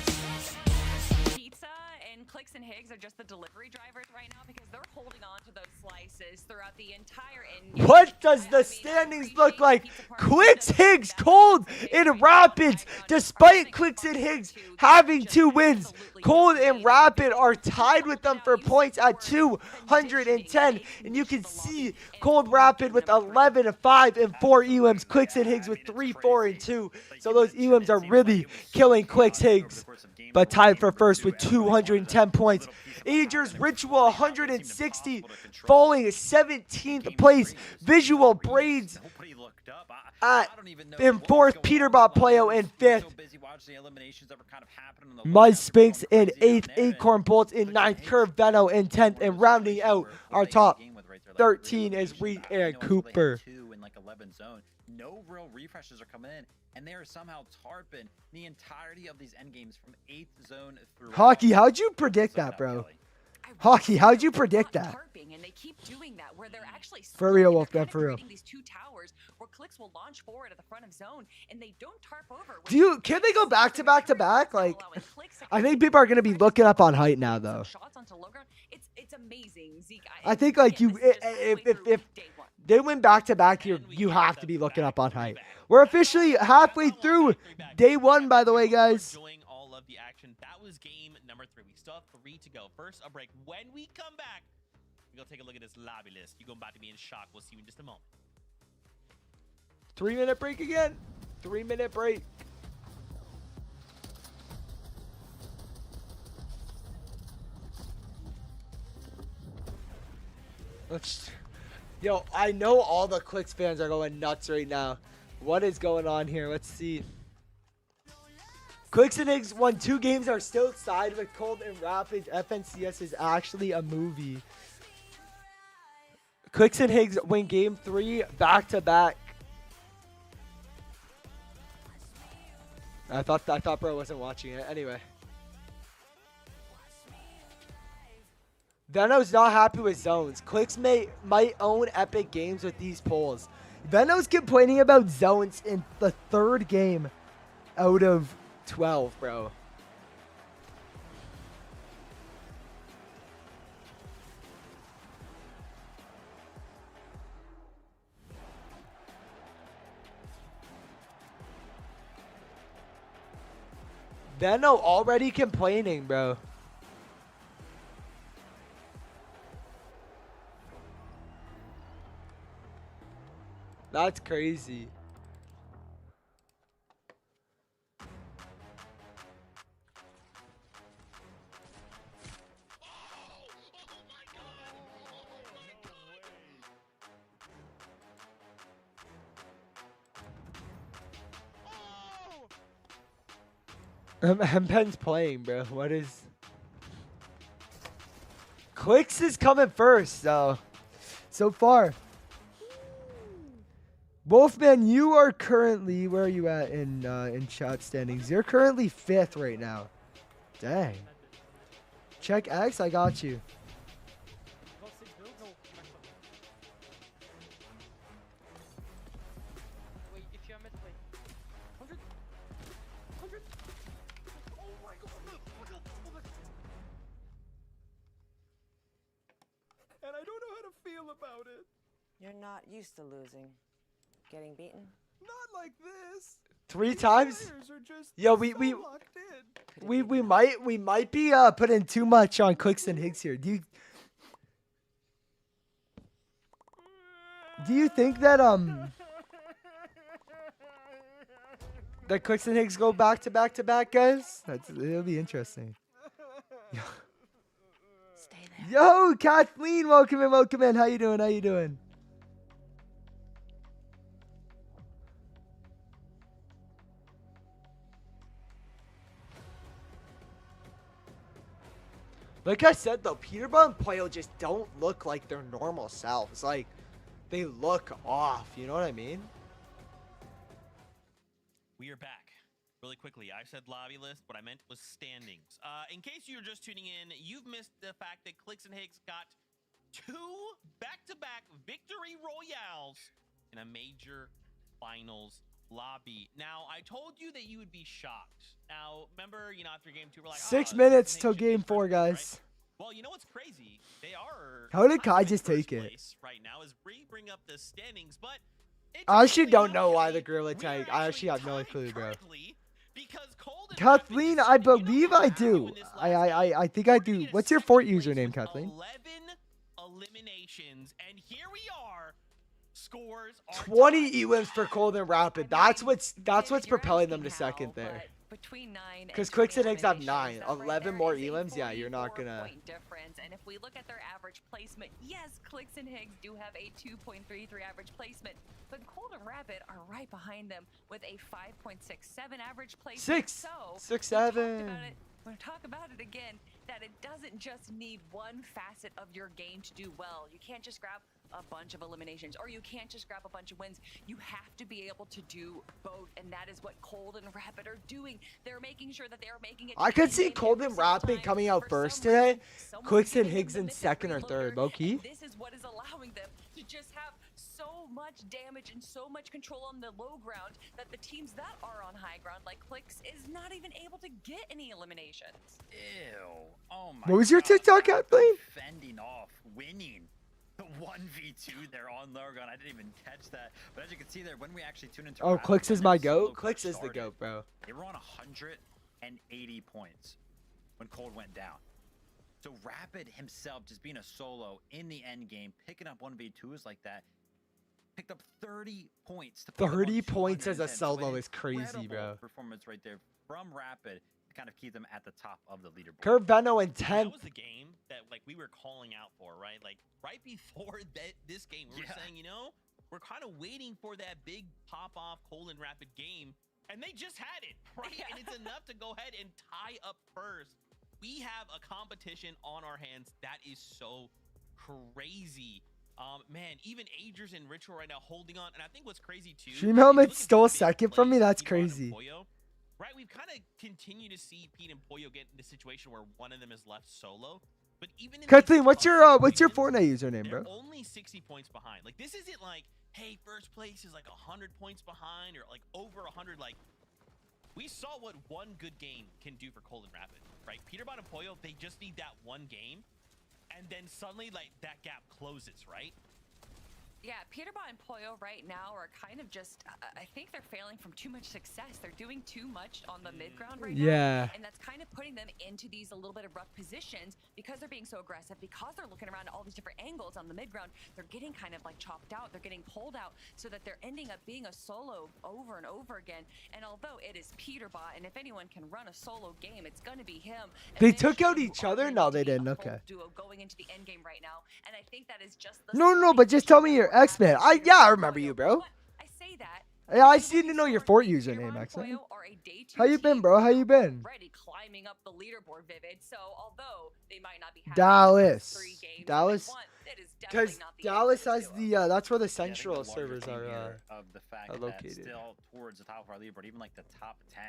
Pizza and CLIX and Higgs are just the delivery drivers right now because they're holding on to those slices throughout the the entire What does the standings look like? CLIX, Higgs, Cold, and Rapids. Despite CLIX and Higgs having 2 wins, Cold and Rapid are tied with them for points at 210. And you can see Cold Rapid with 11, 5, and 4 elims. CLIX and Higgs with 3, 4, and 2. So those elims are really killing CLIX Higgs. But tied for first with 210 points. Agers Ritual 160, falling 17th place. Visual Braids in 4th. Peterbot Playo in 5th. Mud Spinks in 8th. Acorn Bolts in 9th. Curve Veno in 10th. And rounding out our top 13 is Reed and Cooper. No real refreshes are coming in, and they are somehow tarping the entirety of these end games from 8th zone through. Hockey, how'd you predict that, bro? Hockey, how'd you predict that? And they keep doing that where they're actually For real, Wolfman, Wolfman, for real. these 2 towers where CLIX will launch forward at the front of zone and they don't tarp over. Can they go back to back to back? Like, I think people are gonna be looking up on height now, though. It's amazing, Zeke. I think like if they win back to back, you have to be looking up on height. We're officially halfway through day 1, by the way, guys. Enjoying all of the action. That was game number 3. We still have 3 to go. First, a break. When we come back, we're gonna take a look at this lobby list. You're about to be in shock. We'll see you in just a moment. 3-minute break again. 3-minute break. Yo, I know all the CLIX fans are going nuts right now. What is going on here? Let's see. CLIX and Higgs won 2 games, are still tied with Cold and Rapids. FNCS is actually a movie. CLIX and Higgs win game 3 back-to-back. I thought bro wasn't watching it. Anyway. Veno's not happy with zones. CLIX might own Epic Games with these polls. Veno's complaining about zones in the 3rd game out of 12, bro. Veno already complaining, bro. That's crazy. Mpen's playing, bro. What is... CLIX is coming first, though. So far. Wolfman, you are currently... Where are you at in chat standings? You're currently 5th right now. Dang. Check X, I got you. And I don't know how to feel about it. You're not used to losing. Getting beaten? Not like this. 3 times? Yo, we might be putting too much on CLIX and Higgs here. Do you think that that CLIX and Higgs go back to back to back, guys? It'll be interesting. Stay there. Yo, Kathleen, welcome in. How you doing? Like I said, though, Peterbot and Playo just don't look like their normal selves. Like, they look off. You know what I mean? We are back. Really quickly, I said lobby list. What I meant was standings. In case you're just tuning in, you've missed the fact that CLIX and Higgs got 2 back-to-back victory royales in a major finals lobby. Now, I told you that you would be shocked. Now, remember, after game 2, we're like, 6 minutes till game 4, guys. Right? Well, you know what's crazy? They are. How did kind Kai of in just first take it? place right now as we bring up the standings, but it's I actually really don't know why okay. the gorilla We are tank. I actually have no tied clue, bro. currently because Cold and Kathleen, Rapid I decided, you know believe what, I we're gonna do. win this last I game. think I We're gonna do. get a What's your second Fort place username, with Kathleen? 11 eliminations, and here we are. Scores are 20 tied. elims for Cold and Rapid. That's what's propelling them to second there. Between 9 'Cause and Clicks 20 and Higgs have eliminations, 9. that right 11 there more is a elims? Yeah, you're not 44 gonna- point difference. And if we look at their average placement, yes, Clicks and Higgs do have a 2.33 average placement, but Cold and Rapid are right behind them with a 5.67 average placement. So 6-7. we'll talk about it again, that it doesn't just need one facet of your game to do well. You can't just grab a bunch of eliminations, or you can't just grab a bunch of wins. You have to be able to do both, and that is what Cold and Rapid are doing. They're making sure that they are making it. I could see win Cold every and single Rapid time. coming out For first some reason, today. someone's Clicks and giving them Higgs the in mythic second or reloader, third, low key. and this is what is allowing them to just have so much damage and so much control on the low ground that the teams that are on high ground, like Clicks, is not even able to get any eliminations. Ew. Oh my What was your God. TikTok, Kathleen? Fending off, winning. 1v2 there on low ground. I didn't even catch that. But as you can see there, when we actually tune into Oh, Rapid, Clicks when is my that solo goat. Clicks is the started, goat, bro. They were on 180 points when Cold went down. So Rapid himself, just being a solo in the end game, picking up 1v2s like that, picked up 30 points. To put them on 30 points as a 210. solo So is crazy, incredible bro. performance right there from Rapid to kind of keep them at the top of the leaderboard. Kurt Veno in That 10th. was the game that like we were calling out for, right? Like right before this game, we were saying, you know, we're kind of waiting for that big pop-off Cold and Rapid game, and they just had it, right? And it's enough to go ahead and tie up first. We have a competition on our hands that is so crazy. Man, even Agers and Ritual right now holding on, and I think what's crazy too. Stream if you Helmet look at the stole big second from me? plays, That's Pete and crazy. Pollo, right, we've kind of continued to see Pete and Pollo get in the situation where one of them is left solo. But even in Kathleen, these what's tough your situations, Fortnite username, they're bro? only 60 points behind. Like this isn't like, hey, first place is like 100 points behind or like over 100. Like we saw what one good game can do for Cold and Rapid, right? PETERBOT and Pollo, they just need that one game, and then suddenly like that gap closes, right? Yeah, PETERBOT and Pollo right now are kind of just, I think they're failing from too much success. They're doing too much on the mid-ground right now. Yeah. And that's kind of putting them into these a little bit of rough positions because they're being so aggressive, because they're looking around at all these different angles on the mid-ground. They're getting kind of like chopped out. They're getting pulled out so that they're ending up being a solo over and over again. And although it is PETERBOT, and if anyone can run a solo game, it's going to be him. They took out Eventually, each you are other? going No, to they be a didn't. whole Okay. duo going into the end game right now. And I think that is just the No, but just tell me your X-Men. I remember you, bro. I say that. Yeah, I just need to know your Fort username, X-Men. How you been, bro? How you been? Already climbing up the leaderboard, Vivid. So although they might not be having Dallas. the 3 games Dallas. that they want, it is Because definitely not the Dallas end has of this duo. the, that's where the Yeah, I think Central the larger servers thing are. here of the fact are that located. still towards the top of our leaderboard, even like the top 10.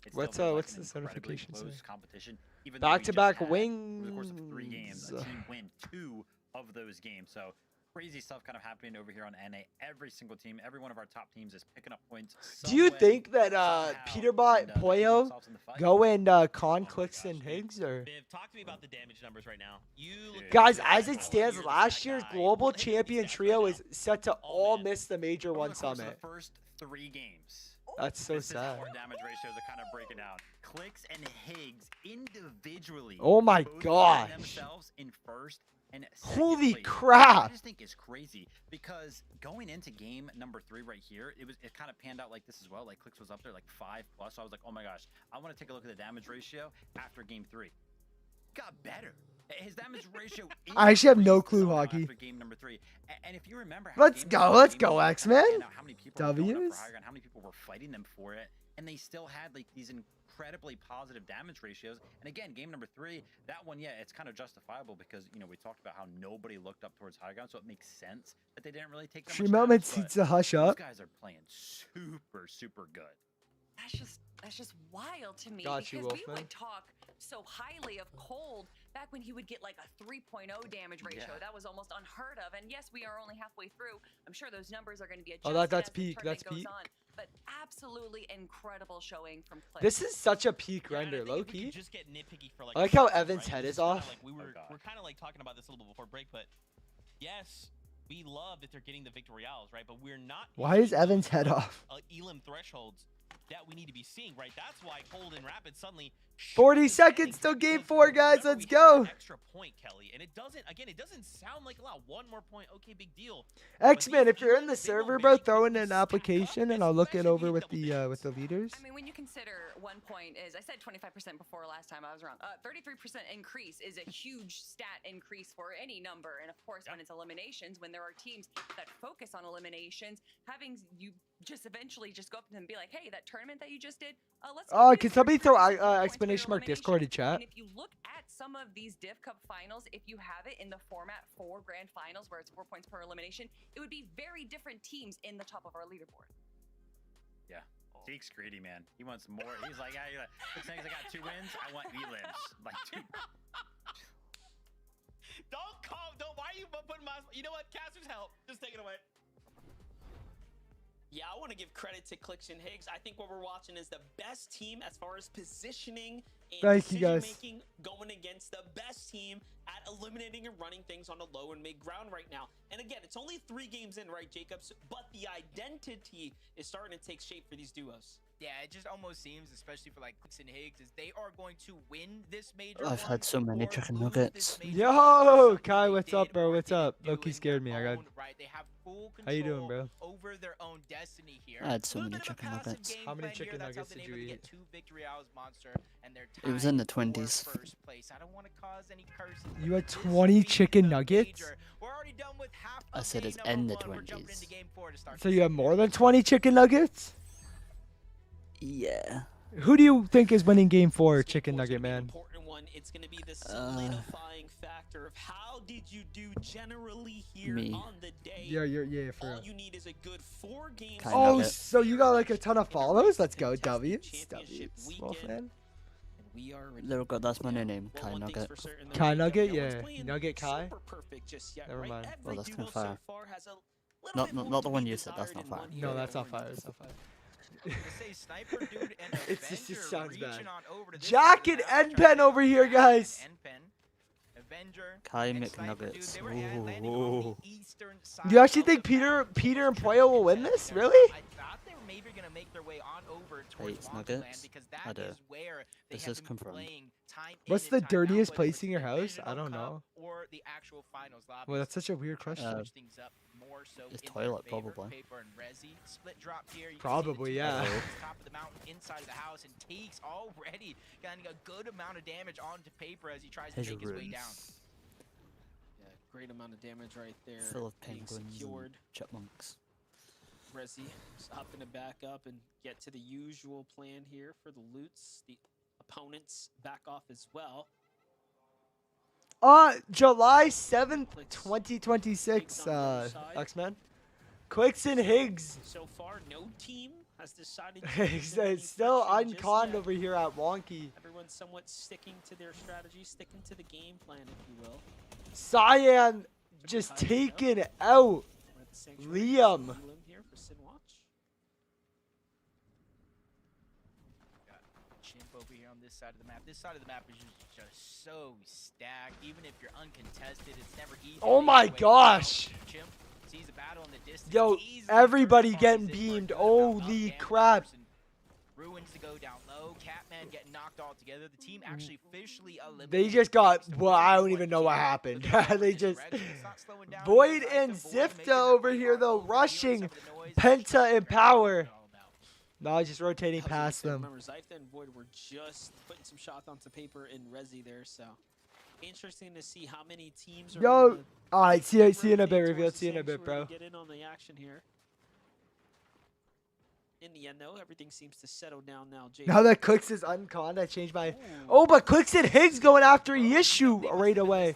It's What's, still been, what's like, the an incredibly certification close say? competition. Even though we just Back-to-back had, over the course of 3 wings. games, a team win 2 of those games. So crazy stuff kind of happening over here on NA. Every single team, every one of our top teams is picking up points. Do you some way, think that somehow, PETERBOT, and, they're keeping Pollo themselves in the fight. go and con my Clicks gosh, and dude. Higgs, or? Viv, talk to me about the damage numbers right now. You look at Guys, your as stats, it stands, you're the last stat year's guy. global What are your champion stats trio right is now? set to Oh, all man. miss the Major Over One the course of Summit. the first 3 games. That's so This is sad. how our damage ratios are kind of breaking down. Clicks and Higgs individually. Oh my both gosh. putting themselves in first and second Holy place. crap. I just think it's crazy because going into game number 3 right here, it kind of panned out like this as well. Like Clicks was up there like 5+. So I was like, oh my gosh, I want to take a look at the damage ratio after game 3. Got better. His damage ratio. I actually have no increased clue, somehow Hockey. after game number 3. And if you remember, how Let's game go, number let's 3 go, was X-Men. panned out, how many people were going up for W's. high ground, how many people were fighting them for it, and they still had like these incredibly positive damage ratios. And again, game number 3, that one, yeah, it's kind of justifiable because, you know, we talked about how nobody looked up towards high ground, so it makes sense that they didn't really take that Stream much Element damage, but needs to hush those up. guys are playing super good. That's just wild to me Got you, because we Wolfman. would talk so highly of Cold back when he would get like a 3.0 damage ratio. Yeah. That was almost unheard of. And yes, we are only halfway through. I'm sure those numbers are going to be Oh, adjusted that's as the peak, tournament that's goes peak. on. But absolutely incredible showing from Click. This is such a peak Yeah, and I render, think low if we could key. just get nitpicky for like I like how seconds, Evan's right? head It's is just kinda off. Like we're kind of like talking about this a little bit before break, but yes, we love that they're getting the Victory Royales, right? But we're not. Why is hitting Evan's those, head off? Elim thresholds that we need to be seeing, right? That's why Cold and Rapid suddenly. 40 seconds till game 4, guys. Remember, Let's we had that go. extra point, Kelly, and it doesn't sound like a lot. One more point, okay, big deal. X-Men, if you're in the They will server, bro, make throw in you an stack up, application and I'll look it especially over in with double the digits. leaders. I mean, when you consider 1 point is, I said 25% before last time, I was wrong. 33% increase is a huge stat increase for any number. And of course, when it's eliminations, when there are teams that focus on eliminations, having you just eventually just go up to them and be like, hey, that tournament that you just did, let's go Oh, get can it somebody 33% throw more points for exclamation your mark Discord in elimination. chat? And if you look at some of these Div Cup finals, if you have it in the format for grand finals where it's 4 points per elimination, it would be very different teams in the top of our leaderboard. Yeah. Zeke's greedy, man. He wants more. He's like, yeah, looks like I got 2 wins. I want elims. Like 2. Why are you putting my? You know what? Casters help. Just take it away. Yeah, I want to give credit to CLIX and Higgs. I think what we're watching is the best team as far as positioning and Thank you, guys. decision-making going against the best team at eliminating and running things on the low and mid ground right now. And again, it's only 3 games in, right, Jacobs? But the identity is starting to take shape for these duos. Yeah, it just almost seems, especially for like CLIX and Higgs, is they are going to win this major. I've had so one many or chicken lose nuggets. this major Yo, one for something Kai, they what's up, did bro? or What's didn't up? do Loki in scared me. their I got. own right. They have full How you doing, control bro? over their own destiny here. I had so Little many bit of a chicken passive nuggets. game How many plan here. chicken That's how nuggets they've did been you able to eat? get 2 Victory Royales, Monster, and they're It was in the tied for 20s. first place. I don't want to cause any curses. You had This 20 being chicken the nuggets? major. We're already done with half I of said day it's number in the one. We're jumping 20s. into game 4 to start So the you have second more than game. 20 chicken nuggets? Yeah. Who do you think is winning game 4, This game Chicken 4 is Nugget gonna be an Man? important one. It's going to be the solidifying factor of how did you do generally here Me. on the day. Yeah, for All real. you need is a good 4 games. Kind Oh, Nugget. so you got like a ton of in a follows? race Let's to go, contest the W's. championship Small weekend. fan. And we are ready. There we go. That's my new Yeah. name, Well, Kai one thing's Nugget. for certain, though, Kai Jacob, Nugget? no one's Yeah. playing Nugget Kai? super perfect just yet, Never right? mind. Every Well, that's duo kinda so fire. far has a little Not- bit not more the to one be you said, that's desired not in fire. one No, here that's that not we're fire. in. That's not fire. To say Sniper Dude and It just Avenger sounds bad. reaching on over to this Jack side of the and map, trying to N-Pen get over here, Jack guys. and N-Pen. Avenger Kai and Sniper Dude, McNuggets. they were landing on the eastern side Do you actually of think the Peter map. and Poyo will win this? I Really? thought they were maybe gonna make their way on over towards Wait, Wonkaland Nuggets? because I that do. is where they This have is been confirmed. playing time What's in the and time out, dirtiest whether place it's in your the house? Divisional I don't Cup know. Or the actual finals lobby. Well, that's such a weird question. Switch things up more so It's in toilet, their favor. probably. Paper and Resi. Split drop here. You can see the Probably, two yeah. players top of the mountain inside of the house, and takes already getting a good amount of damage onto Paper as he tries to His make his way roots. down. Yeah, great amount of damage right there. Full of being penguins secured. and chipmunks. Resi just opting to back up and get to the usual plan here for the loots. The opponents back off as well. July 7th, 2026, X-Men. Quicks and Higgs. So far, no team has decided to It's use any still friction just unconned yet. over here at Wonky. Everyone's somewhat sticking to their strategy, sticking to the game plan, if you will. Cyan just taken out. We're at the sanctuary. Liam. Liam here for Sin Watch. Chimp over here on this side of the map. This side of the map is just so stacked. Even if you're uncontested, it's never easy. Oh to my make your way gosh. out. Chimp sees a battle in the distance. Yo, easily everybody turns getting parties in for a beamed. good amount of Holy damage. crap. Person Ruins to go down low. Catman getting knocked all together. The team actually officially eliminated. They just got, Thanks to well, I don't Void even know what team. happened. Looking forward They to just, direction. It's not slowing down. Void He's and like the Void making Zifta their over way here out though, over, hearing rushing. some of the noise. Penta and Power. It's all about. No, just rotating I was gonna past say, them. Remember, Zypha and Void were just putting some shots onto Paper in Resi there, so interesting to see how many teams are Yo, able to alright, see you in a bit, rotate reveal. towards See you in a bit, Sanctuary bro. to Get in on the action here. In the end, though, everything seems to settle down now. Now that Clicks is unconned, I changed my. Oh, but Clicks and Higgs going after Yishu right away.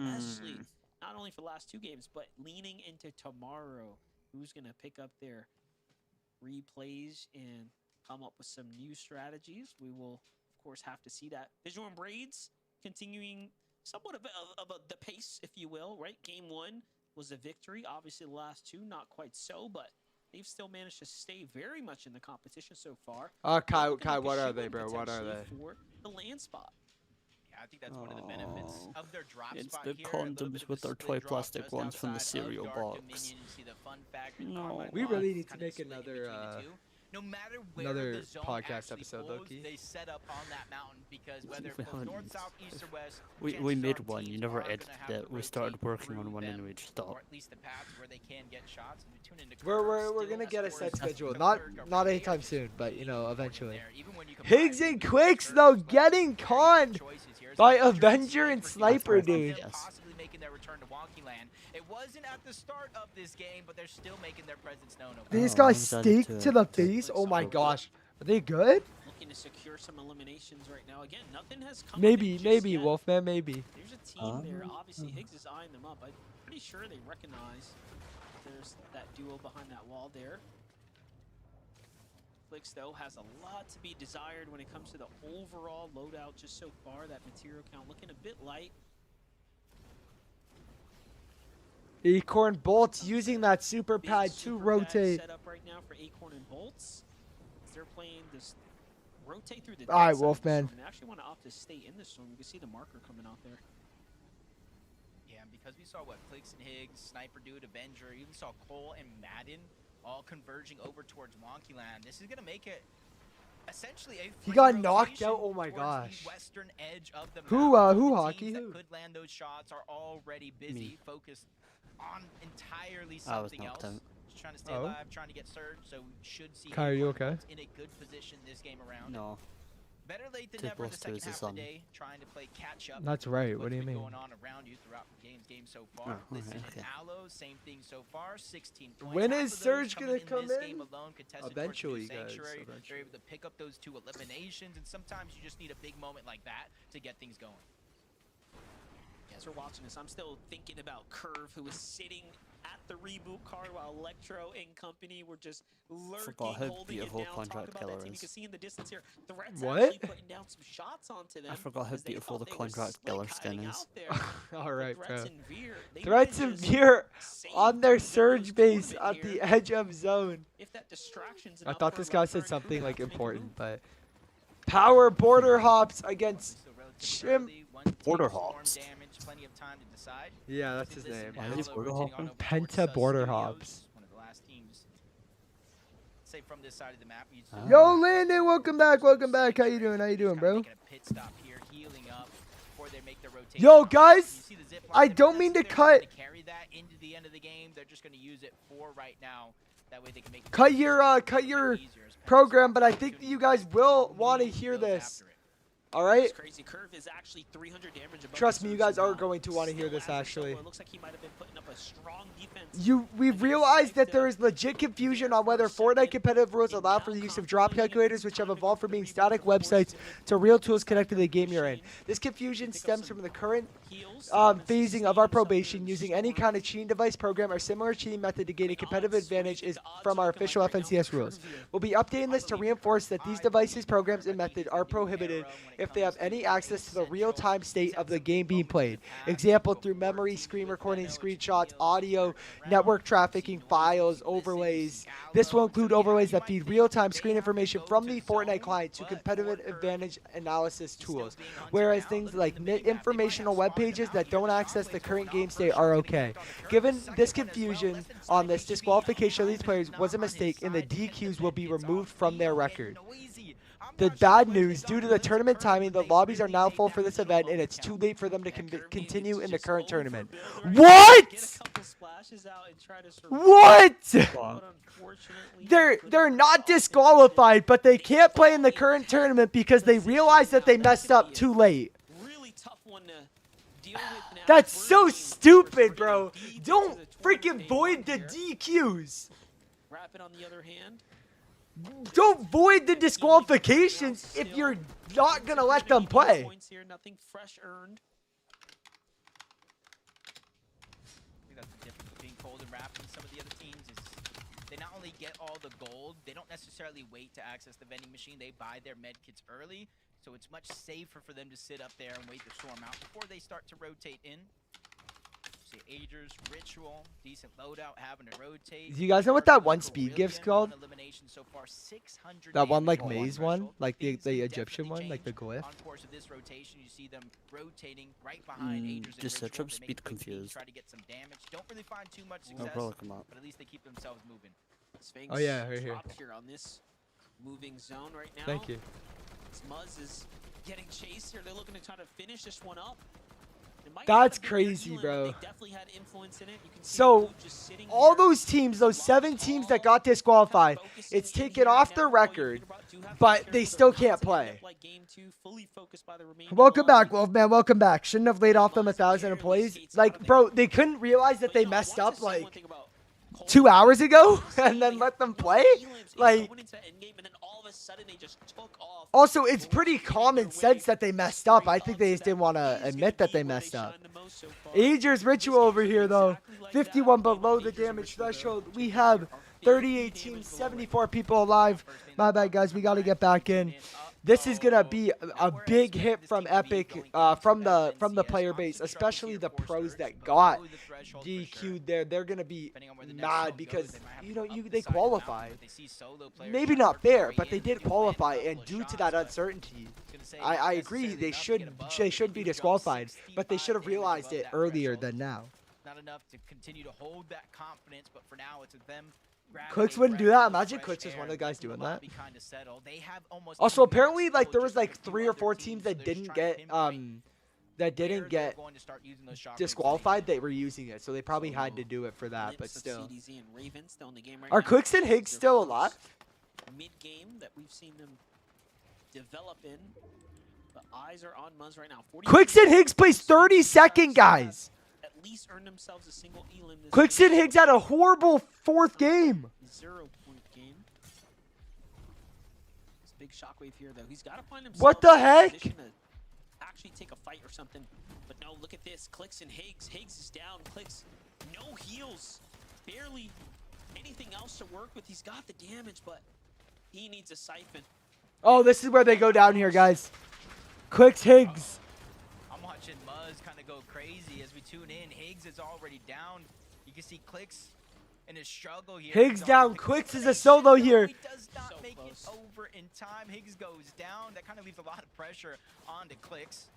especially not only for the last 2 games, but leaning into tomorrow. who's going to pick up their replays and come up with some new strategies. We will, of course, have to see that. Visual and Braids continuing somewhat of the pace, if you will, right? Game 1 was a victory. Obviously, the last 2, not quite so, but they've still managed to stay very much in the competition so far. Kai, what are they, bro? What are they? For the land spot. I think that's one of the benefits of their drop It's spot the here. A little bit condoms of a with our split toy drop plastic just ones from the outside of cereal Dark box. Dominion. You see the fun factory No. Carmine We box really need to kinda make split another, between the two. No matter where another the zone podcast actually episode, pulls, Loki. they set up on that mountain because whether it We pulls haven't- north, south, east, or west, We chances made are one. You teams never are gonna edited have it. to We started rotate working on through one and them, we stopped. or at least the paths where they can get shots. And we tune into We're curves, gonna still get a scores set from schedule. the Not Kirk not are anytime very soon, but you know, important eventually. there. Even when you Higgs combine and the Quicks curves though as well, getting very conned good choices here. by So Avenger and Sniper, dude. Yes. Possibly making their return to Wonky Land. It wasn't at the start of this game, but they're still making their presence known. over These there. guys stake to the face. Oh my gosh, are they good? Looking to secure some eliminations right now. Again, nothing has come of Maybe, it just maybe yet. Wolfman, maybe. There's a team there. Obviously, Higgs is eyeing them up. I'm pretty sure they recognize there's that duo behind that wall there. CLIX, though, has a lot to be desired when it comes to the overall loadout just so far. That material count looking a bit light. Acorn Bolts using that super Big pad to super pad rotate. set up right now for Acorn and Bolts. They're playing this rotate through the All right, dead side of the Wolfman. storm. They actually want to opt to stay in the storm. You can see the marker coming out there. Yeah, and because we saw what CLIX and Higgs, Sniper Dude, Avenger, even saw Cole and Madden all converging over towards Wonky Land. This is gonna make it essentially a He got free knocked rotation out? Oh my towards gosh. The western edge of the Who, map. who The hockey? teams that Who? could land those shots are already busy, Me. focused on entirely I was something knocked else. out. Just trying to stay Oh. alive, trying to get surged, so we should see Kai, are you Acorn okay? Bolts in a good position this game around. No. Better late than Tip never in the lost to second his half of son. the day, trying to play catch up. That's right. What's What do you been mean? going on around you throughout the game so far? Oh, Listen, okay, okay. and Aloe, same thing so far, 16 points. When Half is of those Surge coming gonna in come this in? game alone, contested Eventually, towards the guys, Sanctuary. eventually. They're able to pick up those 2 eliminations, and sometimes you just need a big moment like that to get things going. As we're watching this, I'm still thinking about Curve, who was sitting at the reboot card while Electro and company were just lurking, Forgot how holding it beautiful down. Talk Contract about that Killer team. You is. can see in the distance here, Threats What? actually putting down some shots onto them. I forgot how as they beautiful thought the they were Contract slick Killer skin hiding is. out there. All right, Threats bro. and Veer, they Threats might and just Veer save on their the surge Windows base tournament at the here. edge of zone. If that distraction's I enough thought for this guy Rockford, said who something have like to make a important, move. but power border hops against Still relatively Chim. early, one team, Border storm hops. damage, plenty of time to decide. Yeah, that's his Listen, name. Why Aloe is he border rotating on hopping? over Penta towards border Studios, hops. One of the last teams. Say from this side of the map. You see Yo, Landon, welcome back, welcome back. How you doing? How you doing, Just bro? kinda making a pit stop here, healing up before they make their rotation. Yo, You guys, see the zip I line. don't mean to They're not gonna cut- carry that into the end of the game. They're just going to use it for right now. That way they can make it Cut easier your as Penta program, but I has think the you guys will want to opportunity hear goes this. after it. All right? This crazy Curve is actually 300 damage above Trust the me, you surge guys are now. going to want to hear Still this, as a actually. solo, it looks like he might have been putting up a strong defense. We've realized that there is legit confusion on whether Fortnite competitive rules allow for the use of drop calculators, which have evolved from being static websites to real tools connected to the game you're in. This confusion stems from the current phasing of our probation. Using any kind of cheating device, program, or similar cheating method to gain a competitive advantage is from our official FNCS rules. We'll be updating this to reinforce that these devices, programs, and methods are prohibited if they have any access to the real-time state of the game being played. Example, through memory, screen recording, screenshots, audio, network trafficking, files, overlays. This will include overlays that feed real-time screen information from the Fortnite client to competitive advantage analysis tools, whereas things like informational web pages that don't access the current game state are okay. Given this confusion on this, disqualification of these players was a mistake, and the DQs will be removed from their record. The bad news, due to the tournament timing, the lobbies are now full for this event, and it's too late for them to continue in the current tournament. What? What? They're not disqualified, but they can't play in the current tournament because they realize that they messed up too late. Really tough one to deal with now. That's so Virgil stupid, is bro. pretty deep Don't into the freaking tournament void the here. DQs. Rapid, on the other hand, Don't void the disqualifications if you're not gonna let them play. points here, nothing fresh earned. I think that's the difference between Cold and Rapid and some of the other teams is they not only get all the gold, they don't necessarily wait to access the vending machine. They buy their med kits early, so it's much safer for them to sit up there and wait the storm out before they start to rotate in. See, Agers, Ritual, decent loadout, having to rotate. Do you guys know what that one speed gift's called? So far, 600 That one like damage maze threshold. one, like Things the can Egyptian definitely one, like the change. glyph. On course of this rotation, you see them rotating right behind Agers and Just Ritual. search up They make speed quick peeks, confused. try to get some damage. Don't really find too much I'll success, probably come up. but at least they keep themselves moving. Sphinx Oh, yeah, right here. dropped here on this moving zone right now. Thank you. Muzz is getting chased here. They're looking to try to finish this one up. It might That's not have been their crazy, healing, bro. but they definitely had influence in it. You can see So, Blue just sitting all here. those teams, those 7 teams that got disqualified, it's taken off the record, but they still can't play. Welcome back, Wolfman. Welcome back. Shouldn't have laid off them 1,000 employees. Like, bro, they couldn't realize that they messed up, like, 2 hours ago and then let them play? Like, also, it's pretty common sense that they messed up. I think they just didn't want to admit that they messed up. Agers Ritual over here, though. 51 below the damage threshold. We have 38 teams, 74 people alive. My bad, guys. We got to get back in. This is gonna be a big hit from Epic, from the player base, especially the pros that got DQ'd there. They're gonna be mad because they qualified. Maybe not fair, but they did qualify, and due to that uncertainty, I agree they should be disqualified, but they should have realized it earlier than now. Not enough to continue to hold that confidence, but for now it's them. CLIX wouldn't do that. Imagine CLIX was one of the guys doing that. Also, apparently, like there was like 3 or 4 teams that didn't get disqualified. They were using it, so they probably had to do it for that. But still, are CLIX and Higgs still alive? Mid game that we've seen them develop in. The eyes are on Muzz right now. CLIX and Higgs plays 32nd, guys. At least earned themselves a single elim this CLIX and Higgs had a horrible 4th game. 0-point game. This big shockwave here, though. He's got to find himself What the in a heck? position to actually take a fight or something. But no, look at this. CLIX and Higgs. Higgs is down. CLIX, no heals. Barely anything else to work with. He's got the damage, but he needs a siphon. Oh, this is where they go down here, guys. CLIX Higgs. I'm watching Muzz kind of go crazy as we tune in. Higgs is already down. You can see CLIX in his struggle here. Higgs down. CLIX is a solo here. He does not make it over in time. Higgs goes down. That kind of leaves a lot of pressure onto CLIX.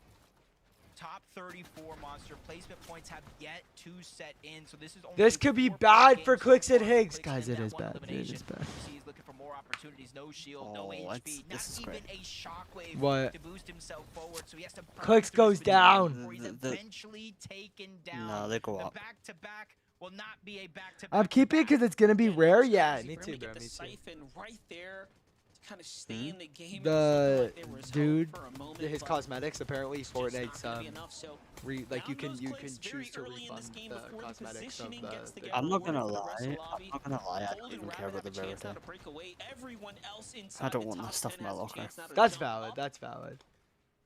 Top 34 monster placement points have yet to set in, so this is only This could be 4 bad games for so CLIX and far. Higgs. CLIX Guys, in it that is one bad. It elimination. is bad. He's looking for more opportunities. No shield, no Oh, HP, not this is even great. a shockwave What? to boost himself forward. So he has to CLIX goes down. before he's eventually taken down. No, they go up. The back-to-back will not be a back-to-back. I'm keeping it because it's gonna be rare. Yeah, For me him too, to bro. get the Me too. siphon right there to kind of stay in the game. The There was hope dude, for a moment, his but cosmetics apparently it's just not Fortnite's gonna be enough, so like you now can knows you CLIX can very choose to early in this refund game the before the cosmetics of positioning gets the together. I'm not gonna Working for the lie. rest of the I'm lobby. not gonna lie. I Cold don't and even Rabbit care about have the a chance now rarity. to break away. Everyone else inside I don't the want top that stuff 10 in my has a locker. chance now to That's jump valid. up. That's valid.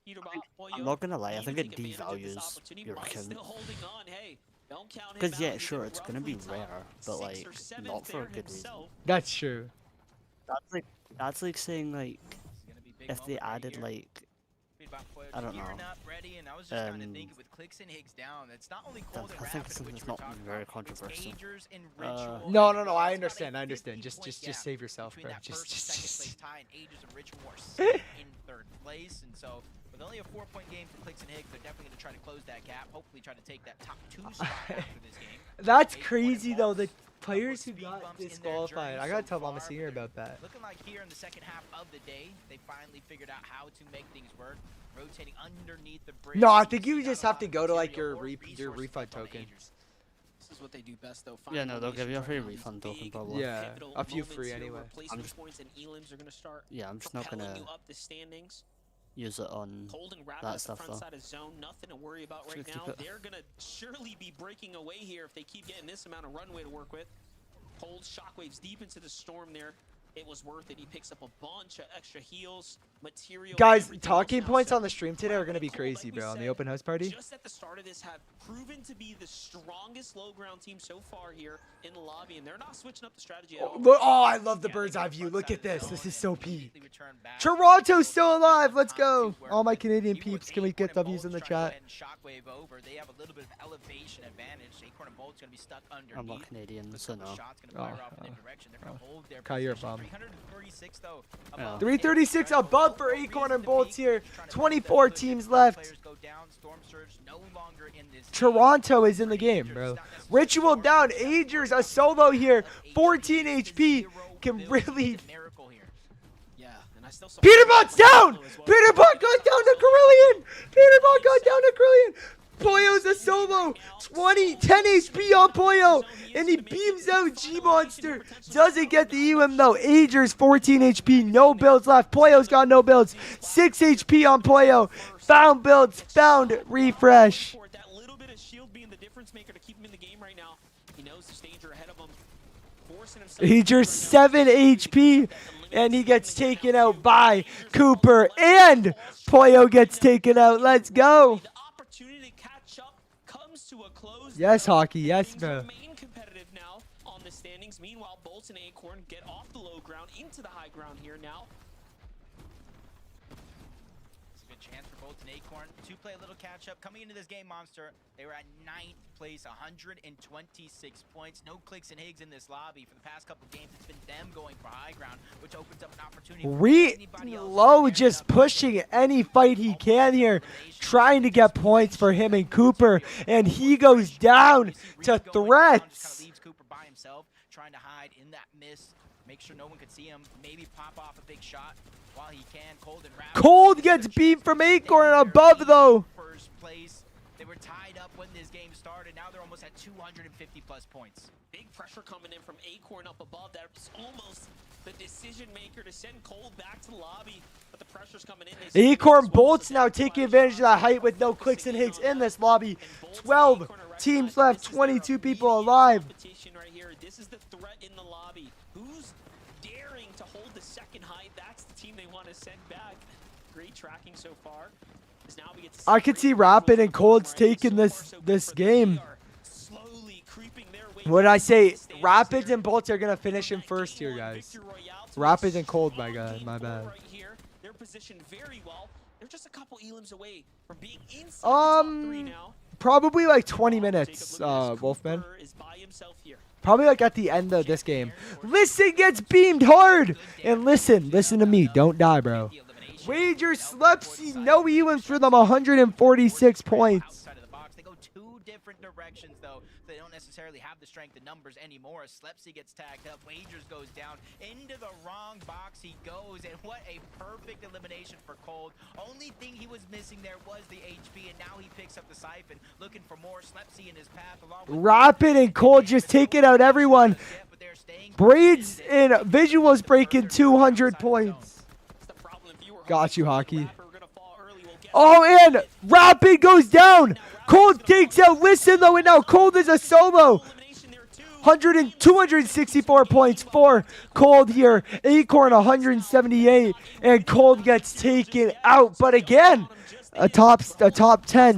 Peterbot, I'm not gonna lie. I need think to it take advantage of this devalues opportunity. your Muzz account. still holding on. Hey, don't count him Because out. yeah, He's sure, in it's gonna be roughly top rare, but 6th like or 7th not for a there good reason. himself. That's true. That's like saying like It's gonna be big if they moment right added here. like Feedback for I don't gearing know. up, ready, and I was just trying to think with CLIX and Higgs down. It's not only cold and I think rapid, it's which it's we're not talking very about, it's controversial. Agers and Ritual. No, and no, no. Higgs. I It's about a understand. 50 point Just gap save yourself, between bro. that Just first and second place tie, and Agers and Ritual are sitting in 3rd place, and so with only a 4-point game for CLIX and Higgs, they're definitely going to try to close that gap. Hopefully, try to take that top 2 spot after this game. That's 8-point crazy though. The advance. players who Speed got bumps in their disqualified. journey I gotta so tell Mama far, Singer but they're about that. Looking like here in the second half of the day, they finally figured out how to make things work. Rotating underneath the bridge. No, I You think see you not just a have lot to of go to like material your or refund resources left on the token. Agers. This is what they do best, though. Yeah, no, they'll give you a free Find refund these token big, probably. Yeah, pivotal a few moments free here anyway. where placement just- points and elims are going to start Yeah, I'm just not propelling gonna you up the standings. use it on Cold and Rabbit that at the stuff front though. side of zone. Nothing to worry about Should right keep now. it. They're going to surely be breaking away here if they keep getting this amount of runway to work with. Cold shockwaves deep into the storm there. It was worth it. He picks up a bunch of extra heals. material. Guys, everything talking else now points set. on the stream today are gonna be Cold, crazy, like we bro. On the said, open house party. just at the start of this have proven to be the strongest low ground team so far here in the lobby, and they're not switching up the strategy at all. Oh, I love the bird's eye view. Look at this. This is so peak. Toronto's still alive. Let's go. All my Canadian peeps, can we get W's in the chat? Shockwave over. They have a little bit of elevation advantage. Acorn and Bolt's gonna be stuck underneath. I'm not Canadian, so no. Shots gonna fire off in their direction. They're gonna hold their Kai, you're a position. bum. 336 though. Yeah. above. 336 above for Acorn and Bolts here. 24 teams left. Players go down. Storm Surge no longer in this game. Toronto is in the game, bro. Ritual down. Agers a solo here. 14 HP. Can really. Yeah, and I still saw PETERBOT's down! as well. PETERBOT goes down to Carillion! PETERBOT goes down to Carillion! Poyo's a solo! 10 HP on Poyo! And he beams out G-Monster! Doesn't get the EM though. Agers 14 HP, no builds left. Poyo's got no builds. 6 HP on Poyo. Found builds, found refresh. That little bit of shield being the difference maker to keep him in the game right now. He knows there's danger ahead of him. Forcing himself Agers 7 HP. And he gets taken out by Cooper. And Poyo gets taken out. Let's go. The opportunity to catch up comes to a close. Yes, Hockey. Yes, Things bro. remain competitive now on the standings. Meanwhile, Bolts and Acorn get off the low ground into the high ground here now. It's a good chance for Bolt and Acorn to play a little catch up. Coming into this game, Monster, they were at 9th place, 126 points. No Clicks and Higgs in this lobby. For the past couple games, it's been them going for high ground, which opens up an opportunity for anybody else. Low just pushing any fight he can here, trying to get points for him and Cooper, and he goes down to threats. Kind of leaves Cooper by himself, trying to hide in that mist, make sure no one could see him, maybe pop off a big shot while he can. Cold and Rapid. Cold gets beamed from Acorn above though. First place. They were tied up when this game started. Now they're almost at 250 plus points. Big pressure coming in from Acorn up above. That was almost the decision maker to send Cold back to the lobby. But the pressure's coming in. Acorn Bolts now taking advantage of that height with no Clicks and Higgs in this lobby. 12 teams left, 22 people alive. Right here. This is the threat in the lobby. Who's daring to hold the second height? That's the team they want to send back. Great tracking so far. Now we get to I could see Rapid and Cold's taking this game. What did I say? Rapids and Bolts are gonna finish in first here, guys. Rapids and Cold, my god, my bad. They're positioned very well. They're just a couple elims away from being inside the top 3 now. Probably like 20 minutes, Wolfman. Probably like at the end of this game. Listen gets beamed hard. And listen to me. Don't die, bro. Wager Slepsy, no EWIMs for them, 146 points. Outside of the box. They go 2 different directions, though. They don't necessarily have the strength in numbers anymore. Slepsy gets tagged up. Wagers goes down. Into the wrong box he goes. And what a perfect elimination for Cold. Only thing he was missing there was the HP. And now he picks up the siphon. Looking for more. Slepsy in his path. Along with Rapid and Cold just taking out everyone. Braids and Visuals breaking 200 points. Got you, Hockey. Oh, and Rapid goes down. Cold takes out Listen, though, and now Cold is a solo. 264 points for Cold here. Acorn 178, and Cold gets taken out. But again, a top 10,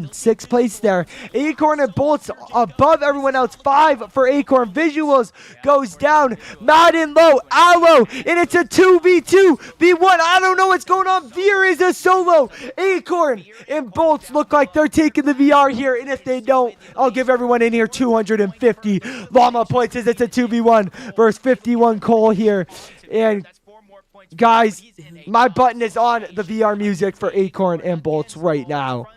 6th place there. Acorn and Bolts above everyone else. 5 for Acorn. Visuals goes down. Madden low, Aloe, and it's a 2v2, v1. I don't know what's going on. Veer is a solo. Acorn and Bolts look like they're taking the VR here, and if they don't, I'll give everyone in here 250 Llama points as it's a 2v1 versus 51 Cole here. And guys, my button is on the VR music for Acorn and Bolts right now.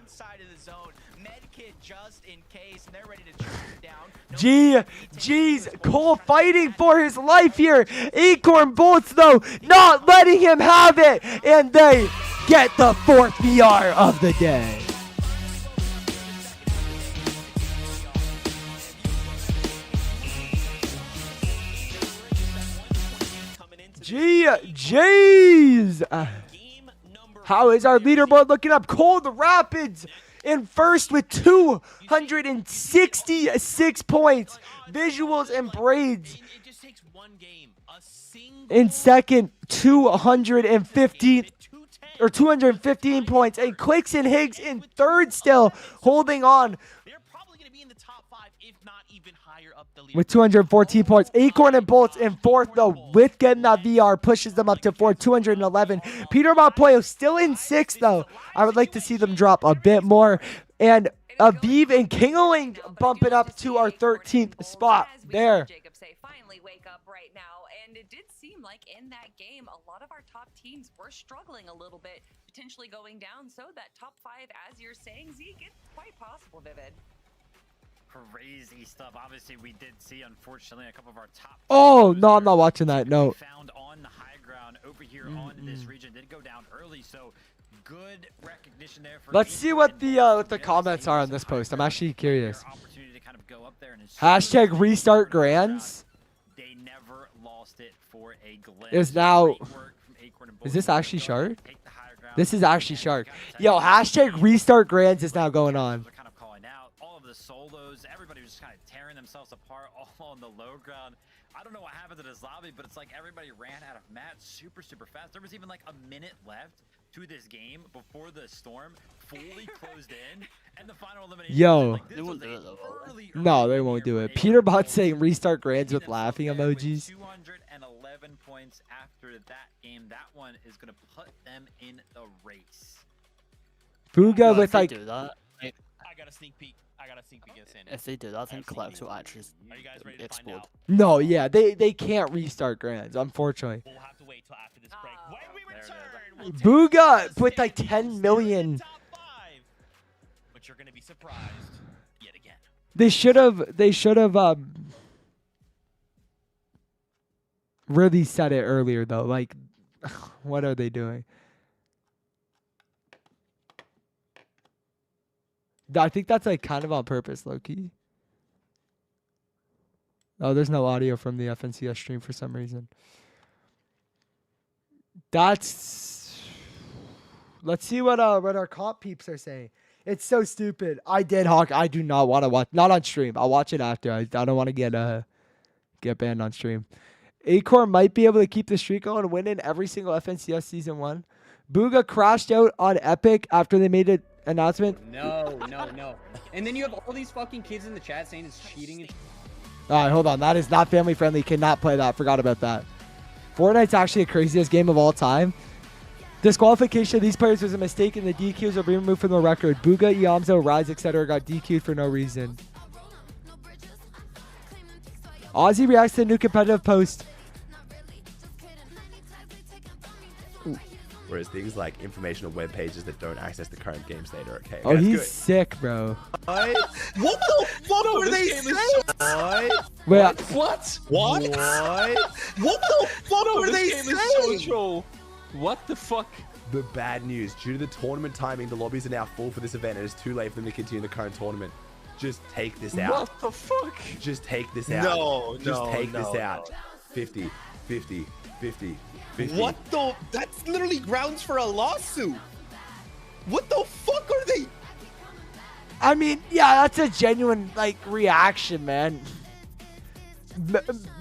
G's Cole fighting for his life here. Acorn Bolts, though, not letting him have it. And they get the 4th VR of the day. G's. How is our leaderboard looking up? Cold Rapids in first with 266 points. Visuals and Braids in second, 215. or 215 points, and CLIX and Higgs in third still, holding on They're probably going to be in the top 5, if not even higher up the leaderboard. with 214 points. Acorn and Bolts in fourth, though, with getting that VR, pushes them up to 211. PETERBOT Pollo still in sixth, though. I would like to see them drop a bit more. And Aviv and Kingeling bumping up to our 13th spot there. Jacob say, finally wake up right now. And it did seem like in that game, a lot of our top teams were struggling a little bit, potentially going down. So that top 5, as you're saying, Zeke, it's quite possible, Vivid. Crazy stuff. Obviously, we did see, unfortunately, a couple of our top. Oh, no, I'm not watching that. No. Found on the high ground over here on this region did go down early, so good recognition there. For Let's see what the comments are on this post. I'm actually curious. Hashtag restart grands. They never lost it for a glimpse. Is now. Is this actually Shark? This is actually Shark. Yo, hashtag restart grands is now going on. Kind of calling out all of the solos. Everybody was just kind of tearing themselves apart all on the low ground. I don't know what happened to this lobby, but it's like everybody ran out of mats super fast. There was even like a minute left to this game before the storm fully closed in, and the final elimination. Yo. Like, They won't do it, though. No, they won't do it. PETERBOT saying restart grands with laughing emojis. 211 points after that game. That one is going to put them in the race. Booga with like. do that, I got a sneak peek. if they do that, I think CLIX will actually Are you guys ready to find explode. out? No, yeah, they can't restart grands, unfortunately. We'll have to wait till after this break. When we return, Booga with like 10 million. top 5. But you're going to be surprised yet again. They should have really said it earlier though. Like, what are they doing? I think that's like kind of on purpose, low-key. Oh, there's no audio from the FNCS stream for some reason. Let's see what our comp peeps are saying. It's so stupid. I do not want to watch. Not on stream. I'll watch it after. I don't want to get banned on stream. Acorn might be able to keep the streak going and win in every single FNCS season 1. Booga crashed out on Epic after they made an announcement. No. And then you have all these fucking kids in the chat saying it's cheating. All right, hold on. That is not family friendly. Cannot play that. Forgot about that. Fortnite's actually the craziest game of all time. Disqualification of these players was a mistake, and the DQs will be removed from the record. Booga, Iamzo, Rise, etc. got DQ'd for no reason. Ozzy reacts to the new competitive post. Whereas things like informational web pages that don't access the current game state are okay. Oh, he's sick, bro. What the fuck were they saying? Wait, What? What the fuck were they saying? What the fuck? The bad news. Due to the tournament timing, the lobbies are now full for this event, and it's too late for them to continue the current tournament. Just take this out. What the fuck? Just take this out. Just take this out. 50, 50, 50, 50. What the? That's literally grounds for a lawsuit. What the fuck are they? I mean, yeah, that's a genuine like reaction, man.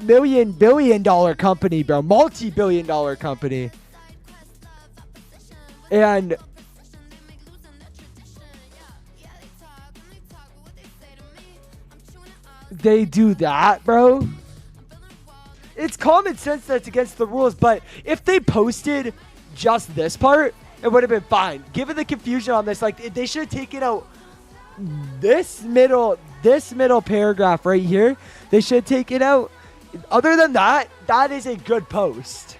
Billion-dollar company, bro. Multi-billion-dollar company. And they do that, bro. It's common sense that's against the rules, but if they posted just this part, it would have been fine. Given the confusion on this, like they should have taken out this middle paragraph right here. They should take it out. Other than that, that is a good post.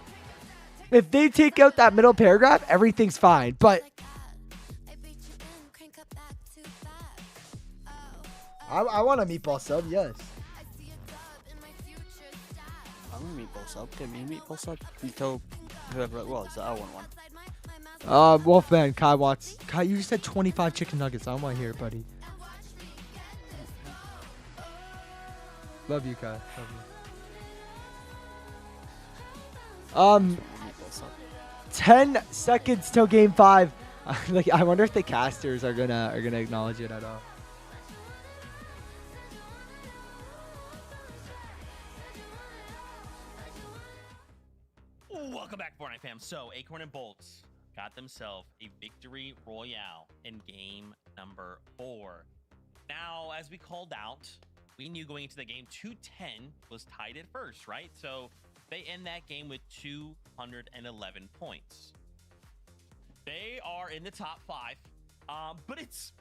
If they take out that middle paragraph, everything's fine. But I want a meatball sub, yes. I'm a meatball sub. Give me a meatball sub. You tell whoever it was that I want one. Wolfman, Kai wants. Kai, you just said 25 chicken nuggets. I don't want to hear it, buddy. Love you, Kai. Love you. 10 seconds till game 5. Like, I wonder if the casters are gonna acknowledge it at all. Welcome back, Fortnite fam. So, Acorn and Bolts got themselves a victory royale in game number 4. Now, as we called out, we knew going into the game 210 was tied at first, right? So they end that game with 211 points. They are in the top 5, but it's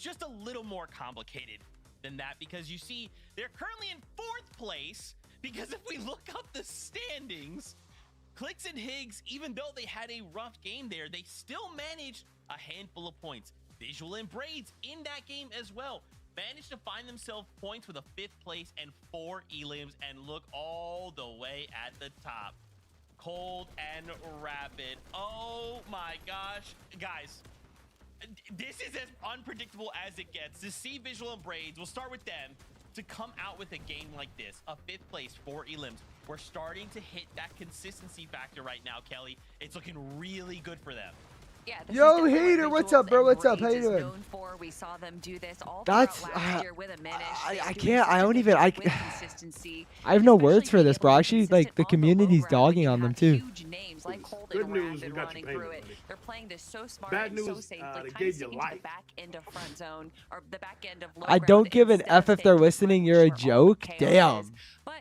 just a little more complicated than that, because you see they're currently in 4th place, because if we look up the standings, CLIX and Higgs, even though they had a rough game there, they still managed a handful of points. Visual and Braids in that game as well managed to find themselves points with a 5th place and 4 elims, and look all the way at the top. Cold and Rapid. Oh my gosh, guys. This is as unpredictable as it gets. To see Visual and Braids, we'll start with them, to come out with a game like this, a 5th place, 4 elims. We're starting to hit that consistency factor right now, Kelly. It's looking really good for them. Yeah, Yo, Hater, what's up, bro? What's up? How you doing? We saw them do this all That's last year with a Minish. I can't. I don't even. I have no especially words for being this, able bro. to be Actually, like the consistent on the low community's ground when dogging you on them have too. Huge names like Cold Good and news, Rapid we got you running paying through it. already. They're playing this so smart Bad and so news, safely, they kind of gave you sticking to life. the back end of front zone or the back end of low I ground don't give an instead of F if they're taking listening. punch You're a for all the joke. chaos Damn. is. But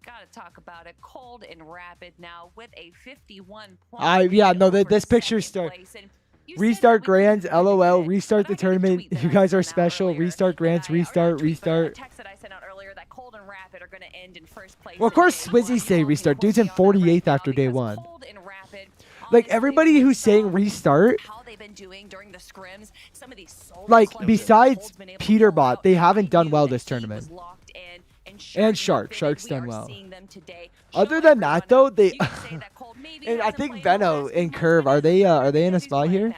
gotta talk about it. Cold and Rapid now with a 51 point Yeah, lead no, over this picture second start. place. And you said Restart that we couldn't grands, predict LOL. it, Restart but the I got a tournament. tweet that You I guys are sent out special. earlier Restart that grants. or not a Restart. tweet, but a Restart. text that I sent out earlier that Cold and Rapid are going to end in 1st place. Well, of in course, day one. Swizzy say You all restart. can Dude's in quote me on 48th that right now after day because 1. Cold and Rapid, Like honestly, everybody we who's saying saw restart, how they've been doing during the scrims, some of these solo like clutches besides Cold's been able to pull PETERBOT, out. they haven't done I well knew this that he tournament. was locked in, and Shark. Vivid, Shark's we done are well. seeing them today. Other Show than that, though, everyone they you can say that Cold maybe and I hasn't think played the Veno best and because Curve are they in a spot here? now.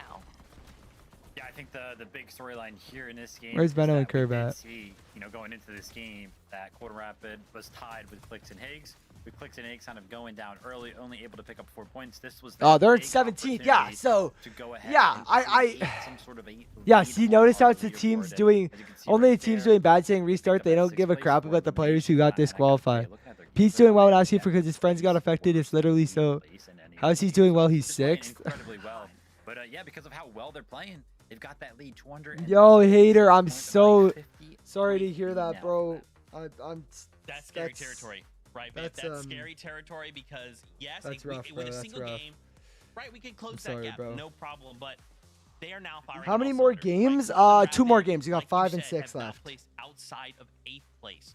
Yeah, I think the big storyline here in this game. Where's is Veno that and we Curve did at? See, going into this game, that Cold and Rapid was tied with CLIX and Higgs. With CLIX and Higgs kind of going down early, only able to pick up 4 points. This was Oh, they're at big 17th. Yeah, opportunity so to go ahead yeah, and I create some sort of a yeah. lead See, on notice how the it's the leaderboard, teams and doing. as you can see Only right the teams there, doing bad saying picked restart. up They that don't give a 6th crap place about the players who formation, got and I gotta disqualified. say, looking at their Pete's game doing well right last now, year because his friends got affected. It's literally so. place in any How's he league, doing so well? He's just playing 6th. incredibly well. But yeah, because of how well they're playing, they've got that lead 200. Yo, Hater, I'm points, so about a 50 sorry to point hear lead that, now. bro. I'm. That's scary territory, right? But that's, that's scary territory because yes, that's it, rough, with bro, a that's single rough. game, right? We can close I'm that sorry, gap, bro. no problem. But they are now firing. How on many all more cylinders. games? Like Cold and 2 more Rapid, games. You got like 5 and said, 6 have now left. placed outside of 8th place.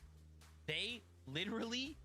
They literally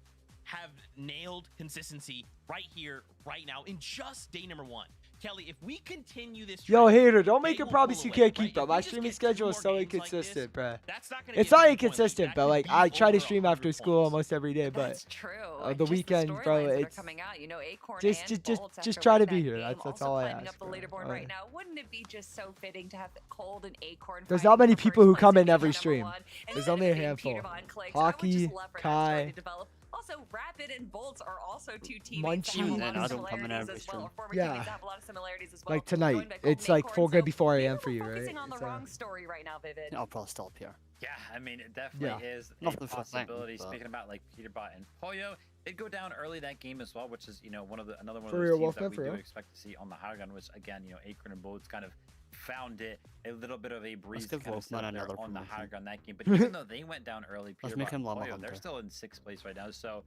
have nailed consistency right here, right now, in just day number 1. Kelly, if we continue this Yo, trend, Hater, don't make they a will promise pull you away, can't right? keep, bro. If My we just streaming get 2 schedule is more so games like this, inconsistent, bro. that's not gonna It's be a not 50-point lead. inconsistent, That but could like be I try to over stream 100 after school points. almost every day, but That's true. the And just weekend, bro, storylines that are it's coming out. You know, Acorn just and just Bolts just after try to winning be that here. game, That's also all I climbing ask. up the leaderboard Bro. right now. Wouldn't it be just so fitting to have Cold and Acorn? There's fighting not many for people who first come place in game every number stream. 1? There's Instead only of a it being handful. Peterbot and CLIX, I would Hockey, just love for that story Kai. to develop. Also, Rapid and Bolts are also 2 teammates Munchie. that have a And lot I of don't come in similarities every as well, or stream. former Yeah. teammates that have a lot of similarities as well. Like tonight, Joined by Cold it's and like Acorn, 4:54 maybe a.m. we're for you, right? focusing on the It's, wrong story right now, Vivid. I'll probably still up here. Yeah, I mean, it definitely is a Nothing for thank, possibility. but- Speaking about like Peterbot and Pollo, they'd go down early that game as well, which is another one of For those real, teams Wolfman, that we for do real. expect to see on the high gun. Which again, Acorn and Bolts kind of found it a little bit of a breeze to give kind of sit Wolfman there another on the high promotion. gun that game. But even though they went down early, Let's Peterbot make him and Llama Pollo, they're Hunter. still in 6th place right now. So,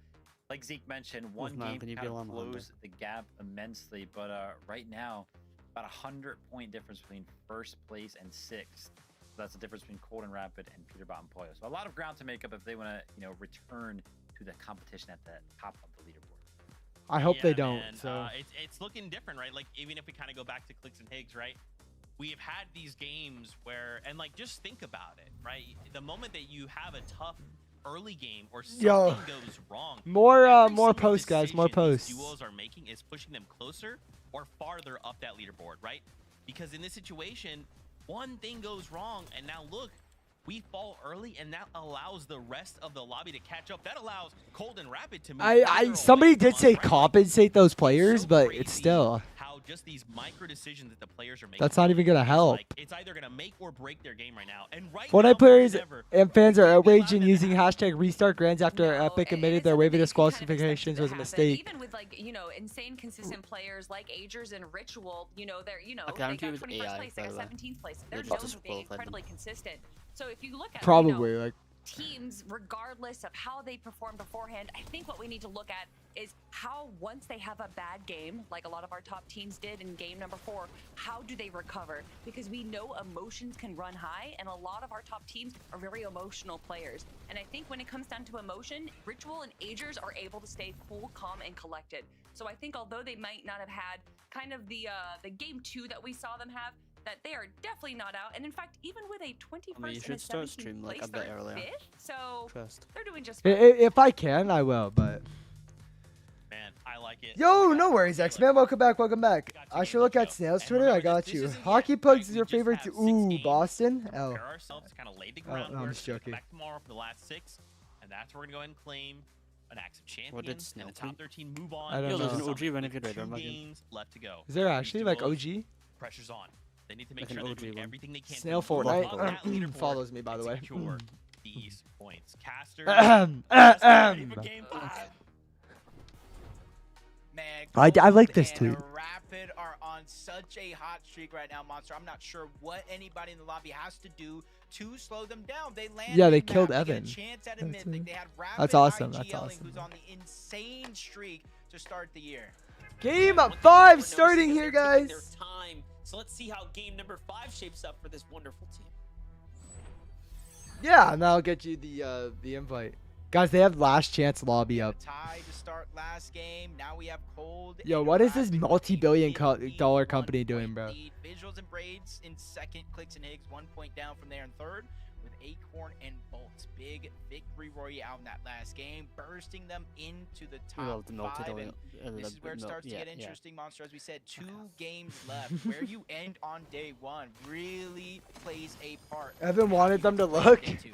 like Zeke mentioned, one Wolfman, game can you kind be a of Llama Hunter? closed the gap immensely. But right now, about 100-point difference between 1st place and 6th. So that's the difference between Cold and Rapid and Peterbot and Pollo. So a lot of ground to make up if they want to, return to the competition at the top of the leaderboard. I hope they Yeah, don't. man. So It's looking different, right? Like even if we kind of go back to CLIX and Higgs, right? We have had these games where, and like just think about it, right? The moment that you have a tough early game or something Yo. goes wrong, more every more single posts, guys. More decision posts. these duos are making is pushing them closer or farther up that leaderboard, right? Because in this situation, one thing goes wrong, and now look, we fall early, and that allows the rest of the lobby to catch up. That allows Cold and Rapid to move further away Somebody from did us, say right? Like, compensate those it's players, so but crazy it's still. how just these micro decisions that the players are making. That's not even gonna help. Like, it's either gonna make or break their game right now. And right Fortnite now, players never, and fans are outraged and than using that. hashtag restart grands after Epic admitted their waiver disqualifications was a mistake. Even with like, you know, insane consistent players like Agers and Ritual, you know, they're, you know, I they guarantee got it was 21st AI, place, they by got the way. 17th place. They're They're just known for being disqualified them. incredibly consistent. So if you look at Probably, you know, like, teams, regardless of how they perform beforehand, I think what we need to look at is how once they have a bad game, like a lot of our top teams did in game number 4, how do they recover? Because we know emotions can run high, and a lot of our top teams are very emotional players. And I think when it comes down to emotion, Ritual and Agers are able to stay cool, calm, and collected. So I think although they might not have had kind of the game 2 that we saw them have, that they are definitely not out. And in fact, even with a 21st I mean, you and a should start 17th stream place, like a bit they're earlier. 5th, so Trust. they're doing just I- fine. if I can, I will, but... Man, I like it. Yo, no worries, X-Man. Welcome back, welcome back. I should look at Snail's Twitter. I got you. Hockey Pugs is your favorite. Ooh, Boston? Oh. Prepare ourselves, kind of lay the Oh, no, I'm groundwork. just Come joking. back tomorrow for the last 6, and that's where we're gonna go ahead and claim an Axe of Champions. What did Snail and the top tweet? 13 move on. I don't Yo, there's an know. OG Renegade Raider. 2 I'm not games left to go. Is there These actually, like, duels, OG? Pressure's on. They need to make Like an sure they're OG doing one. everything they can. Snail to move Fortnite up that leaderboard follows me, by the and way. secure these points. Caster. Ahem, Caster ahem. ready for game 5. Man, I like Cold this and tweet. Rapid are on such a hot streak right now, Monster. I'm not sure what anybody in the lobby has to do to slow them down. They landed. Yeah, they map. killed They get a Evan. chance at a That's mythic. it. They had Rapid That's awesome, that's IGLing, awesome. who's on the insane streak to start the year. Game One thing 5 we're starting noticing is here, they're taking guys. their time. So let's see how game number 5 shapes up for this wonderful team. Yeah, and I'll get you the invite. Guys, they have last chance lobby up. Tie to start last game. Now we have Cold. Yo, and what is this Rapid multi-billion with a dollar 1 company doing, point bro? lead. Visuals and Braids in second. Clicks and Higgs 1 point down from there in third. With Acorn and Bolts. Big victory royale in that last game, bursting them into the top 5. And this is where it starts to get interesting, Monster. As we said, 2 games left. Where you end on day 1 really plays a part. Evan wanted them to look. Day 2.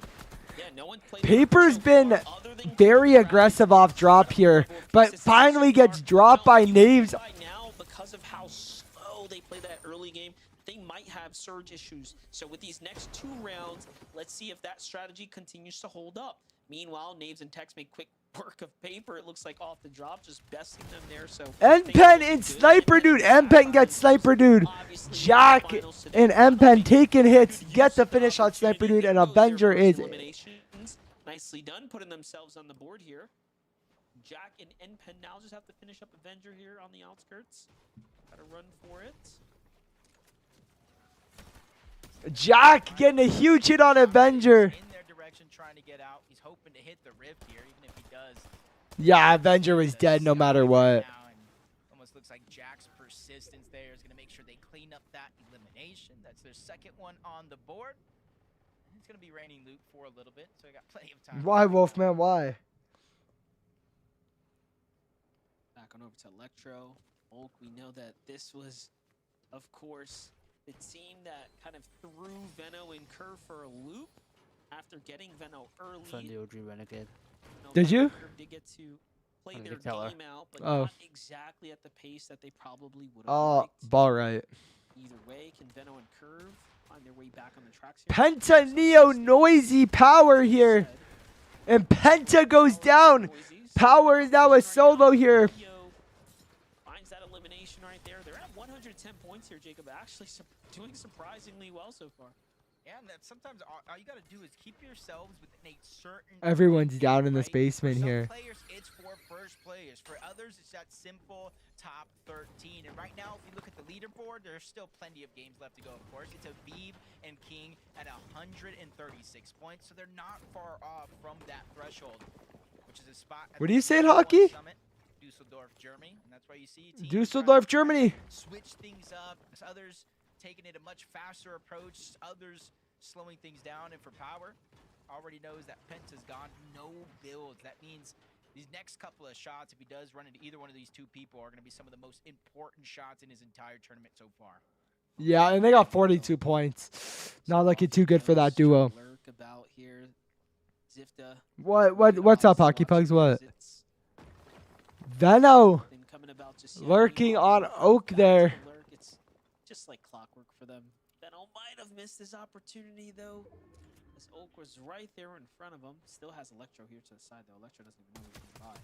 Yeah, no one played Paper's so been far other than very Cold. aggressive off drop here, but finally gets dropped by Knaves. By now, because of how slow they play that early game, they might have surge issues. So with these next 2 rounds, let's see if that strategy continues to hold up. Meanwhile, Knaves and Tex make quick work of Paper. It looks like off the drop, just besting them there. So N-Pen and Sniper Dude. N-Pen gets Sniper Dude. Jack and N-Pen taking hits. Get the finish on Sniper Dude, and Avenger is... eliminations. Nicely done, putting themselves on the board here. Jack and N-Pen now just have to finish up Avenger here on the outskirts. Gotta run for it. Jack getting a huge hit on Avenger. In their direction, trying to get out. He's hoping to hit the rift here, even if he does. Yeah, Avenger was dead no matter what. Now, and almost looks like Jack's persistence there is going to make sure they clean up that elimination. That's their second one on the board. And it's going to be raining loot for a little bit, so we got plenty of time. Why, Wolfman? Why? Back on over to Electro. Oak, we know that this was, of course, the team that kind of threw Veno and Kerr for a loop after getting Veno early. From the OG Renegade. Did you? Kerr did get to play I their could tell her. game out, but Oh. not exactly at the pace that they probably would have Oh, liked. ball right. Either way, can Veno and Curve find their way back on the tracks here? Penta Neo noisy power here. And Penta goes down. Power is now a solo here. Finds that elimination right there. They're at 110 points here, Jacob. Actually doing surprisingly well so far. Yeah, and that sometimes all you got to do is keep yourselves within a certain... Everyone's down in this right? basement For some here. players, it's for first players. For others, it's that simple top 13. And right now, if you look at the leaderboard, there's still plenty of games left to go, of course. It's Aviv and King at 136 points, so they're not far off from that threshold, which is a spot... at What the are you saying, #1 Hockey? Summit, Dusseldorf, Germany, and that's why you see teams Dusseldorf, trying to Germany. switch things up. There's others taking it a much faster approach, others slowing things down. And for Power, already knows that Penta's gone, no builds. That means these next couple of shots, if he does run into either one of these 2 people, are going to be some of the most important shots in his entire tournament so far. Yeah, and they got 42 points. Not looking too good for that duo. Lurk about here. Zifta. What's up, Hockey Pugs? What? Veno. Been coming about just just yet. Lurking on Meanwhile, Oak back to there. the lurk. It's just like clockwork for them. Benno might have missed his opportunity though, as Oak was right there in front of him. Still has Electro here to the side though. Electro doesn't even know he's going by.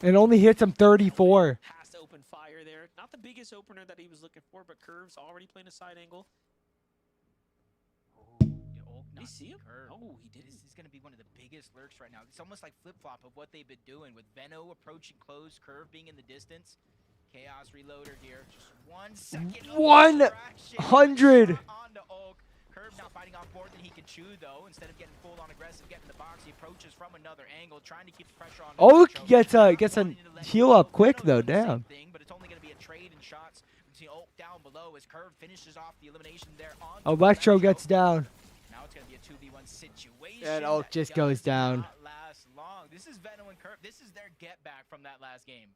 It only hits him 34. Has to open fire there. Not the biggest opener that he was looking for, but Curve's already playing a side angle. Did he see him? Oh, he didn't. This is going to be one of the biggest lurks right now. It's almost like flip-flop of what they've been doing with Venno approaching close, Curve being in the distance. Chaos Reloader here. Just 1 second. 100. Onto Oak. Curve now fighting off more than he can chew, though. Instead of getting full on aggressive, getting the box, he approaches from another angle, trying to keep the pressure on. Oak gets a heal up quick though. Damn. But it's only going to be a trade in shots between Oak down below as Curve finishes off the elimination there. Electro gets down. Now it's going to be a 2v1 situation. And Oak just goes down. Last long. This is Venno and Curve. This is their get back from that last game.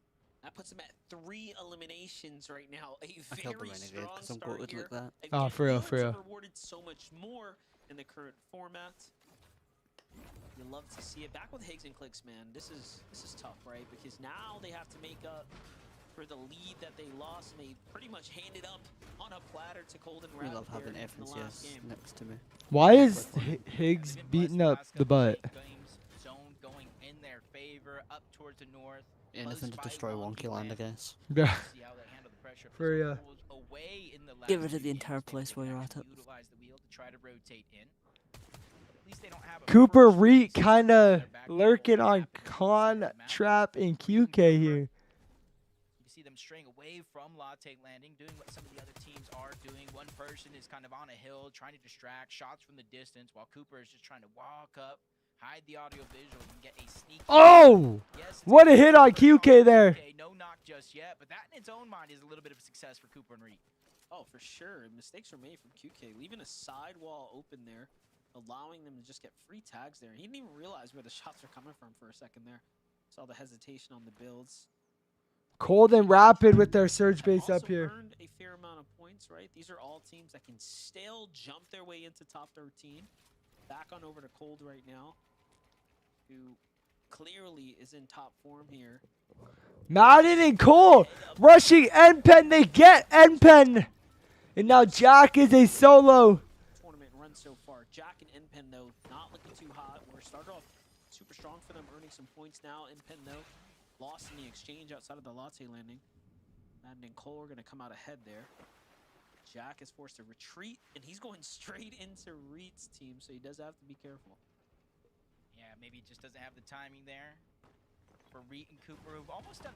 That puts him at 3 eliminations right now. A I killed the very Renegade strong because I'm start goated here. like that. Oh, for real, for real. Rewarded so much more in the current format. You love to see it. Back with Higgs and CLIX, man. This is tough, right? Because now they have to make up for the lead that they lost, and they pretty much handed up on a platter to Cold and We Rapid love having there in the last FNCS game. next to me. Why is Higgs beating up the butt? Zone going in their favor, up towards the north. Yeah, nothing to destroy Wonky Land, I guess. Yeah. See how they handle the pressure. For ya. Away in the last Get rid of the few entire games, they've place been while you're able at to it. utilize the wheel to try to rotate in. At least they don't have a Cooper first Reet place kind of in their back lurking goal. on Con, Trap, and QK here. You see them straying away from Latte Landing, doing what some of the other teams are doing. One person is kind of on a hill, trying to distract shots from the distance, while Cooper is just trying to walk up, hide the audio visual, and get a sneak. Oh! Yes, What a hit on QK there. No knock just yet, but that in its own mind is a little bit of a success for Cooper and Reed. Oh, for sure. Mistakes were made from QK, leaving a sidewall open there, allowing them to just get free tags there. He didn't even realize where the shots were coming from for a second there. Saw the hesitation on the builds. Cold and Rapid with their surge base up here. Earned a fair amount of points, right? These are all teams that can still jump their way into top 13. Back on over to Cold right now, who clearly is in top form here. Madden and Cole rushing NPen. They get NPen. And now Jack is a solo. Tournament run so far. Jack and NPen, though, not looking too hot. We're started off super strong for them, earning some points now. NPen, though, lost in the exchange outside of the Latte Landing. Madden and Cole are going to come out ahead there. Jack is forced to retreat, and he's going straight into Reed's team, so he does have to be careful. Yeah, maybe he just doesn't have the timing there. For Reed and Cooper, who've almost done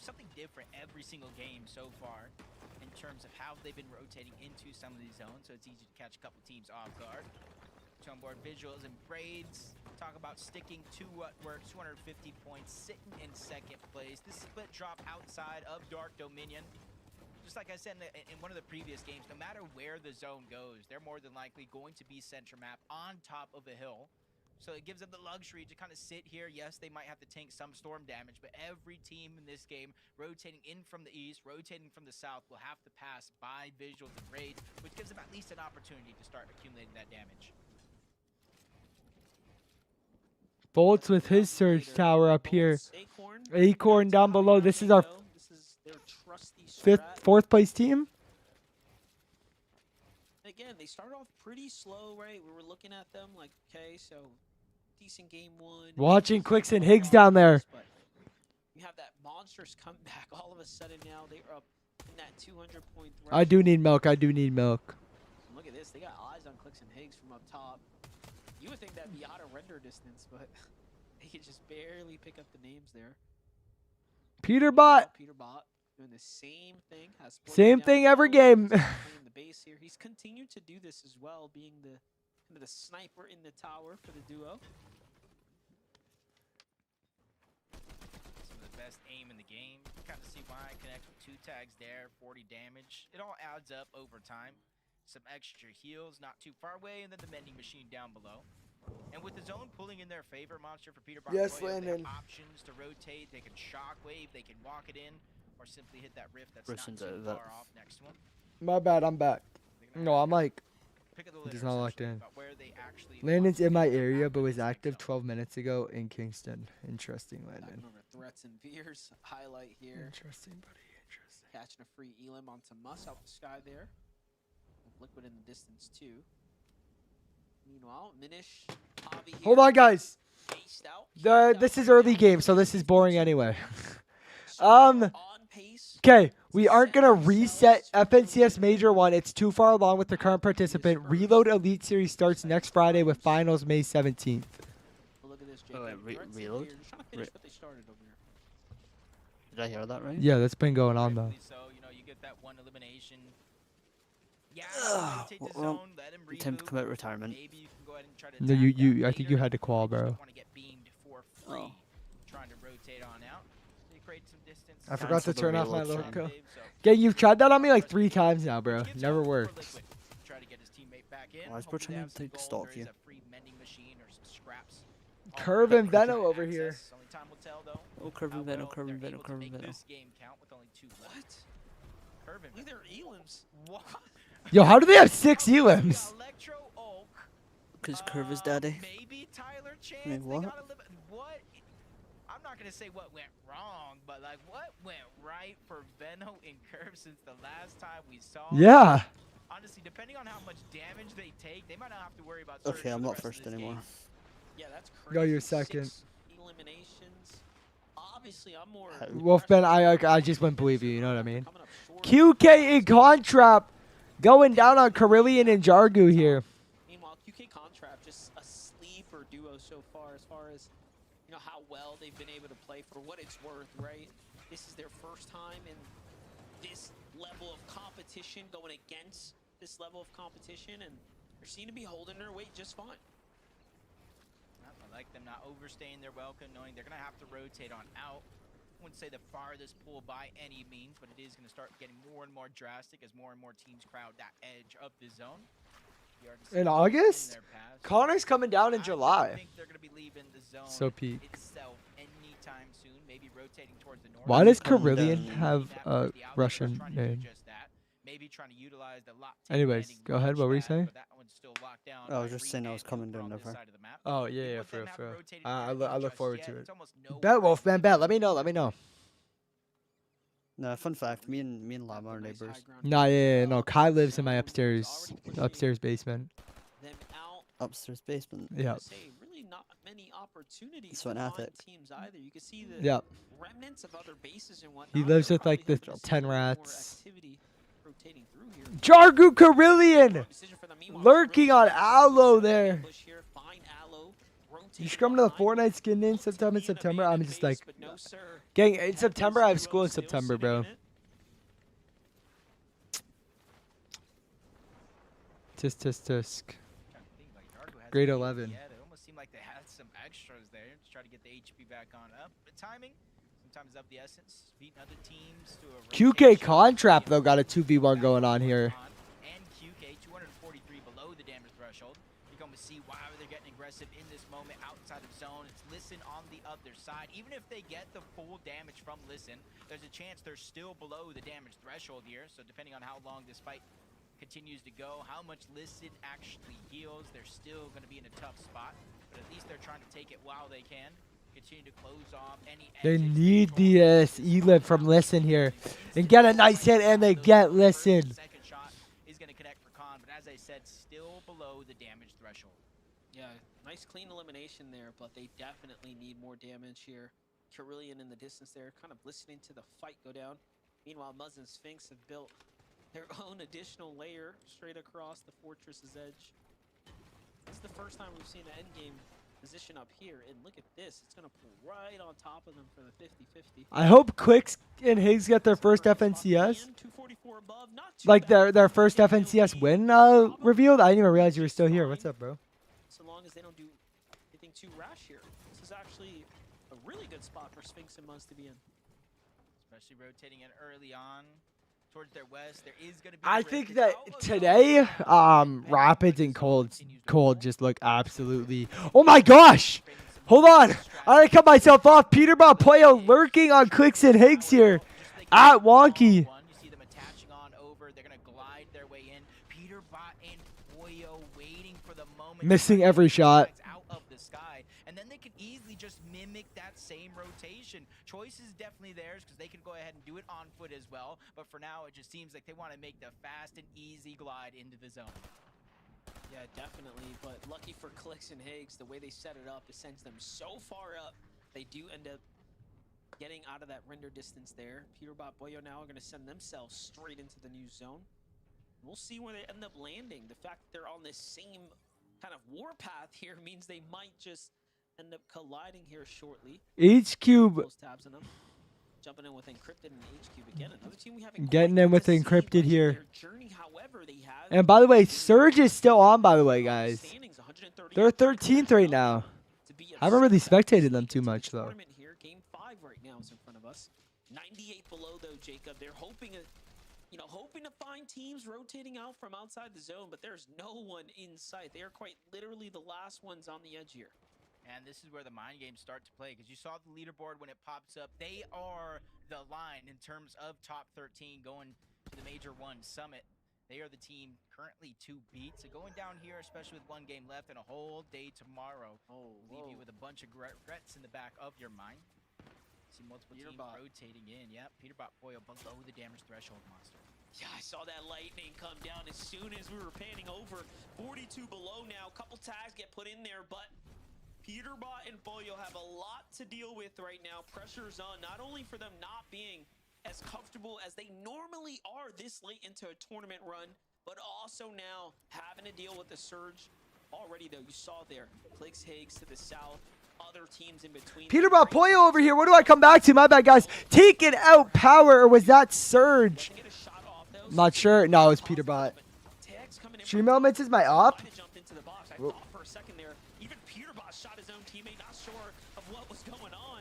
something different every single game so far in terms of how they've been rotating into some of these zones, so it's easy to catch a couple teams off guard. Two on board visuals and braids. Talk about sticking to what works. 250 points, sitting in second place. This split drop outside of Dark Dominion. Just like I said in one of the previous games, no matter where the zone goes, they're more than likely going to be center map on top of a hill. So it gives them the luxury to kind of sit here. Yes, they might have to tank some storm damage, but every team in this game rotating in from the east, rotating from the south, will have to pass by visuals and raids, which gives them at least an opportunity to start accumulating that damage. Bolts with his surge tower up here. Acorn down below. This is our fourth place team. Again, they started off pretty slow, right? We were looking at them like, okay, so decent game one. Watching CLIX and Higgs down there. But you have that monstrous comeback all of a sudden now. They are up in that 200-point threshold. I do need milk. I do need milk. Look at this. They got eyes on CLIX and Higgs from up top. You would think that'd be out of render distance, but they could just barely pick up the names there. PETERBOT. PETERBOT doing the same thing. Same thing every game. The base here. He's continued to do this as well, being the sniper in the tower for the duo. Some of the best aim in the game. Kind of see why I connect with 2 tags there, 40 damage. It all adds up over time. Some extra heals not too far away, and then the mending machine down below. And with the zone pulling in their favor, Monster for PETERBOT, yes, they Landon. have options to rotate. They can shockwave, they can walk it in, or simply hit that rift that's not Brisson's too out of far that. off next one. My bad. I'm back. No, I'm like. Pick of the He's litter, not locked essentially, in. about where they actually Landon's want in my to area, happen but was this next active zone. 12 minutes ago in Kingston. Interesting, Landon. Number Threats and Veers highlight here. Interesting, buddy. Interesting. Catching a free Elim onto Muss out the sky there. Liquid in the distance too. Meanwhile, Minish, Avi here. Hold on, guys. Spaced out. This is early game, so this is boring anyway. On pace. Okay, we aren't gonna reset FNCS Major 1. It's too far along with the current participant. Reload Elite Series starts next Friday with finals May 17th. Look at this, Oh, wait, JK. Threats in reload? here, just trying to finish what they started over here. Did I hear that right? Yeah, that's been going on though. So, you know, you get that one elimination. Yeah, rotate the well, zone, let him Time to reboot. commit retirement. Maybe you can go ahead and try to No, attack that I think you later. had to call, You just bro. don't wanna get beamed for free, Oh. trying to rotate on out. So you create some distance. I forgot to Cancel the turn off my reload logo. chain. Yeah, you've tried that on me like 3 times now, bro. Gives Never hope for works. Liquid. Try to get his teammate back in. Why is Hopefully they Bertrand have some take gold. stalk There you? is a free mending machine or some scraps. Curve and Venom over here. Access. Only time will tell, though. Oh, curve and How Venom, well curve and they're Venom, able to curve and make Venom. this game count with only 2 left. What? Curve and Look at Venom. their Elims. What? Yo, how do they have 6 elims? Electro Oak. Because curve is daddy. Maybe Tyler Chance. Wait, what? They got a little, what? I'm not gonna say what went wrong, but like what went right for Venom and Curve since the last time we saw. Yeah. Honestly, depending on how much damage they take, they might not have to worry about. Okay, surge for I'm the not rest of first this anymore. game. Yeah, that's crazy. Go, you're second. 6 eliminations. Obviously, I'm more. Wolfman, I just wouldn't believe you, you know what I mean? Coming up short. QK in Contrap going down on Carillion and Jargu here. Meanwhile, QK Contract just a sleeper duo so far, as you know how well they've been able to play for what it's worth, right? This is their first time in this level of competition, going against this level of competition, and they seem to be holding their weight just fine. I like them not overstaying their welcome, knowing they're gonna have to rotate on out. I wouldn't say the farthest pull by any means, but it is gonna start getting more and more drastic as more and more teams crowd that edge of the zone. You already see In them August? their paths. Connor's coming down in I July. think they're gonna be leaving the zone So peak. itself anytime soon, maybe rotating towards the north. Why does Coming Carillion down. have That a was the outlet Russian was trying to do name? just that. Maybe trying to utilize the lock Anyways, landing go ahead, much what were you bad, saying? but that one's still locked down I was by just saying I was Reimagined coming over down on this over. side of the map. Oh, yeah, Even yeah, with them for having real. rotated I everything look just forward yet, to it. it's almost no Bet, way Wolfman, to bet. Let me know, let me know. No, fun fact, me and Llama are Nice high neighbors. ground Nah, here. yeah, no. Kai lives in my upstairs basement. Them out. Upstairs basement. Yeah. I say really not many opportunities That's to what find Athic. teams either. You can see the Yep. remnants of other bases and whatnot. He lives They're with, like, probably the hoping to see 10 a little more rats. activity rotating through here. Jargu Carillion Decision for them. Meanwhile, lurking on Carillion Aloe push there. here, find Aloe, You rotate should come to the behind. Fortnite skin in sometime in September. I'm just like, gang, in September I have school in September, bro. Tisk, tisk, tisk. Grade 11. Yeah, it almost seemed like they had some extras there to try to get the HP back on up. But timing sometimes of the essence. Beating other teams to a QK rotation. Contrap though got a 2v1 going on here. And QK 243 below the damage threshold. You're going to see why they're getting aggressive in this moment outside of zone. It's Listen on the other side. Even if they get the full damage from Listen, there's a chance they're still below the damage threshold here. So depending on how long this fight continues to go, how much Listen actually heals, they're still going to be in a tough spot. But at least they're trying to take it while they can. Continue to close off any They edges need control. the E-lip from Listen here. And get a nice hit, and they get Listen. Second shot is going to connect for Khan, but as I said, still below the damage threshold. Yeah, nice clean elimination there, but they definitely need more damage here. Carillion in the distance there, kind of listening to the fight go down. Meanwhile, Muzz and Sphinx have built their own additional layer straight across the fortress's edge. This is the first time we've seen an endgame position up here, and look at this. It's going to pull right on top of them for the 50-50. I hope CLIX and Higgs get their first FNCS. Like their first FNCS win revealed. I didn't even realize you were still here. What's up, bro? So long as they don't do anything too rash here. This is actually a really good spot for Sphinx and Muzz to be in. Especially rotating it early on towards their west. There is going to be I think that today, Rapids and Cold just look absolutely. Oh my gosh! Hold on, I gotta cut myself off. PETERBOT Poyo lurking on CLIX and Higgs here at Wonky. You see them attaching on over. They're going to glide their way in. PETERBOT and Poyo waiting for the moment. Missing every shot. Out of the sky. and then they can easily just mimic that same rotation. Choice is definitely theirs because they can go ahead and do it on foot as well, but for now it just seems like they want to make the fast and easy glide into the zone. Yeah, definitely, but lucky for CLIX and Higgs, the way they set it up, it sends them so far up. They do end up getting out of that render distance there. PETERBOT, Boyo now are going to send themselves straight into the new zone. We'll see where they end up landing. The fact that they're on this same kind of warpath here means they might just end up colliding here shortly. H-Cube. Close tabs on them. Jumping in with Encrypted and H-Cube again. Another team we haven't Getting quite in with got to see Encrypted much of here. their journey. However, they have And by the way, Surge is still on, by the way, guys. standings, 130 They're 13th right now. to be I haven't really upset. spectated them too Into the much, though. tournament here. Game 5 right now is in front of us. 98 below, though, Jacob. They're hoping, hoping to find teams rotating out from outside the zone, but there's no one in sight. They are quite literally the last ones on the edge here. And this is where the mind games start to play, because you saw the leaderboard when it pops up. They are the line in terms of top 13 going to the Major 1 Summit. They are the team currently to beat. So going down here, especially with one game left and a whole day tomorrow, leave you with a bunch of regrets in the back of your mind. See multiple teams rotating in. Yep, PETERBOT Boyo below the damage threshold monster. Yeah, I saw that lightning come down as soon as we were panning over. 42 below now. Couple tags get put in there, but PETERBOT and Boyo have a lot to deal with right now. Pressure's on, not only for them not being as comfortable as they normally are this late into a tournament run, but also now having to deal with the surge. Already, though, you saw there, CLIX Higgs to the south, other teams in between. PETERBOT Boyo over here. What do I come back to? My bad, guys. Taking out Power, or was that Surge? I'm not sure. No, it was PETERBOT. Stream Elements is my op. For a second there, even PETERBOT shot his own teammate, not sure of what was going on.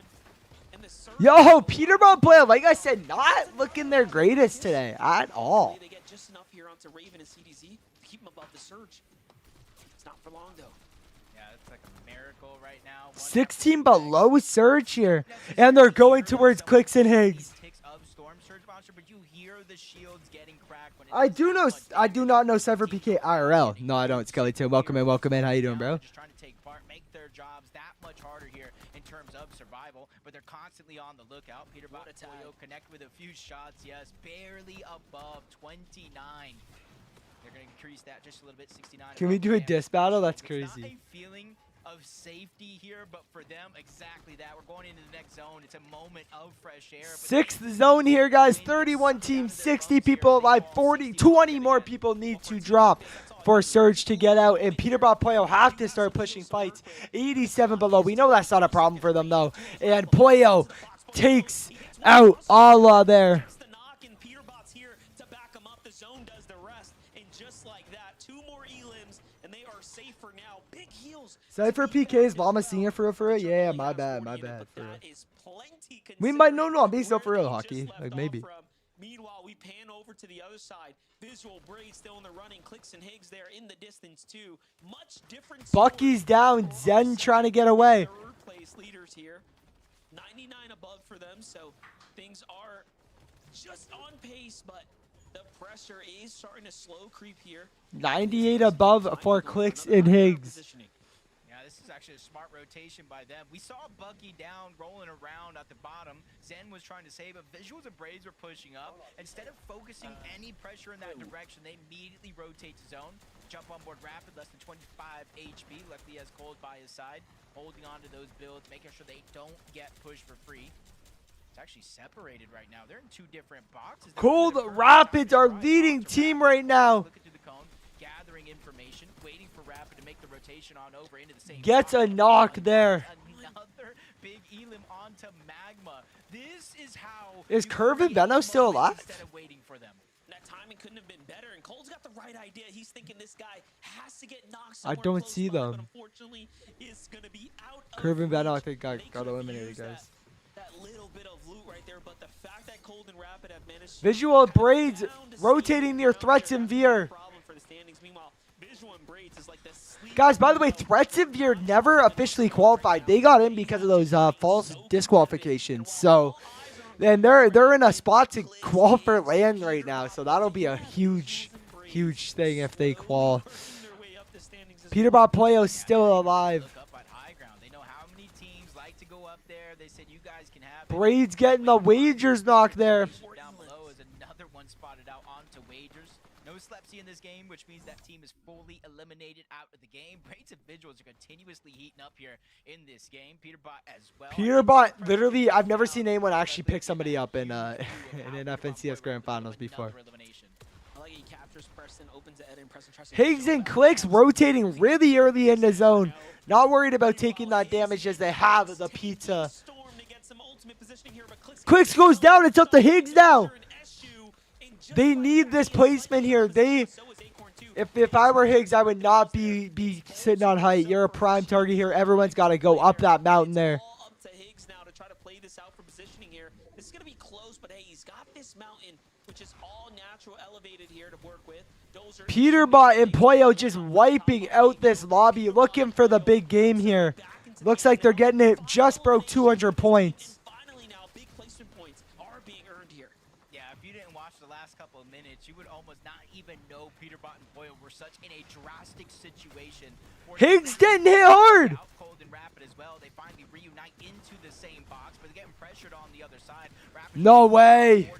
And the surge, Yo, PETERBOT Boyo, like I said, not looking their greatest today at all. they get just enough here onto Raven and CDZ to keep them above the surge. It's not for long, though. Yeah, it's like a miracle right now. 16 below Surge here. And they're going towards CLIX and Higgs. But you hear the shields getting cracked when I do not know Cypher PK IRL. No, I don't. Skeleton, welcome in, welcome in. How you doing, bro? Just trying to take part, make their jobs that much harder here in terms of survival, but they're constantly on the lookout. PETERBOT Boyo connect with a few shots, yes, barely above 29. They're going to increase that just a little bit, 69. Can we do a diss battle? That's It's not crazy. a feeling of safety here, but for them, exactly that. We're going into the next zone. It's a moment of fresh air. Sixth zone here, guys. 31 teams, 60 people alive. 20 more people need to drop for Surge to get out. And PETERBOT Boyo have to start pushing fights. 87 below. We know that's not a problem for them, though. And Boyo takes out Ala there. PETERBOT's here to back them up. The zone does the rest. And just like that, 2 more elims, and they are safe for now. Big heals. Cypher PK's Llama senior for real? Yeah, my bad, my bad. For real. We might no, I'm being so for real, hockey. Like maybe. Meanwhile, we pan over to the other side. Visual Braid still in the running. CLIX and Higgs there in the distance too. Much different. Bucky's down. Zen trying to get away. Third place leaders here. 99 above for them, so things are just on pace, but the pressure is starting to slow creep here. 98 above for CLIX and Higgs. Yeah, this is actually a smart rotation by them. We saw Bucky down, rolling around at the bottom. Zen was trying to save him. Visuals and Braids were pushing up. Instead of focusing any pressure in that direction, they immediately rotate to zone. Jump on board Rapid, less than 25 HP. Luckily, he has Cold by his side, holding on to those builds, making sure they don't get pushed for free. It's actually separated right now. They're in 2 different boxes. Cold Rapids are leading team right now. Looking through the cone, gathering information, waiting for Rapid to make the rotation on over into the same. Gets a knock there. Another big elim onto Magma. This is how. Is Curve and Benno still alive? Instead of waiting for them. That timing couldn't have been better, and Cole's got the right idea. He's thinking this guy has to get knocked I somewhere don't close see by, them. but unfortunately, is going to be out of Curve and Benno, I reach. think, They got could've eliminated, used guys. That little bit of loot right there, but the fact that Cold and Rapid have managed Visual to Braids down to rotating near Threats and Veer. problem for the standings. Meanwhile, Visual and Braids is like the sleeper. Guys, by the way, Threats and Veer never officially qualified. They got in because of those false disqualifications. So, and they're in a spot to qual for land right now. So that'll be a huge thing if they qual. PETERBOT Boyo still alive. Look up at high ground. They know how They said you guys can have Braids getting the wagers knocked there. down below is another one spotted out onto wagers. No Slepsy in this game, which means that team is fully eliminated out of the game. Braids and Vigils are continuously heating up here in this game. PETERBOT as well. PETERBOT, literally, I've never seen anyone actually pick somebody up in an FNCS Grand Finals before. I like he captures Preston, opens it, and Preston tries to Higgs and CLIX rotating really early in the zone. Not worried about taking that damage as they have the pizza. CLIX goes down. It's up to Higgs now. They need this placement here. If I were Higgs, I would not be sitting on height. You're a prime target here. Everyone's got to go up that mountain there. Up to Higgs now to try to play this out for positioning here. This is going to be close, but hey, he's got this mountain, which is all natural elevated here to work with. PETERBOT and Pollo just wiping out this lobby, looking for the big game here. Looks like they're getting it. Just broke 200 points. Finally now, big placement points are being earned here. Yeah, if you didn't watch the last couple of minutes, you would almost not even know PETERBOT and Boyle were such in a drastic situation. Higgs getting hit hard. Cold and Rapid as well. They finally reunite into the same box, but they're getting pressured on the other side. Rapid no way.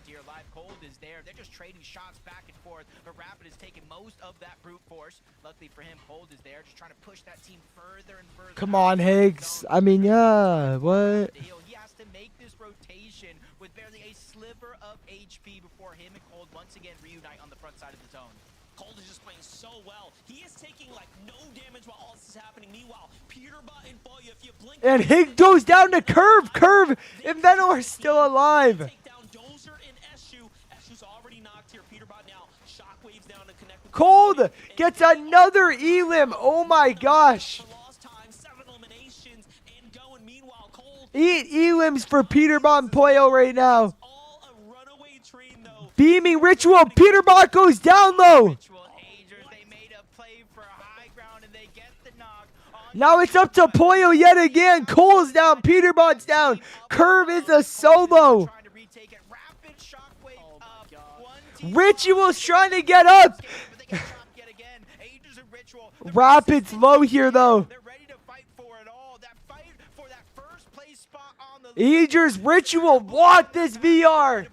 Cold is there. They're just trading shots back and forth, but Rapid is taking most of that brute force. Luckily for him, Cold is there, just trying to push that team further and further. Come on, Higgs. I mean, yeah, what? He has to make this rotation with barely a sliver of HP before him and Cold once again reunite on the front side of the zone. Cold is just playing so well. He is taking like no damage while all this is happening. Meanwhile, PETERBOT and Boya, if you blink, and Higgs goes down to Curve. Curve and Venom are still alive. Take down Dozer and Eshu. Eshu's already knocked here. PETERBOT now shockwaves down to connect with Cold gets another elim. Oh my gosh. Eat elims for PETERBOT and Pollo right now. Beaming Ritual. PETERBOT goes down low. Now it's up to Pollo yet again. Cole's down. PETERBOT's down. Curve is a solo. Ritual's trying to get up. Rapid's low here though. Aegis Ritual want this VR.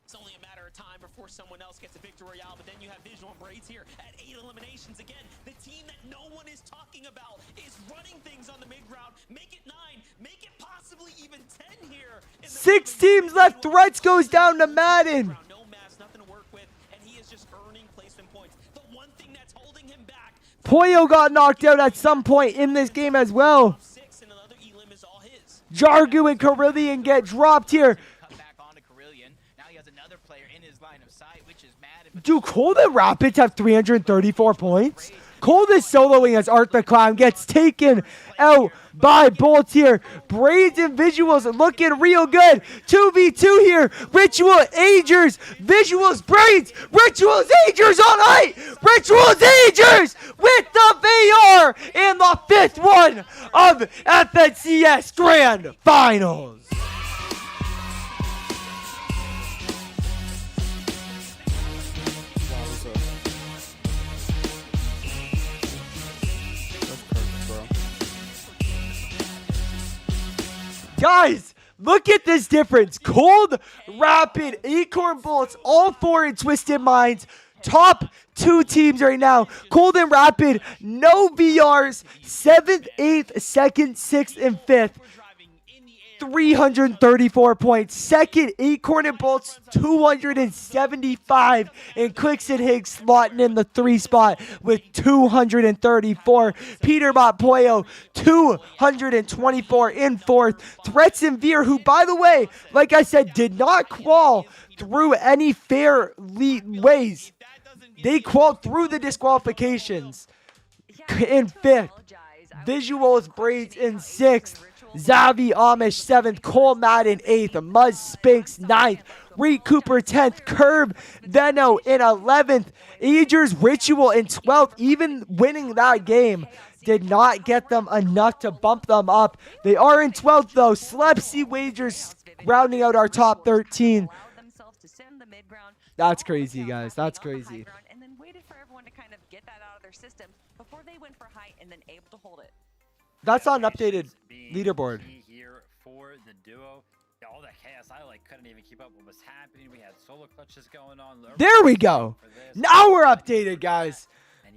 It's only a matter of time before someone else gets a Victory Royale, but then you have Visual and Braids here at 8 eliminations again. The team that no one is talking about is running things on the mid-ground. Make it 9, make it possibly even 10 here. 6 teams left. Threats goes down to Madden. No mass, nothing to work with, and he is just earning placement points. The one thing that's holding him back. Pollo got knocked out at some point in this game as well. Jargu and Carillion get dropped here. Do Cold and Rapids have 334 points? Cold is soloing as Art the Clown gets taken out by Bolt here. Braids and Visuals looking real good. 2v2 here. Ritual, Agers, Visuals, Braids, Rituals, Agers on height. Rituals, Agers with the VR in the 5th one of FNCS Grand Finals. Guys, look at this difference. Cold, Rapid, Acorn Bolts, all 4 in Twisted Minds. Top 2 teams right now. Cold and Rapid, no VRs. 7th, 8th, 2nd, 6th, and 5th. 334 points. Second, Acorn and Bolts, 275. And CLIX and Higgs slotting in the 3 spot with 234. PETERBOT Pollo, 224 in 4th. Threats and Veer, who, by the way, like I said, did not qual through any fair ways. They qualled through the disqualifications in 5th. Visuals, Braids in 6th. Zavi Amish 7th, Cole Madden 8th, Muzz Spinks 9th, Reed Cooper 10th, Curb Veno in 11th, Agers Ritual in 12th. Even winning that game did not get them enough to bump them up. They are in 12th though. Slepsy Wagers rounding out our top 13. That's crazy, guys. That's crazy. And then waited for everyone to kind of get that out of their system before they went for height and then able to hold it. That's not an updated leaderboard. Here for the duo. All the chaos, I like couldn't even keep up what was happening. We had solo clutches going on. There we go. Now we're updated, guys.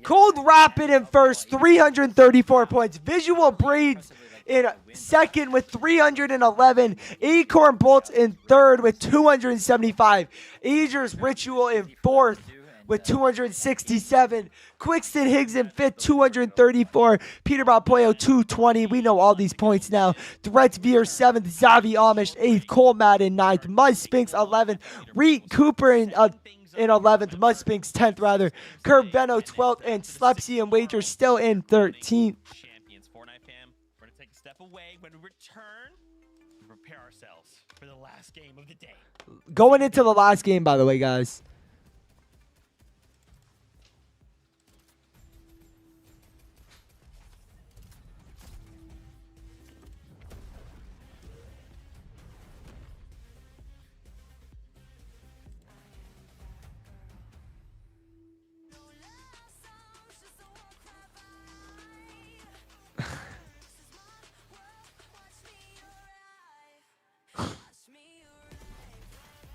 Cold Rapid in first, 334 points. Visual Braids in second with 311. Acorn Bolts in third with 275. Ager's Ritual in fourth with 267. Quickston Higgs in fifth, 234. Peterbot Pollo, 220. We know all these points now. Threats Veer, 7th. Zavi Amish, 8th. Cole Madden, 9th. Mud Spinks, 11th. Reet Cooper in 11th. Mud Spinks, 10th, rather. Curb Beno, 12th. And Slepsy and Wager still in 13th. Champions, Fortnite fam. We're going to take a step away. When we return, we prepare ourselves for the last game of the day. Going into the last game, by the way, guys.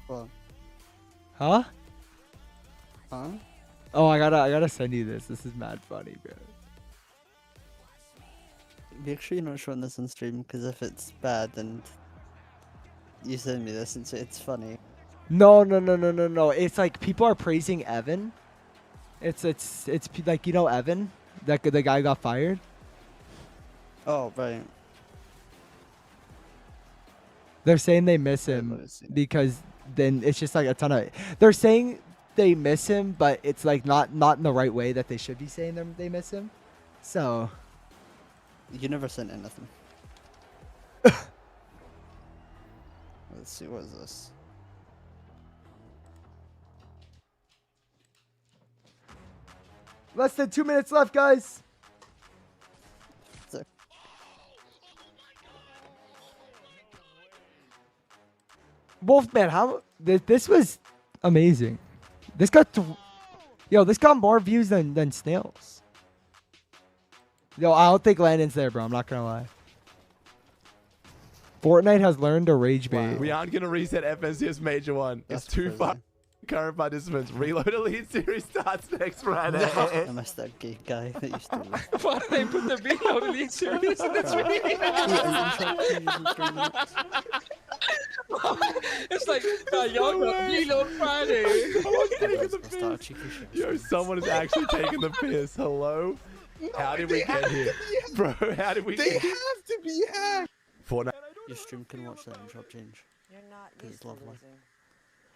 What? Huh? Huh? Oh, I gotta send you this. This is mad funny, bro. Make sure you're not showing this on stream, because if it's bad, then you send me this and say it's funny. No. It's like people are praising Evan. It's like, you know, Evan, that the guy got fired. Oh, right. They're saying they miss him because then it's just like a ton of. They're saying they miss him, but it's like not in the right way that they should be saying they miss him. So. You never sent anything. Let's see, what is this? Less than 2 minutes left, guys. Wolfman, how this was amazing. This got this got more views than Snails. Yo, I don't think Landon's there, bro. I'm not gonna lie. Fortnite has learned to rage bait. We aren't gonna reset FNCS Major 1. It's too far. Current participants. Reload Elite Series starts next Friday. I missed that gay guy that used to live. Why did they put the Reload Elite Series in this video? It's like, y'all got Reload Friday. Someone's taking the piss. Yo, someone is actually taking the piss. Hello? How did we get here? Bro, how did we They get here? have to be hacked. Fortnite. Your stream can watch that in shop change. You're not It's used to lovely. losing.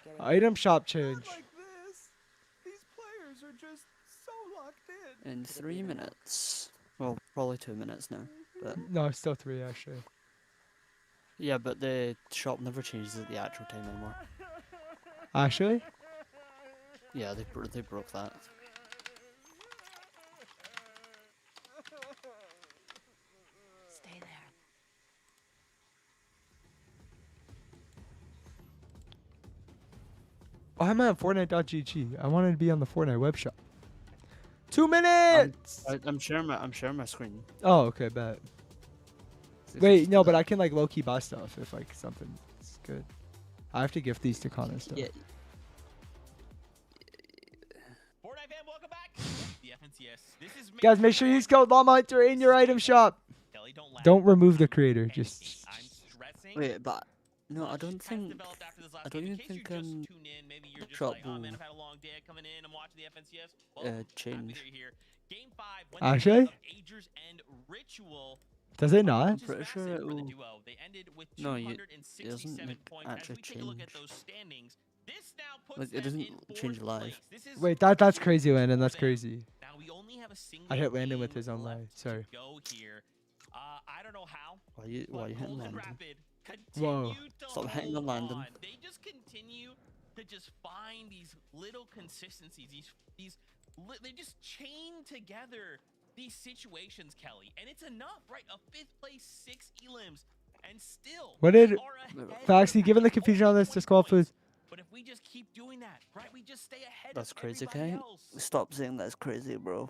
Getting Item shop change. These players are just so locked in. In 3 minutes. Well, probably 2 minutes now. But No, it's still 3 actually. yeah, but the shop never changes at the actual time anymore. Actually? Yeah, they broke that. Stay there. Oh, I'm at Fortnite.gg. I wanted to be on the Fortnite web shop. 2 minutes. I'm sharing my screen. Oh, okay, bet. Wait, no, but I can like low key buy stuff if like something's good. I have to gift these to Connor stuff. Yeah. Fortnite fam, welcome back. The FNCS. This is Guys, make sure you use code Llama Hunter in your item shop. Kelly, don't laugh. Don't remove the creator. Just. I'm stressing. Wait, but no, I don't Has think. developed after this last I don't game. In even case think you just tune in, maybe you're just shop like, oh man, will, I've had a long day coming in. I'm watching the FNCS. Well, happy change. that you're here. Game 5. Actually? Agers and Ritual. Does it not? I'm pretty sure it will. They ended with No, it 267 doesn't make points. As actually we take a look at change. those standings, this now puts Like, it them doesn't in change fourth live. place. This is Wait, that's crazy, Landon. That's crazy. now we only have a single I hit Landon with game his own left lie. to Sorry. go here. I don't know how. Why you hitting Golden Landon? Rapid Whoa. continue to Stop hitting on hold Landon. on. They just continue to just find these little consistencies. They just chain together these situations, Kelly, and it's enough, right? A 5th place, 6 elims, and still. What did we are ahead Faxy? Given the by confusion on this, only just call 20 points. please. But if we just keep doing that, right? We just stay ahead. That's of crazy, everybody okay? else. Stop saying that's crazy, bro.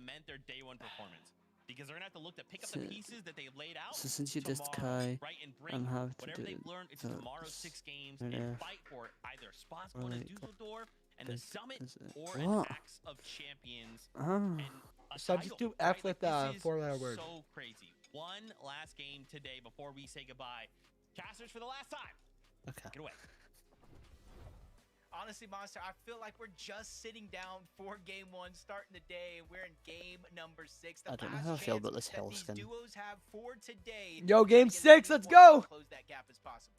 cement their day one performance. because they're gonna have to look to pick up the pieces that they've laid out. So since you dissed tomorrow, Kai, right, and bring I'm happy to whatever do they've learned into tomorrow's 6 games right and there. fight for either spots on Right. Dusseldorf and the Summit or What? an Axe of Champions. Ah. And a Subject title, to F right? with Like, this is 4-letter word. So crazy. One last game today before we say goodbye. Casters for the last time. Okay. Get away. Honestly, Monster, I feel like we're just sitting down for game 1, starting the day, and we're in game number 6. The I don't know last how I feel chance about this that hell these skin. duos have for today. Yo, game to get 6, the let's points go. to Close that gap as possible.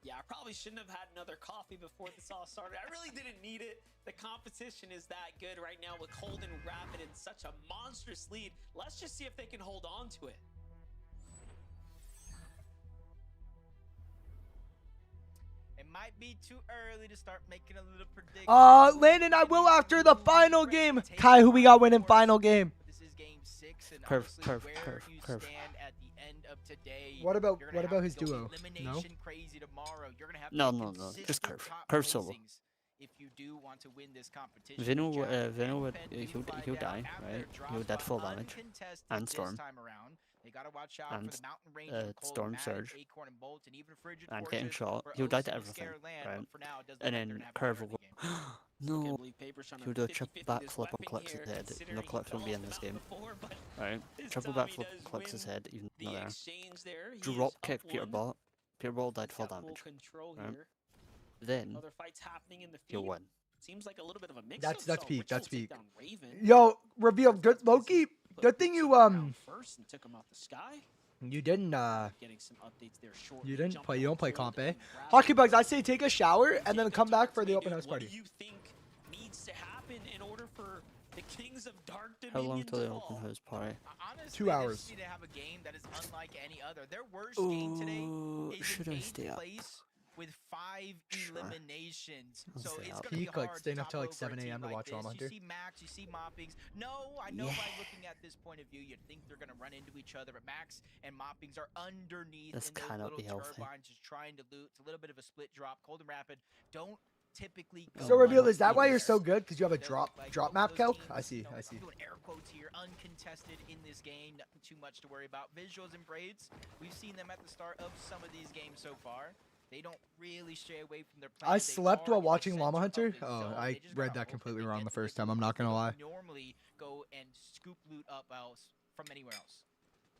Yeah, I probably shouldn't have had another coffee before this all started. I really didn't need it. The competition is that good right now with Cold and Rapid in such a monstrous lead. Let's just see if they can hold on to it. It might be too early to start making a little prediction. Landon, I will after the final game. Kai, who we got winning final game? This is game 6, and Curve, honestly, curve, where curve, you curve. stand at the end of today. What about you're gonna have his to go duo? No. elimination crazy tomorrow. You're gonna have to No, get no, no, just consistent curve. top Curve solo. placings if you do want to win this competition. Vino, Jack Vino would and Pen, he'll find he'll out die, after right? drops He'll dead are full damage, uncontested and this Storm, time around. They gotta watch out and for the Mountain Range and Cold Storm Madden, Surge, Acorn and Bolt, and even Frigid and getting Fortress shot. for He'll die to Ocean and everything, Scare Land, right? but for now, it doesn't And look like they're then gonna have a Curve winner will in go. the game. No. Believe Paper's trying to He'll do a 50-50 triple this backflip on weapon Clix's here, head. considering No he Clix won't be in called this them out game. before, but Right? this Triple time he backflip does Clix's win head, even the though there. exchange there. He Drop is kick up Peter one. Ball. Peter Ball died He's full got damage. control Right? here. Then Other fights happening in the he'll feed. win. Seems like a little bit of a mix. That's peak. That's peak. Raven. Yo, reveal. Good Loki. Good thing you First and took him off the sky. you didn't Getting some updates there shortly. you didn't Jump play. You don't play forward comp, eh? and grab Hockey it. Bugs, I say take a shower and then come back for the open house What party. do you think needs to happen in order for the Kings of Dark How long Dominion till to the open fall? house party? Honestly, 2 they hours. just need to have a game that is unlike any other. Their worst game today Ooh, is should in I 8th stay up? place with 5 Sure. eliminations. I'll So stay it's up. gonna be Peak, like, hard staying to up till, like, top over a 7 a.m. team to like watch this. Llama Hunter. You see Max, you see Moppings. No, I know Yeah. by looking at this point of view, you'd think they're gonna run into each other, but Max and Moppings are underneath This in those cannot little be healthy. turbines, just trying to loot. It's a little bit of a split drop. Cold and Rapid don't typically So go reveal, under is that why you're there. so good? Because you have a Doesn't drop look like drop both map those calc? teams, I see. you know, I see. I'm doing air quotes here, uncontested in this game. Nothing too much to worry about. Visuals and braids, we've seen them at the start of some of these games so far. They don't really stray away from their plan. I They slept are while in the watching center Llama of Hunter. the Oh, zone. I They just read gotta that hope completely they wrong get the to first the time. I'm not gonna lie. spots they don't normally go and scoop loot up else from anywhere else.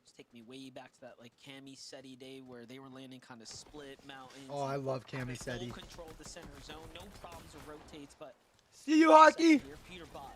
Just take me way back to that like Cami Seti day where they were landing kind of split mountains. Oh, I and love Cami full Seti. control of the center zone, no problems with rotates, but See you, Hockey. here, PETERBOT.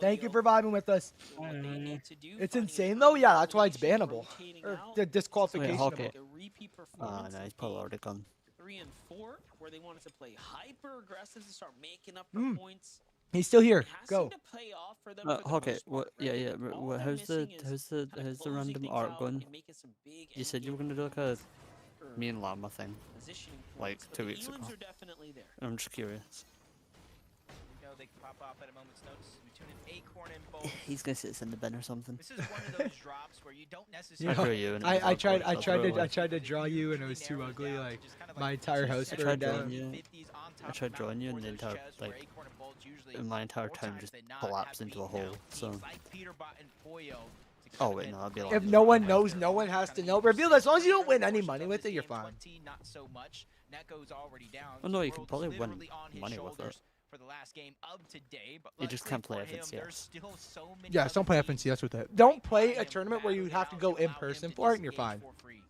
Thank you for vibing with us. What they need to do, It's finding insane an though. Yeah, that's why it's elimination, bannable. rotating Or out. the disqualification. Wait, Hockey. Like a repeat performance No, in he's probably game already gone. 3 and 4, where they wanted to play hyper aggressive to start making up for points. He's still here. It has Go. seemed to pay off for them for the Hockey, most what? part, Yeah, right? yeah. Like, all What? they're How's the missing is kinda closing random things art out going? and making some big You said you were end gonna do like a game me and Llama thing. positioning like, points, but 2 the weeks elims ago. are definitely there. I'm just curious. You know, they can pop off at a moment's notice. We tune in Acorn and Bolt. He's gonna sit us in the bin or something. This is one of those drops where you don't You necessarily. know, drew you and it I was tried ugly, so throw it away. to draw you and it was too ugly. Like my entire house I burned tried down. drawing you. I tried drawing you and the entire my entire town just collapsed into a hole. So. Oh wait, no, that'd be a lot. If no one knows, no one has to know. Reveal, as long as you don't win any money with it, you're fine. Not so much. Neko's already down. Oh no, you World's can probably win literally on his money with shoulders it. for the last game of today, but You just luckily can't play for him, FNCS. there's still so many Yeah, don't other play teams FNCS with it. Don't play a him tournament where you battling have to out go to in allow him person to for it and you're disengage fine. for free.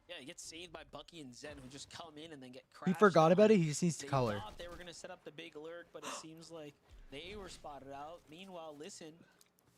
Yeah, he gets saved by Bucky and Zen, who just come in and then get crashed. He forgot about on. it. He just needs to They color. thought they were gonna set up the big alert, but it seems like they were spotted out. Meanwhile, listen,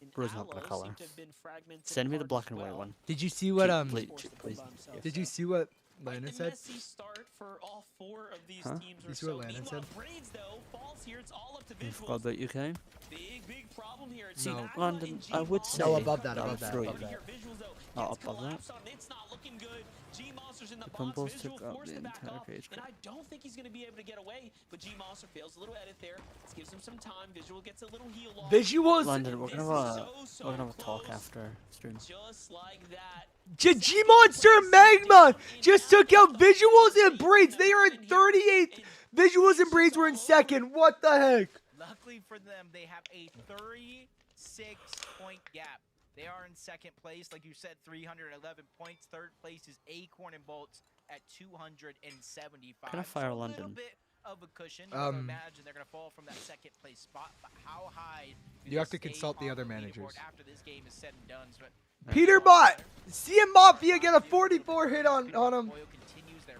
in Bro's not gonna Aloe color. seem to have been fragmented Send me the apart black as and white well. one. Did you see what Please, Forced to play please. by himself, Did you so- see what Quite Landon the said? messy start for all 4 of these Huh? teams You or see what so. Landon Meanwhile, said? Braids though falls here. It's all up to I forgot visuals. about UK. Big problem here. It's No. Aqua London, and I would G-Monster. say No, above that, that above that, throw above you. that. Here, visuals though Oh, gets above that? collapsed on. It's not looking good. G-Monster's in the box. Pumples Visual took up forced the to back entire off, page. and I don't think he's gonna be able to get away. But G-Monster fails a little edit there. This gives him some time. Visual gets a little heal off. Visuals. London, we're This gonna is have a so we're gonna have a talk close. after stream. Just like that. G Monster Magma just took out Visuals and Braids. They are at 38th. Visuals and Braids were in second. What the heck? Luckily for them, they have a 36-point gap. They are in second place, like you said, 311 points. Third place is Acorn and Bolts at 275. Can I fire so a London? little bit of a cushion. You can imagine they're gonna fall from that second place spot, but how high? Do You have they to stay consult the on other leaderboard managers. after this game is said and done? So PETERBOT! CM Mafia get a 44 hit on him.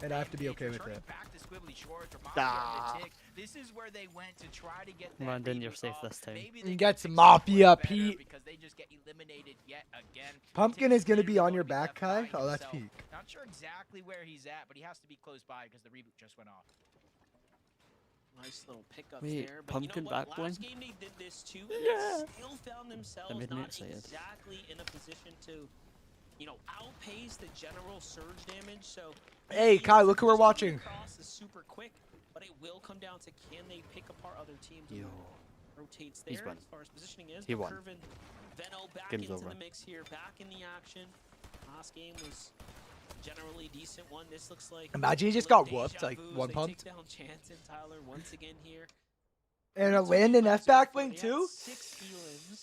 And I have to be okay with it. This is where they went to try to get London, you're safe this time. You got some Mafia, Pete. because they just get eliminated yet again. Pumpkin is going to be on your back, Kai. Oh, that's peak. Not sure exactly where he's at, but he has to be close by because the reboot just went off. Nice little pickup Wait, there. But Pumpkin you know what? back Last one? game they did this too. Yeah. They still found themselves made me not excited. exactly in a position to, you know, outpace the general surge damage. So Hey, Kai, look who we're watching. Cross is super quick, but it will come down to can they pick apart other teams. Yo. Rotates He's there won. as far as positioning is. He but won. Curvin, Venno back Game's into over. the mix here, back in the action. Last game was generally decent one. This looks like Imagine he just a little got whooped, deja like, vu as one they pumped. take down Chance and Tyler once again here. And a Landon F back wing, They had too? 6 elims.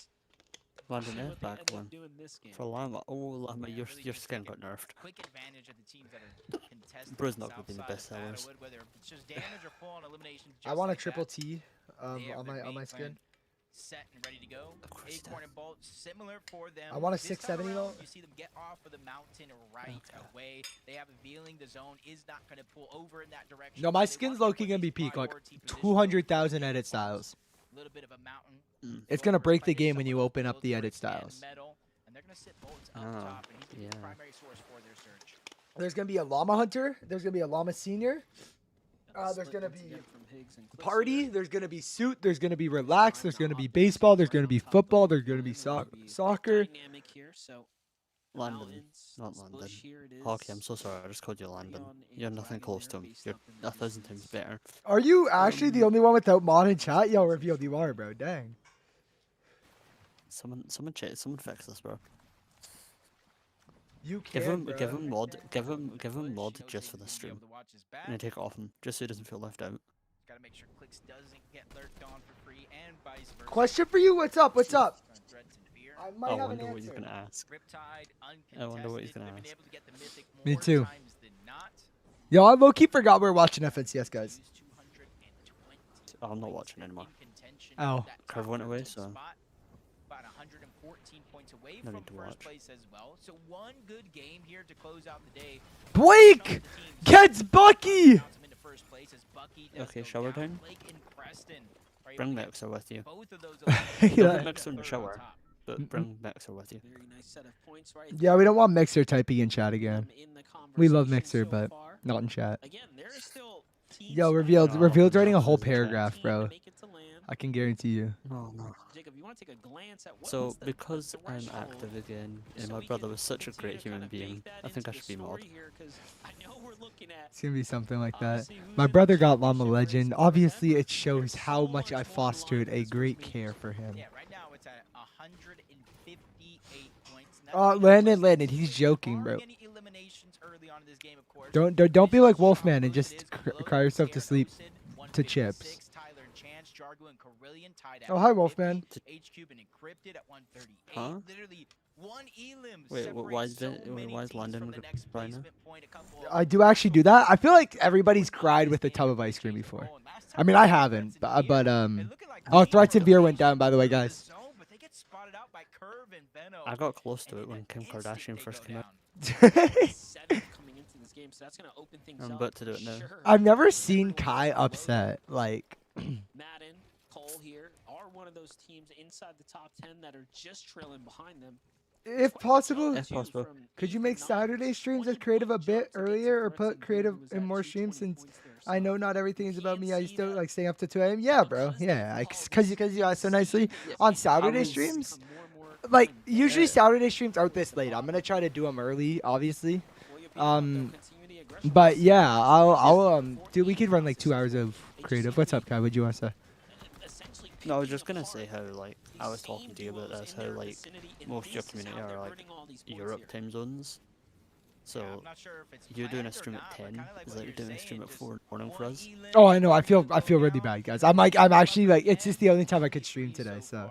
London See F what they back end up one. doing this game. For Llama. Oh, Llama, your skin got nerfed. Quick advantage of the teams that are contesting Bro's the not south gonna be the side best of sellers. Battlewood, whether it's just damage or full on elimination. I just want a like triple that. T They have on their my game skin. plan set and ready to go. Of course Acorn they and Bolt, similar for them. I want a This 6-7 time around, emo. You see them get off of the mountain right away. They have a feeling the zone is not going to pull over in that direction. No, my so they skin's wanna low-key put going to be these peak, like priority positions 200,000 edit styles. little bit of a mountain. It's going to break the Plenty game when you someone open up builds the for edit expand styles. metal, and they're going to sit Bolts up Oh, top, and he's gonna be the yeah. primary source for their search. There's going to be a Llama Hunter. There's going to be a Llama Senior. Got the There's split gonna once be again from Higgs and Clix Party. here. There's going to be Suit. There's going to be Relax. There's going to be Baseball. There's going to be Football. There's going to be soccer. Dynamic here, so London, Mountains, not let's London. push here it Hockey, I'm is. so sorry. I just called you London. Leon You're and nothing Dragon close there to him. based You're up in the 1,000 times Netherlands. better. Are you actually the only one without mod in chat? Yo, revealed you are, bro. Dang. Someone fix this, bro. You can, Give bro. him mod just for the stream. And take it off him, just so he doesn't feel left out. Gotta make sure CLIX doesn't get lurked on for free and vice versa. Question for you. What's up? What's up? Threats and fear. I might I have an wonder what he's answer. gonna ask. Riptide, I wonder what he's uncontested. gonna They've been ask. able to get the mythic Me more too. times than not. Yo, I low-key forgot we were watching FNCS, guys. Used 220 I'm not points watching anymore. in contention Oh. of that Curve top went away, 13 so- spot. About 114 points away No from need to first watch. place as well. So one good game here to close out the day. Blake gets Bucky. Bounce him into first place as Bucky does Okay, go shower down. time. Blake and Preston are able Bring to get Mixer with you. both of those Yeah. Don't eliminations. put Mixer in the Third on shower, top. but bring Mixer with you. Very nice set of points right Yeah, we don't want Mixer typing in chat again. in the We love conversation Mixer, so but far. not in chat. Again, there is still teams Yo, fighting revealed. for Revealed writing a no, whole this is a paragraph, team to bro. make it to land. I can guarantee you. No, no. Jacob, you want to take a glance at what So, is the because I'm threshold active again, and so my we brother can was such a continue great to kinda human being, bake that I think into I the should be mod. story here, 'cause I know we're looking at It's gonna be something like that. obviously who's My in the brother got Llama championship race Legend. for Obviously, them. it shows There's how so much I much on the line fostered for a this great first care meet. for him. Yeah, right now it's at 158 points. Landon, he's joking, bro. Don't be like Wolfman and just cry yourself to sleep to chips. Oh, hi, Wolfman. Huh? Wait, why is London right now? I do actually do that. I feel like everybody's cried with a tub of ice cream before. I mean, I haven't, but oh, Threats and Beer went down, by the way, guys. I got close to it when Kim Kardashian first came out. seventh coming into this game, so that's gonna open things I'm up about to for do it now. sure. I've never seen Kai upset. Like, Madden, Cole here are one of those teams inside the top 10 that are just trailing behind them. if possible, If possible. could you make Saturday streams as creative a bit earlier or put creative in more streams since I know not everything is about me. I used to like staying up to 2 a.m. Yeah, bro. Yeah, because you asked so nicely on Saturday streams. Like usually Saturday streams aren't this late. I'm gonna try to do them early, obviously. But yeah, I'll dude, we could run like 2 hours of creative. What's up, Kai? What'd you want to say? No, I was just gonna say how like I was talking to you about this, how like most of your community are like Europe time zones. So you're doing a stream at 10, is like you're doing a stream at 4 in the morning for us. Oh, I know. I feel really bad, guys. I'm actually like it's just the only time I could stream today. So.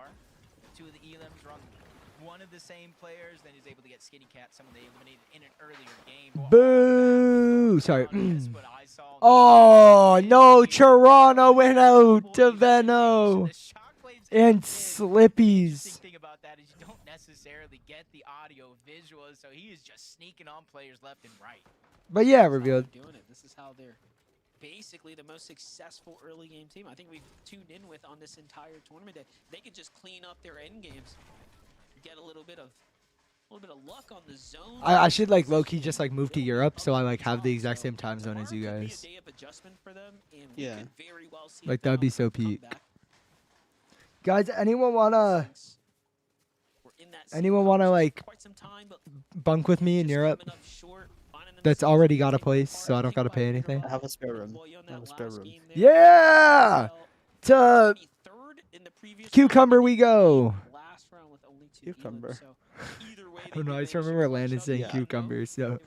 of the same players. Then he's able to get Skinny Cat, someone they eliminated in an earlier game. Boo! Sorry. Oh, no. Toronto went out to Venno. And Slippies. Thing about that is you don't necessarily get the audio visuals, so he is just sneaking on players left and right. But yeah, revealed. Doing it. This is how they're basically the most successful early game team I think we've tuned in with on this entire tournament. That they could just clean up their end games, get a little bit of luck on the zone. I should like low-key just like move to Europe so I like have the exact same time zone as you guys. Yeah. Like that would be so peak. Guys, anyone wanna like bunk with me in Europe? That's already got a place, so I don't gotta pay anything. I have a spare room. Yeah! To Cucumber we go. Cucumber. Oh no, I just remember Landon saying cucumber, so.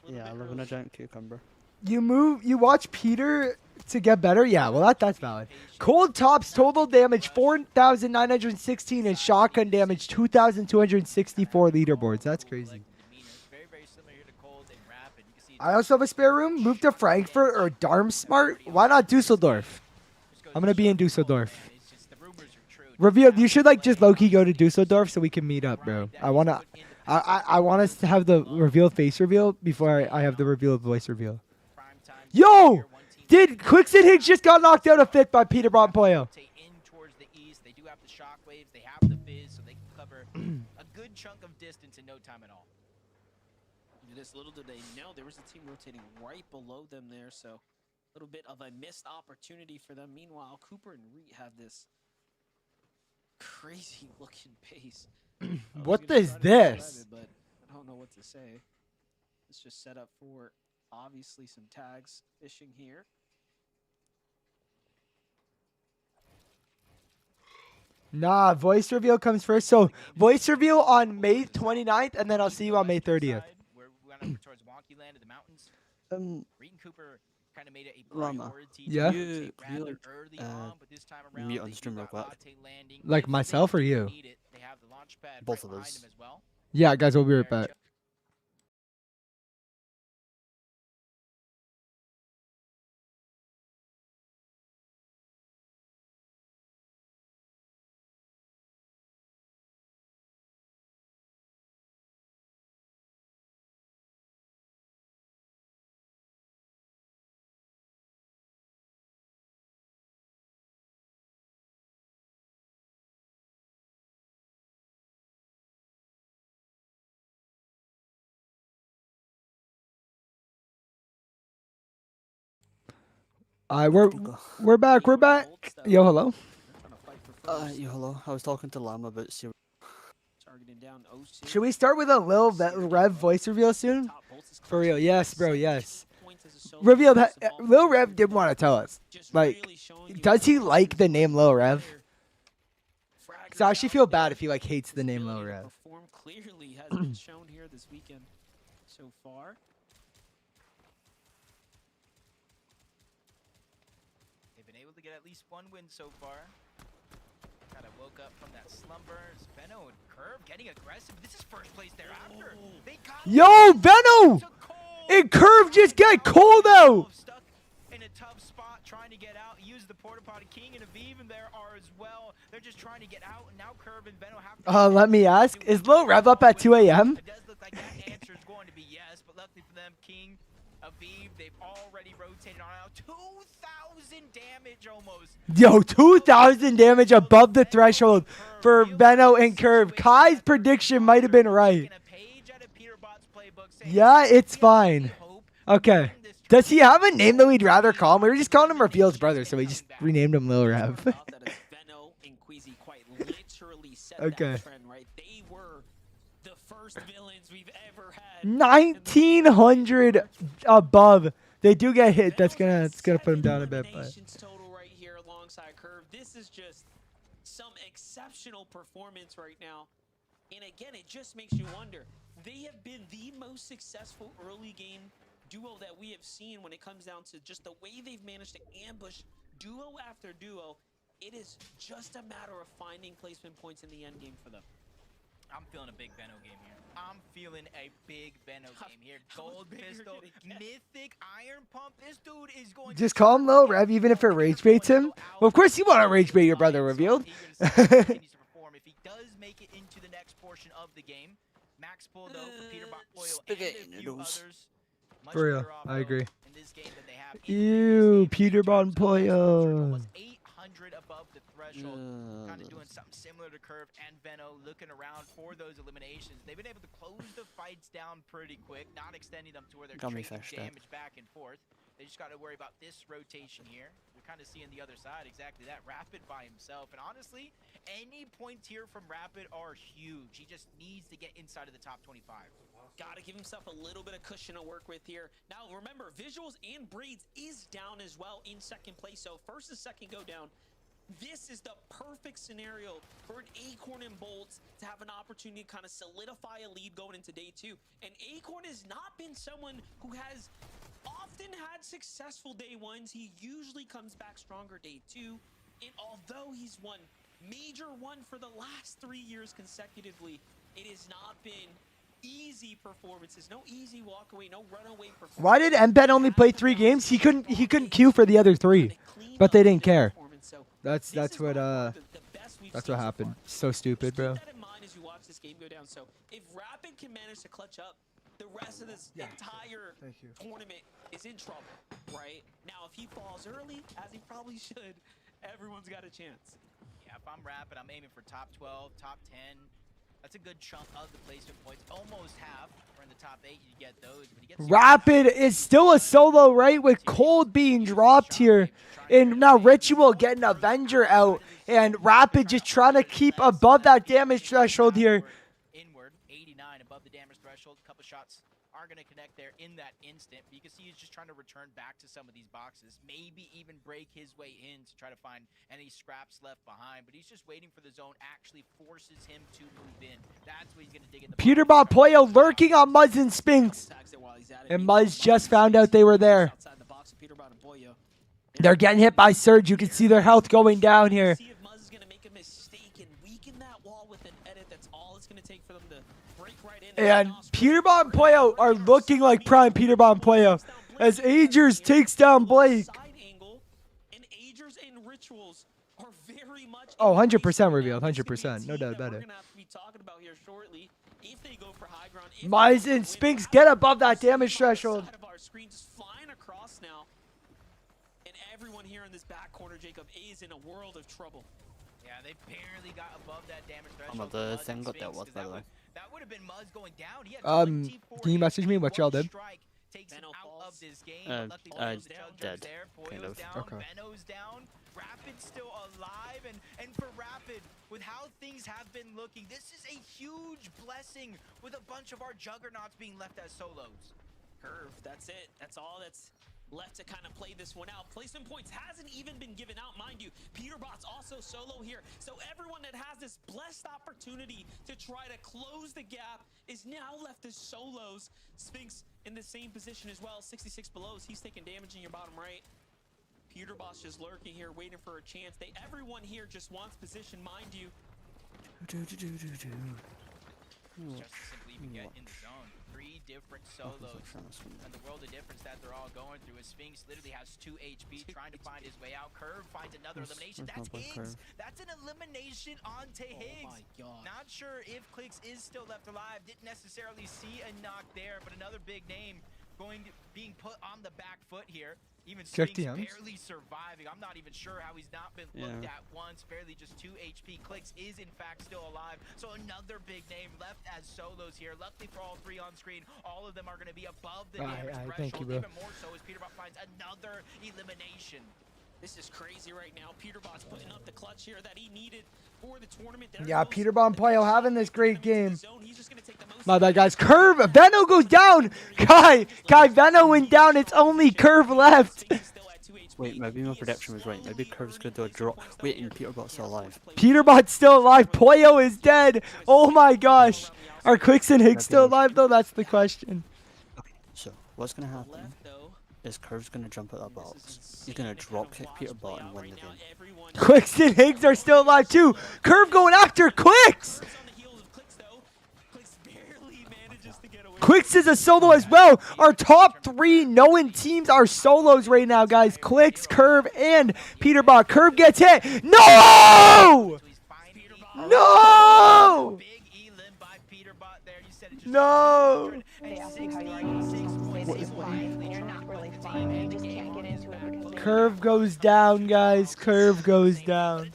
Yeah, I live in a giant cucumber. You watch Peter to get better? Yeah, well that's valid. Cold Top's total damage 4,916 and shotgun damage 2,264 leaderboards. That's crazy. I also have a spare room. Move to Frankfurt or Darmstadt. Why not Dusseldorf? I'm gonna be in Dusseldorf. Reveal. You should like just low-key go to Dusseldorf so we can meet up, bro. I want us to have the revealed face reveal before I have the revealed voice reveal. Yo! Did CLIX and Higgs just got knocked out of fifth by PETERBOT and Pollo? In towards the east, they do have the shockwaves, they have the fizz, so they can cover a good chunk of distance in no time at all. This little did they know there was a team rotating right below them there, so a little bit of a missed opportunity for them. Meanwhile, Cooper and Reet have this crazy looking pace. What is this? But I don't know what to say. It's just set up for obviously some tags fishing here. Nah, voice reveal comes first. So voice reveal on May 29th, and then I'll see you on May 30th. We're going over towards Wonky Land of the mountains. Reed and Cooper kind of made it a Llama. Yeah. You mute on stream real quick. Like myself or you? Both of us. Yeah, guys, we'll be right back. We're back. We're back. Yo, hello. Yo, hello. I was talking to Llama about zero. Should we start with a Lil Rev voice reveal soon? For real, yes, bro, yes. Reveal that Lil Rev did want to tell us. Like, does he like the name Lil Rev? So I actually feel bad if he like hates the name Lil Rev. Clearly has been shown here this weekend so far. To get at least one win so far. Kind of woke up from that slumber. Benno and Curve getting aggressive. This is first place thereafter. Yo, Benno! And Curve just get cold out. Stuck in a tough spot trying to get out. Use the porta potty. King and Aviv and there are as well. They're just trying to get out, and now Curve and Benno have to let me ask. Is Lil Rev up at 2 a.m.? It does look like that answer is going to be yes, but luckily for them, King, Aviv, they've already rotated on out. 2,000 damage almost. Yo, 2,000 damage above the threshold for Benno and Curve. Kai's prediction might have been right. Yeah, it's fine. Okay. Does he have a name that we'd rather call him? We were just calling him Reveal's brother, so we just renamed him Lil Rev. Okay. They were the first villains we've ever had. 1,900 above. They do get hit. That's gonna put them down a bit, but. Total right here alongside Curve. This is just some exceptional performance right now. And again, it just makes you wonder. They have been the most successful early game duo that we have seen when it comes down to just the way they've managed to ambush duo after duo. It is just a matter of finding placement points in the end game for them. I'm feeling a big Benno game here. I'm feeling a big Benno game here. Gold pistol, mythic iron pump. This dude is going Just call him low rev, even if it rage baits him. Well, of course you want to rage bait your brother revealed. If he does make it into the next portion of the game, max pull though for PETERBOT, Pollo, and a few others. Much For real, better off, I agree. in this game than they have in Ew, previous games. PETERBOT Pollo. Almost 800 above the threshold. Kind of doing something similar to Curve and Venno, looking around for those eliminations. They've been able to close the fights down pretty quick, not extending them to where they're trading damage back and forth. They just got to worry about this rotation here. We're kind of seeing the other side, exactly that. Rapid by himself. And honestly, any points here from Rapid are huge. He just needs to get inside of the top 25. Gotta give himself a little bit of cushion to work with here. Now, remember, Visuals and Braids is down as well in second place. So first and second go down. This is the perfect scenario for an Acorn and Bolts to have an opportunity to kind of solidify a lead going into day 2. And Acorn has not been someone who has often had successful day 1s. He usually comes back stronger day 2. And although he's won major 1 for the last 3 years consecutively, it has not been easy performances. No easy walk away, no runaway performance. Why did MPET only play 3 games? He couldn't queue for the other 3, but they didn't care. That's what happened. So stupid, bro. Keep that in mind as you watch this game go down. So if Rapid can manage to clutch up, the rest of this entire tournament is in trouble, right? Now, if he falls early, as he probably should, everyone's got a chance. Yeah, if I'm Rapid, I'm aiming for top 12, top 10. That's a good chunk of the placement points. Almost half. We're in the top 8. You get those. But he gets Rapid is still a solo, right? With Cold being dropped here. And now Ritual getting Avenger out. And Rapid just trying to keep above that damage threshold here. Inward, 89 above the damage threshold. A couple shots are going to connect there in that instant. But you can see he's just trying to return back to some of these boxes. Maybe even break his way in to try to find any scraps left behind. But he's just waiting for the zone actually forces him to move in. That's what he's going to dig in the PETERBOT Pollo lurking on Muzz and Spinks. And Muzz just found out they were there. They're getting hit by Surge. You can see their health going down here. See if Muzz is going to make a mistake and weaken that wall with an edit. That's all it's going to take for them to break right in. And PETERBOT and Pollo are looking like prime PETERBOT and Pollo as Agers takes down Blake. And Agers and Rituals are very much Oh, 100% revealed. 100%. No doubt about it. we're going to have to be talking about here shortly. If they go for high ground, Muzz and Spinks get above that damage threshold. side of our screen just flying across now. And everyone here in this back corner, Jacob, is in a world of trouble. Yeah, they barely got above that damage I'm threshold. at the Muzz thing and got that Spinks, was, 'cause by the way. That would have been Muzz going down. He had Can you message me what y'all did? Takes him Benno out falls. of this game. Luckily, I Pollo's down, dead, there. kind Pollo's of. down, Okay. Benno's down. Rapid's still alive, and for Rapid, with how things have been looking, this is a huge blessing with a bunch of our juggernauts being left as solos. Curve, that's it. That's all that's left to kind of play this one out. Placement points hasn't even been given out, mind you. PETERBOT's also solo here. So everyone that has this blessed opportunity to try to close the gap is now left as solos. Spinks in the same position as well, 66 below. He's taking damage in your bottom right. PETERBOT's just lurking here, waiting for a chance. Everyone here just wants position, mind you. Just to simply even get in the zone. 3 different solos, and the world of difference that they're all going through is Spinks literally has 2 HP, trying to find his way out. Curve finds another elimination. That's Higgs. That's an elimination onto Higgs. Oh my God. Not sure if CLIX is still left alive. Didn't necessarily see a knock there, but another big name being put on the back foot here. Even Check Spinks DMs. barely surviving. I'm not even sure how he's not been looked at once. Barely just 2 HP. CLIX is in fact still alive. So another big name left as solos here. Luckily for all 3 on screen, all of them are going to be above the damage threshold. Thank you, bro. Even more so as PETERBOT finds another elimination. This is crazy right now. PETERBOT's putting up the clutch here that he needed for the tournament. Yeah, PETERBOT and Pollo having this great game. My bad, guys. Curve. Venno goes down. Guy, Venno went down. It's only Curve left. Wait, maybe my prediction was right. Maybe Curve's gonna do a drop. Wait, and PETERBOT's still alive. PETERBOT's still alive. Pollo is dead. Oh my gosh. Are CLIX and Higgs still alive though? That's the question. Okay, so what's gonna happen is Curve's gonna jump at that box. He's gonna drop kick PETERBOT and win the game. CLIX and Higgs are still alive too. Curve going after CLIX. CLIX is a solo as well. Our top 3 known teams are solos right now, guys. CLIX, Curve, and PETERBOT. Curve gets hit. No! No! No! Curve goes down, guys. Curve goes down.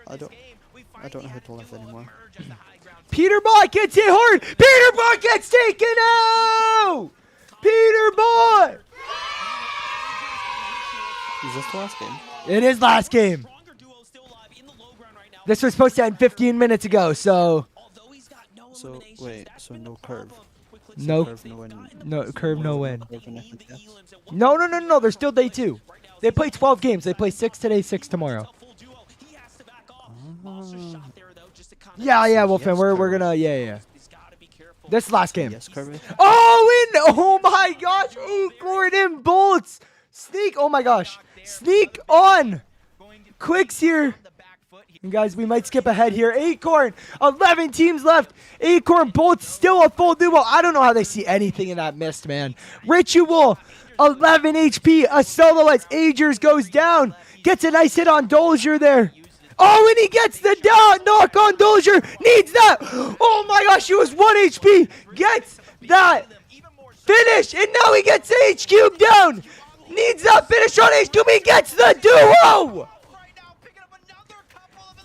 I don't know how to live anymore. PETERBOT gets hit hard. PETERBOT gets taken out. PETERBOT. Is this the last game? It is last game. This was supposed to end 15 minutes ago, so. So wait, so no Curve. No. Curve, no win. No Curve, no win. Curve and FNCS. No. There's still day 2. They play 12 games. They play 6 today, 6 tomorrow. Yeah, Wolfman. We're gonna yeah. This is last game. Yes, Curve. Oh my gosh, Acorn and Bolts. Sneak, oh my gosh. Sneak on. CLIX here. And guys, we might skip ahead here. Acorn, 11 teams left. Acorn, Bolts, still a full duo. I don't know how they see anything in that mist, man. Ritual, 11 HP. A solo as Agers goes down. Gets a nice hit on Dozier there. Oh, and he gets the knock on Dozier. Needs that. Oh my gosh, he was 1 HP. Gets that finish. And now he gets HQ down. Needs that finish on HQ. He gets the duo.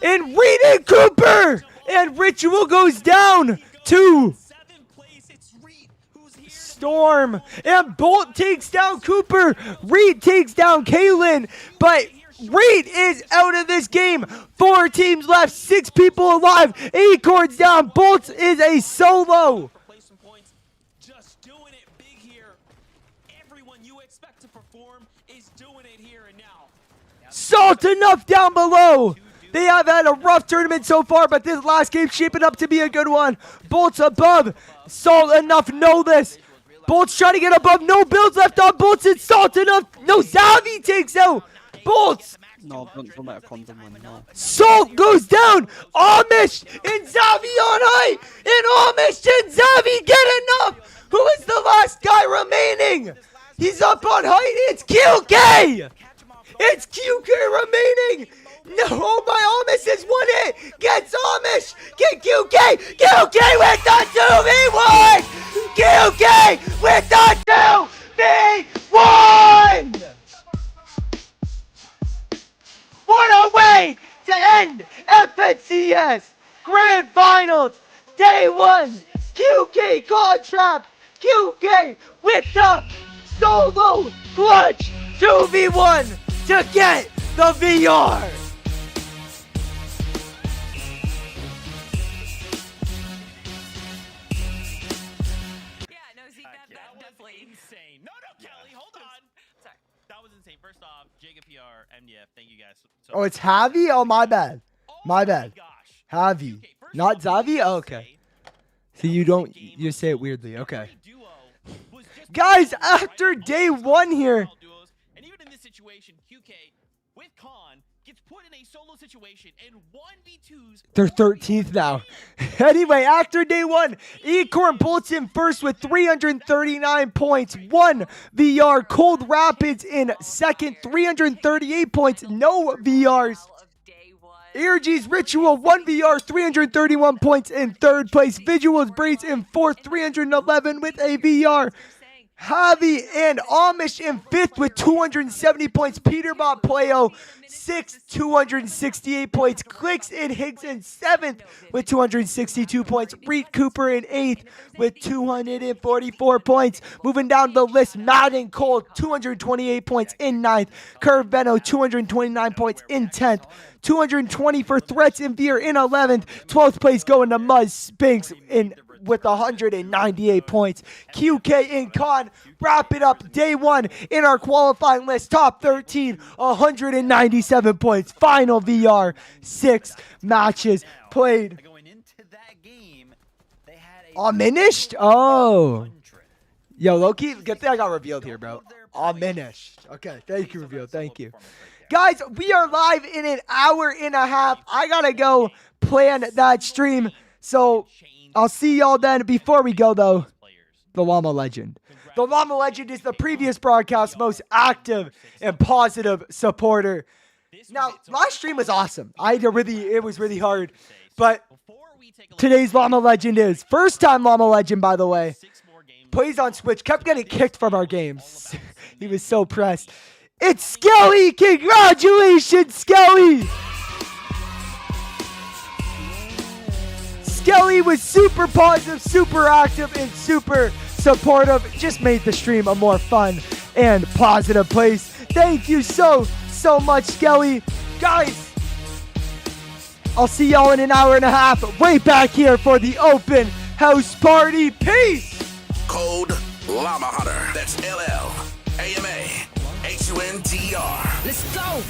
And Reed and Cooper. And Ritual goes down to Storm. And Bolt takes down Cooper. Reed takes down Kalen. But Reed is out of this game. 4 teams left. 6 people alive. Acorn's down. Bolts is a solo. Just doing it big here. Everyone you expect to perform is doing it here and now. Salt enough down below. They have had a rough tournament so far, but this last game shaping up to be a good one. Bolts above. Salt enough. Know this. Bolts trying to get above. No builds left on Bolts. It's Salt enough. No, Zavi takes out Bolts. No, don't let a condom win, no. Salt goes down. Amish and Zavi on high. And Amish and Zavi get enough. Who is the last guy remaining? He's up on height. It's QK. It's QK remaining. No, oh my, Amish is 1 hit. Gets Amish. Get QK. QK with the 2v1. QK with the 2v1. What a way to end FNCS Grand Finals Day 1. QK contract. QK with the solo clutch 2v1 to get the VR. Insane. No, Kelly, hold on. Sorry. That was insane. First off, Jacob PR, MDF, thank you guys. Oh, it's Javi? Oh, my bad. My bad. Javi. Not Zavi? Oh, okay. See, you say it weirdly. Okay. Guys, after day 1 here. And even in this situation, QK with Khan gets put in a solo situation and 1v2s. They're 13th now. Anyway, after day 1, Acorn Bolts in first with 339 points. 1 VR. Cold Rapids in second, 338 points. No VRs. Airg's Ritual, 1 VR, 331 points in third place. Visuals Braids in fourth, 311 with a VR. Javi and Amish in 5th with 270 points. PETERBOT Playo 6th, 268 points. CLIX and Higgs in 7th with 262 points. Reed Cooper in 8th with 244 points. Moving down the list, Madden Cole 228 points in 9th. Curve Benno 229 points in 10th. 220 for Threats and Veer in 11th. 12th place going to Muzz Spinks with 198 points. QK and Khan wrap it up day 1 in our qualifying list. Top 13, 197 points. Final VR, 6 matches played. Going into that game, they had Diminished? Oh. Yo, Loki, good thing I got revealed here, bro. Diminished. Okay, thank you, revealed. Thank you. Guys, we are live in an hour and a half. I gotta go plan that stream. So I'll see y'all then. Before we go, though, the Llama Legend. The Llama Legend is the previous broadcast's most active and positive supporter. Now, last stream was awesome. It was really hard. But today's Llama Legend is first time Llama Legend, by the way. Plays on Switch, kept getting kicked from our games. He was so pressed. It's Skelly! Congratulations, Skelly! Skelly was super positive, super active, and super supportive. Just made the stream a more fun and positive place. Thank you so much, Skelly. Guys, I'll see y'all in an hour and a half right back here for the open house party. Peace! Code Llama Hunter. That's LLAMAHUNTR. Let's go!